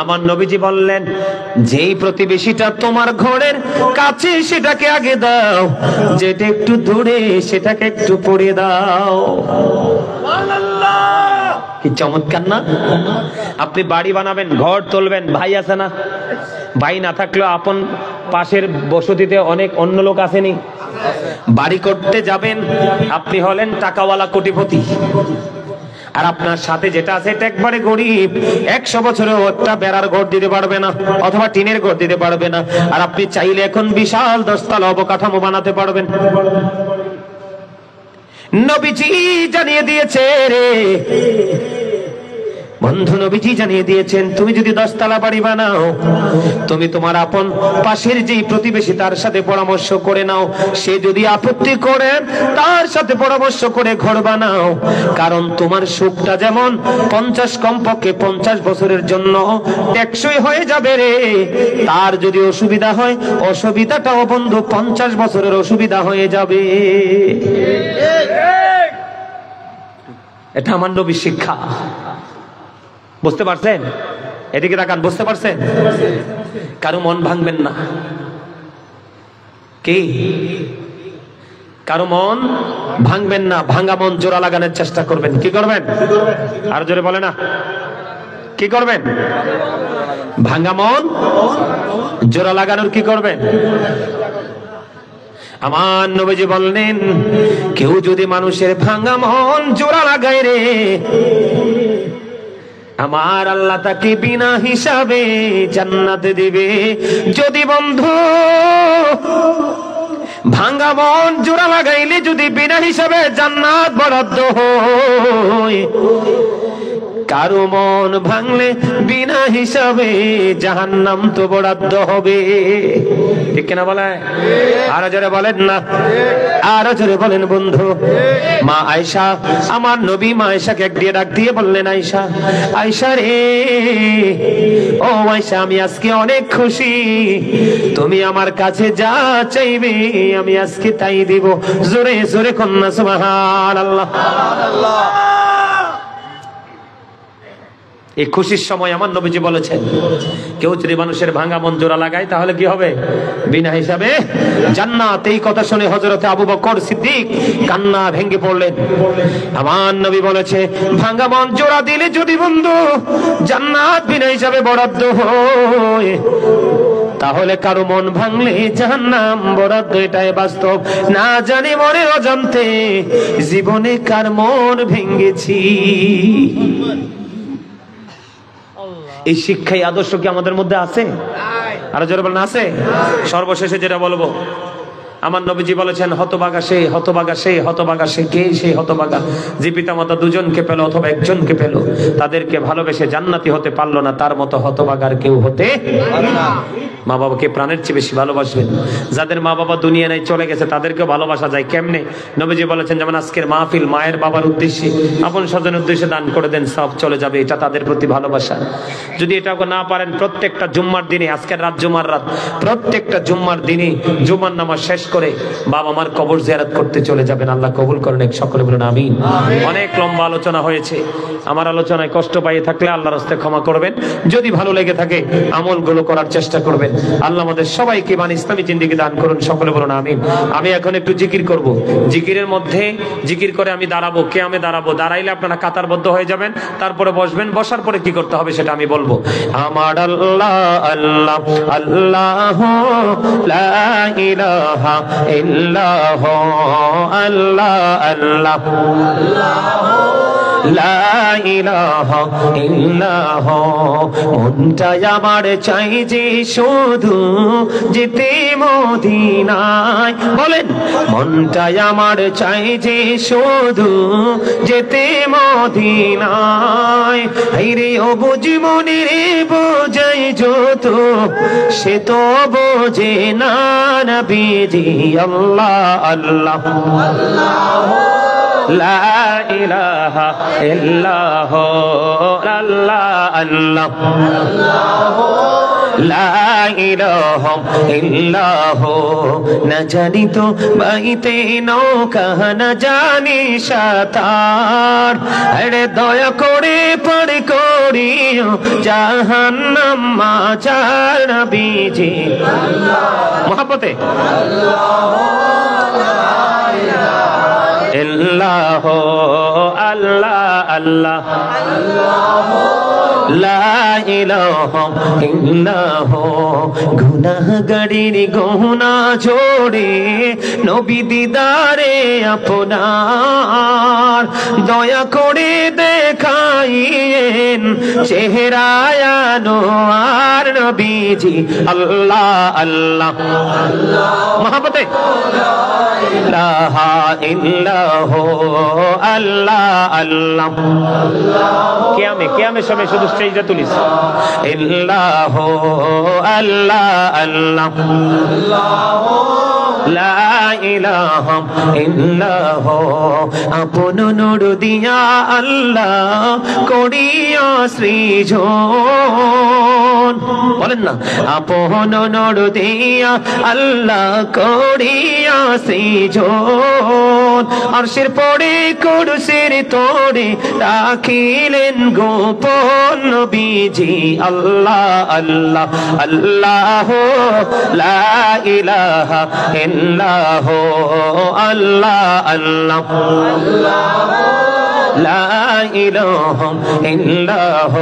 আমার নবীজি বললেন, যেই প্রতিবেশীটা তোমার ঘরের কাছে সেটাকে আগে দাও, যেটা একটু দূরে সেটাকে একটু পরে দাও। কি চমৎকার না? আপনি বাড়ি বানাবেন, ঘর তুলবেন, ভাই আছে না? ভাই না থাকলেও আপন পাশের বসতিতে অনেক অন্য লোক আসেনি? বাড়ি করতে যাবেন, আপনি হলেন টাকাওয়ালা কোটিপতি, আর আপনার সাথে যেটা আছে এটা একবারে গরিব, 100 বছরেও একটা বেড়ার ঘর দিতে পারবে না, অথবা টিনের ঘর দিতে পারবে না। আর আপনি চাইলে এখন বিশাল 10 তলা অবকাঠামো বানাতে পারবেন। নবীজি জানিয়ে দিয়েছে রে বন্ধু, নবীজি জানিয়ে দিয়েছেন, তুমি যদি 10 তলা বাড়ি বানাও, তুমি তোমার আপন পাশের যেই প্রতিবেশী তার সাথে পরামর্শ করে নাও। সে যদি আপত্তি করে, তার সাথে পরামর্শ করে ঘর বানাও। কারণ তোমার সুখটা যেমন 50 কমপক্ষে 50 বছরের জন্য টেকসই হয়ে যাবে রে, তার যদি অসুবিধা হয়, অসুবিধাটাও বন্ধু 50 বছরের অসুবিধা হয়ে যাবে। এটা আমার নবীর শিক্ষা। বুঝতে পারছেন? এদিকে তাকান, বুঝতে পারছেন? কারো মন ভাঙবেন না। কি? কারো মন ভাঙবেন না, ভাঙা মন জোড়া লাগানোর চেষ্টা করবেন। কি করবেন? আর জোরে বলে না, কি করবেন? ভাঙা মন জোড়া লাগানোর কি করবেন? আমার নবীজি বললেন, কেউ যদি মানুষের ভাঙা মন জোড়া লাগায় রে, আমার আল্লাহ তাকে বিনা হিসাবে জান্নাতে দিবে। যদি বন্ধু ভাঙা মন জোড়া লাগাইলে যদি বিনা হিসাবে জান্নাত বরাদ্দ হয়, কারো মন ভাঙলে বিনা হিসাবে জাহান্নাম তো বরাদ্দ হবে। ঠিক কিনা বলে? আরো জোরে বলেন না, আরো জোরে বলেন বন্ধু। মা আয়েশা, আমার নবী মা আয়েশাকে একদিকে ডাক দিয়ে বললেন, আয়েশা, আয়েশা রে, ও আয়েশা, আমি আজকে অনেক খুশি, তুমি আমার কাছে যা চাইবে আমি আজকে তাই দিব। জোরে জোরে কন্যা সুবহানাল্লাহ। এই খুশির সময় আমার নবীজি বলেছেন, কেউ যদি মানুষের ভাঙা মন জোড়া লাগায় তাহলে কি হবে? বিনা হিসাবে জান্নাত। এই কথা শুনে হযরতে আবু বকর সিদ্দিক কান্না ভেঙে পড়লেন। আমার নবী বলেছে, ভাঙা মন জোড়া দিলে যদি বন্ধু জান্নাত বিনা হিসাবে বরাদ্দ হয়, তাহলে কারো মন ভাঙলে জাহান্নাম বরাদ্দ। এটাই বাস্তব। না জানি মনে অজান্তে জীবনে কার মন ভেঙেছি। এই শিক্ষাই আদর্শ কি আমাদের মধ্যে আছে? আরো জোরে বলেন, আছে? সর্বশেষে যেটা বলবো, আমার নবীজি বলেছেন, হতভাগা সে, হতভাগা সে, হতভাগা সে। কে সেই হতভাগা? যে পিতামাতা দুজনকে পেল অথবা একজনকে পেল, তাদেরকে ভালোবেসে জান্নাতি হতে পারলো না, তার মতো হতভাগার কেউ হতে পারে না। মা বাবাকে প্রাণের চেয়ে বেশি ভালোবাসবেন। যাদের মা বাবা দুনিয়া নাই চলে গেছে, তাদেরকেও ভালোবাসা যায় কেমনে? নবীজি বলেছেন, যেমন আজকের মাহফিল মায়ের বাবার উদ্দেশ্যে, আপন স্বজনের উদ্দেশ্যে দান করে দেন, সব চলে যাবে। এটা তাদের প্রতি ভালোবাসা। যদি এটাকে না পারেন, প্রত্যেকটা জুম্মার দিনে, আজকের রাত জুম্মার রাত, প্রত্যেকটা জুম্মার দিনে জুম্মার নামাজ শেষ করে বাবা মার কবর জিয়ারত করতে চলে যাবেন। আল্লাহ কবুল করেন। সকলে বলুন আমিন। অনেক লম্বা আলোচনা হয়েছে, আমার আলোচনায় কষ্ট পাইয়ে থাকলে আল্লাহর রাস্তায় ক্ষমা করবেন। যদি ভালো লেগে থাকে আমলগুলো করার চেষ্টা করবেন। আল্লাহ আমাদের সবাইকে ইসলামী জিন্দেগি দান করুন। সকলে বলুন আমিন। আমি এখন একটু জিকির করব। জিকিরের মধ্যে জিকির করে আমি দাঁড়াবো, কে আমি দাঁড়াবো, দাঁড়াইলে আপনারা কাতারবদ্ধ হয়ে যাবেন, তারপরে বসবেন। বসার পরে কি করতে হবে সেটা আমি বলবো। আমার আল্লাহ আল্লাহ আল্লাহ লা ইলাহা ইল্লাহ আল্লাহ আল্লাহ লা ইলাহা ইল্লাহ। মনটা আমার চাই যে শুধু যেতে মদিনায়। বলেন, মনটা আমার চাই যে শুধু যেতে মদিনায়। রে ও বুঝি মনে রে বোঝাই যত, সে তো বোঝে না নবীজি। আল্লাহ আল্লাহ লা ইলাহা ইল্লাল্লাহ আল্লাহ আল্লাহ লা ইলাহা ইল্লাহু না জানি তো বাইতে নৌকা না জানি সাঁতার আরে দয়া করে পার করিও জাহান্নাম মাঝার নবীজি মহব্বতে ইল্লাহ আল্লাহ আল্লাহ লা ইলাহা ইল্লাহু গুনাহগারির গুনাহ ঝরে নবী দিদারে আপনার দয়া করে দেখাইয়েন চেহারায় আনোয়ার নবীজি আল্লাহ আল্লাহ মহব্বতে লা ইলাহা আল্লাহ আল্লাহ কিয়ামে সময় শুধু স্টেজটা তুলিস ইল্লাহ আল্লাহ আল্লাহ লা ইলাহা ইল্লাহ আপন নূর দিয়া আল্লাহ করিয়া সৃজন বলেন না আপন নূর দিয়া আল্লাহ করিয়া সৃজন আরশের পরে কুরসির তোড়ে রাখিলেন গোপন নবীজি আল্লাহ আল্লাহ আল্লাহ লা ইলাহা ইল্লাহ আল্লাহ আল্লাহ লা ইলাহা ইল্লাহ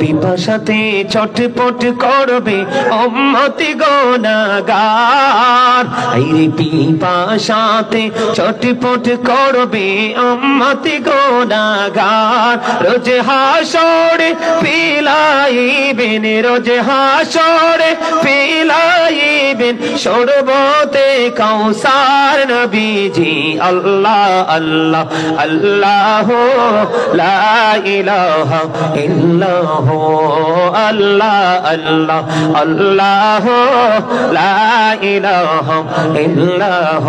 পিপাসাতে ছটপট করবে উম্মতি গুনাহগার আইরে পিপাসাতে ছটপট করবে উম্মতি গুনাহগার রোজ হাসরে পিলাইবেন রোজ হাসরে পিলাইবেন শরবতে কাউসার নবীজি আল্লাহ আল্লাহ আল্লাহ লা ইলাহা ইল্লাহ আল্লাহ আল্লাহ আল্লাহ লা ইলাহা ইল্লাহ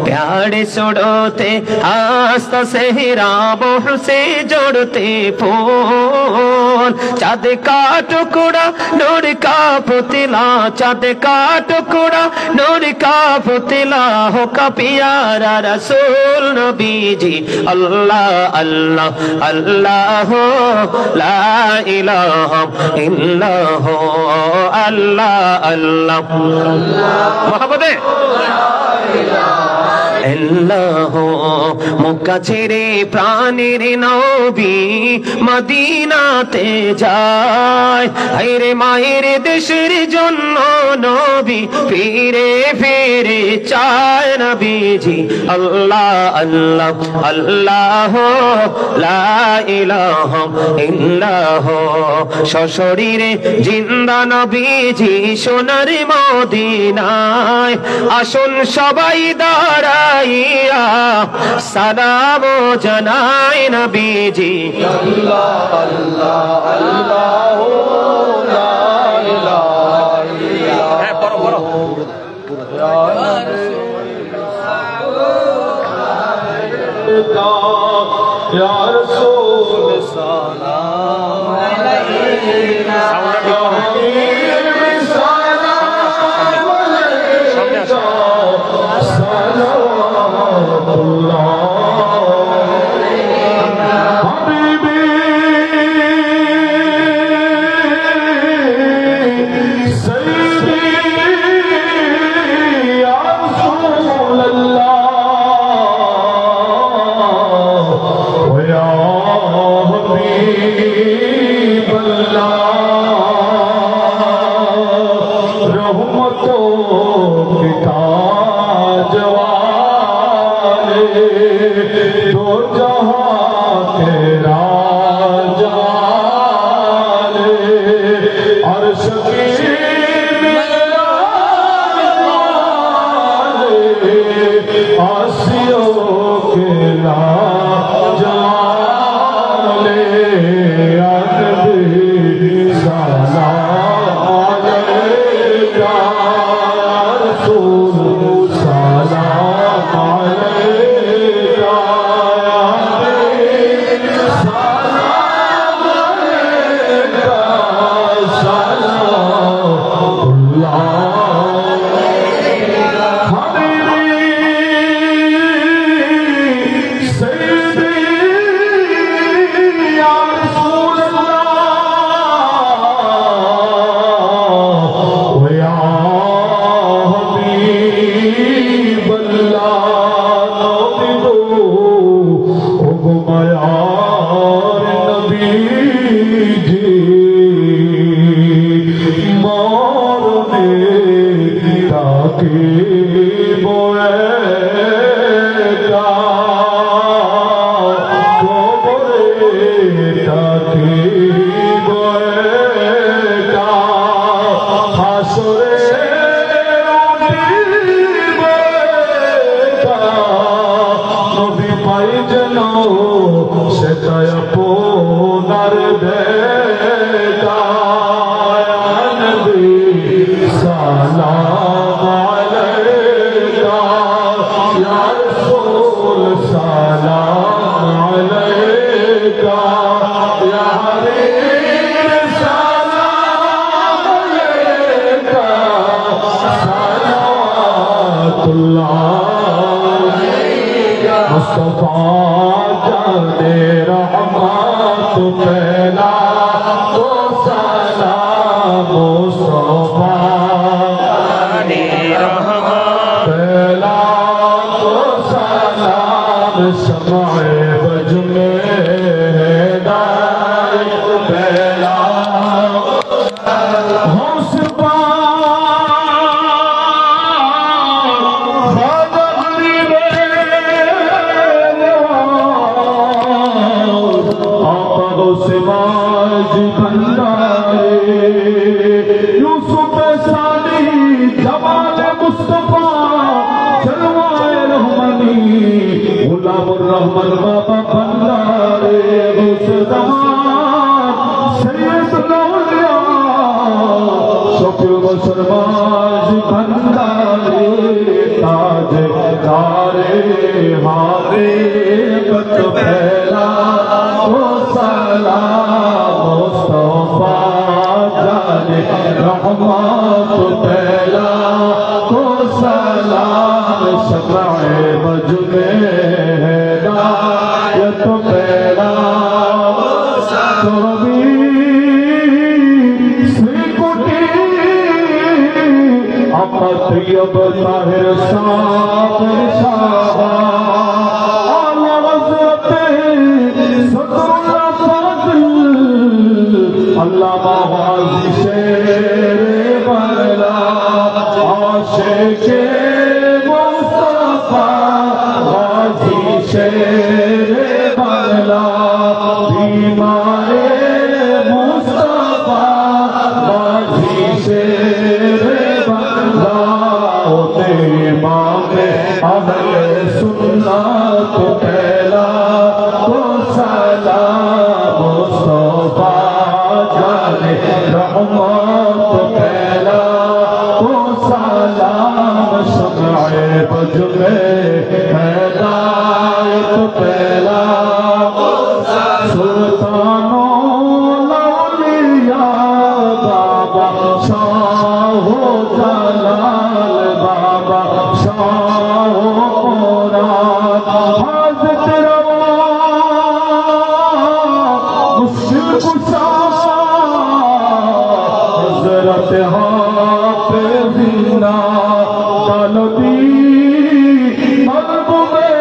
प्यारे सुड़ोते आस्ता से राबों से जोड़ते फूल चाँद का टुकड़ा नूर का पुतला चाँद का टुकड़ा नूर का पुतला हो का प्यारा रसूल नबीजी अल्लाह अल्लाह अल्लाह ला इलाहा इल्लाह अल्लाह अल्लाह मोहब्बते अल्लाह मक्का ছেড়ে প্রাণের নবী মদিনাতে যায় হায়রে মায়ের দেশের জন্য নবী ফিরে ফিরে চায় নবীজি আল্লাহ আল্লাহ আল্লাহ লা ইলাহা ইল্লাহ সশরীরে জিন্দা নবীজি সোনার মদিনায় আসুন সবাই দাঁড়াইয়া সালাম জানাই নবীজি আল্লাহ আল্লাহ আল্লাহ লা ইলাহা ইল্লাল্লাহ হ্যাঁ পড়ো পড়ো ইয়া রাসূল সালাম আলাইকা शमाए बज में हिदायत फैला होश यूसुफ सानी जमाल मुस्तफा जलवाए रहमानी गुलामुर रहमान बाबा भंडारे उस जमान सैयद औलिया शफीउल बशर माज भंडारे ताज दारे हारे कत फैला ओ सलाम मुस्तफा जाने रहमत फैला तो सलाम शमाए बज में हिदायत फैला तैयब ताहिर साबिर शाह आला हज़रत सदरुल्लाह फाज़िल अल्लामा वाज़ी शेर बरला आशिक़े मुस्तफ़ा वाज़ी शेर बरला बीमारे मुस्तफ़ा वाज़ी शेर मामे अहले सुन्नत पहला तो सलाम मुस्तफा जाने रहमत पहला तो सलाम शमाए बज में हिदायत पहला सुल्तानो लौलिया बाबा शाहो जलाल बाबा शाहो मुराद हाज़िर रवा मुश्किल कुशा हज़रत हाफ़िज़ तलबी मर्द में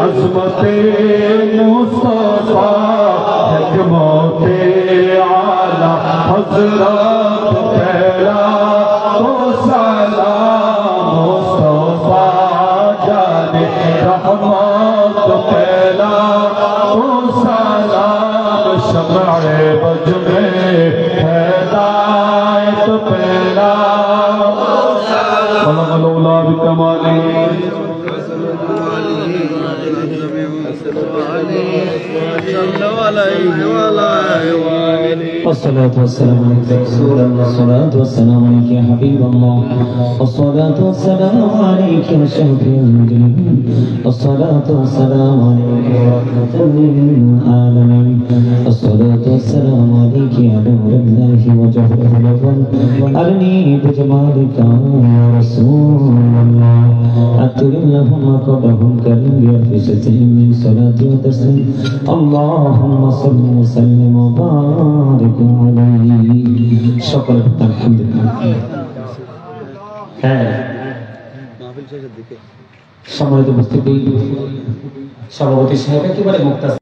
अज़मत मुस्तफ़ा हिकमत आला हज़रत पहला तो सलाम मुस्तफ़ा जाने रहमत फैला तो सलाम शमाए बज में हिदायत फैला मौला बिकमाली والصلاة والسلام عليك يا رسول الله والصلاة والسلام عليك يا حبيب الله والصلاة والسلام عليك يا شفيع المجرمين والصلاة والسلام عليك يا رحمة للعالمين والصلاة والسلام عليك يا نور الله وجهه الأول أرني بجمالك يا رسول الله أكرم لهم قبهم كريم بألف من صلاة وتسليم اللهم صل وسلم وبارك عليه شكرا الحمد لله সম্মানিত উপস্থিতি সভাপতি সাহেব একেবারে মুক্তার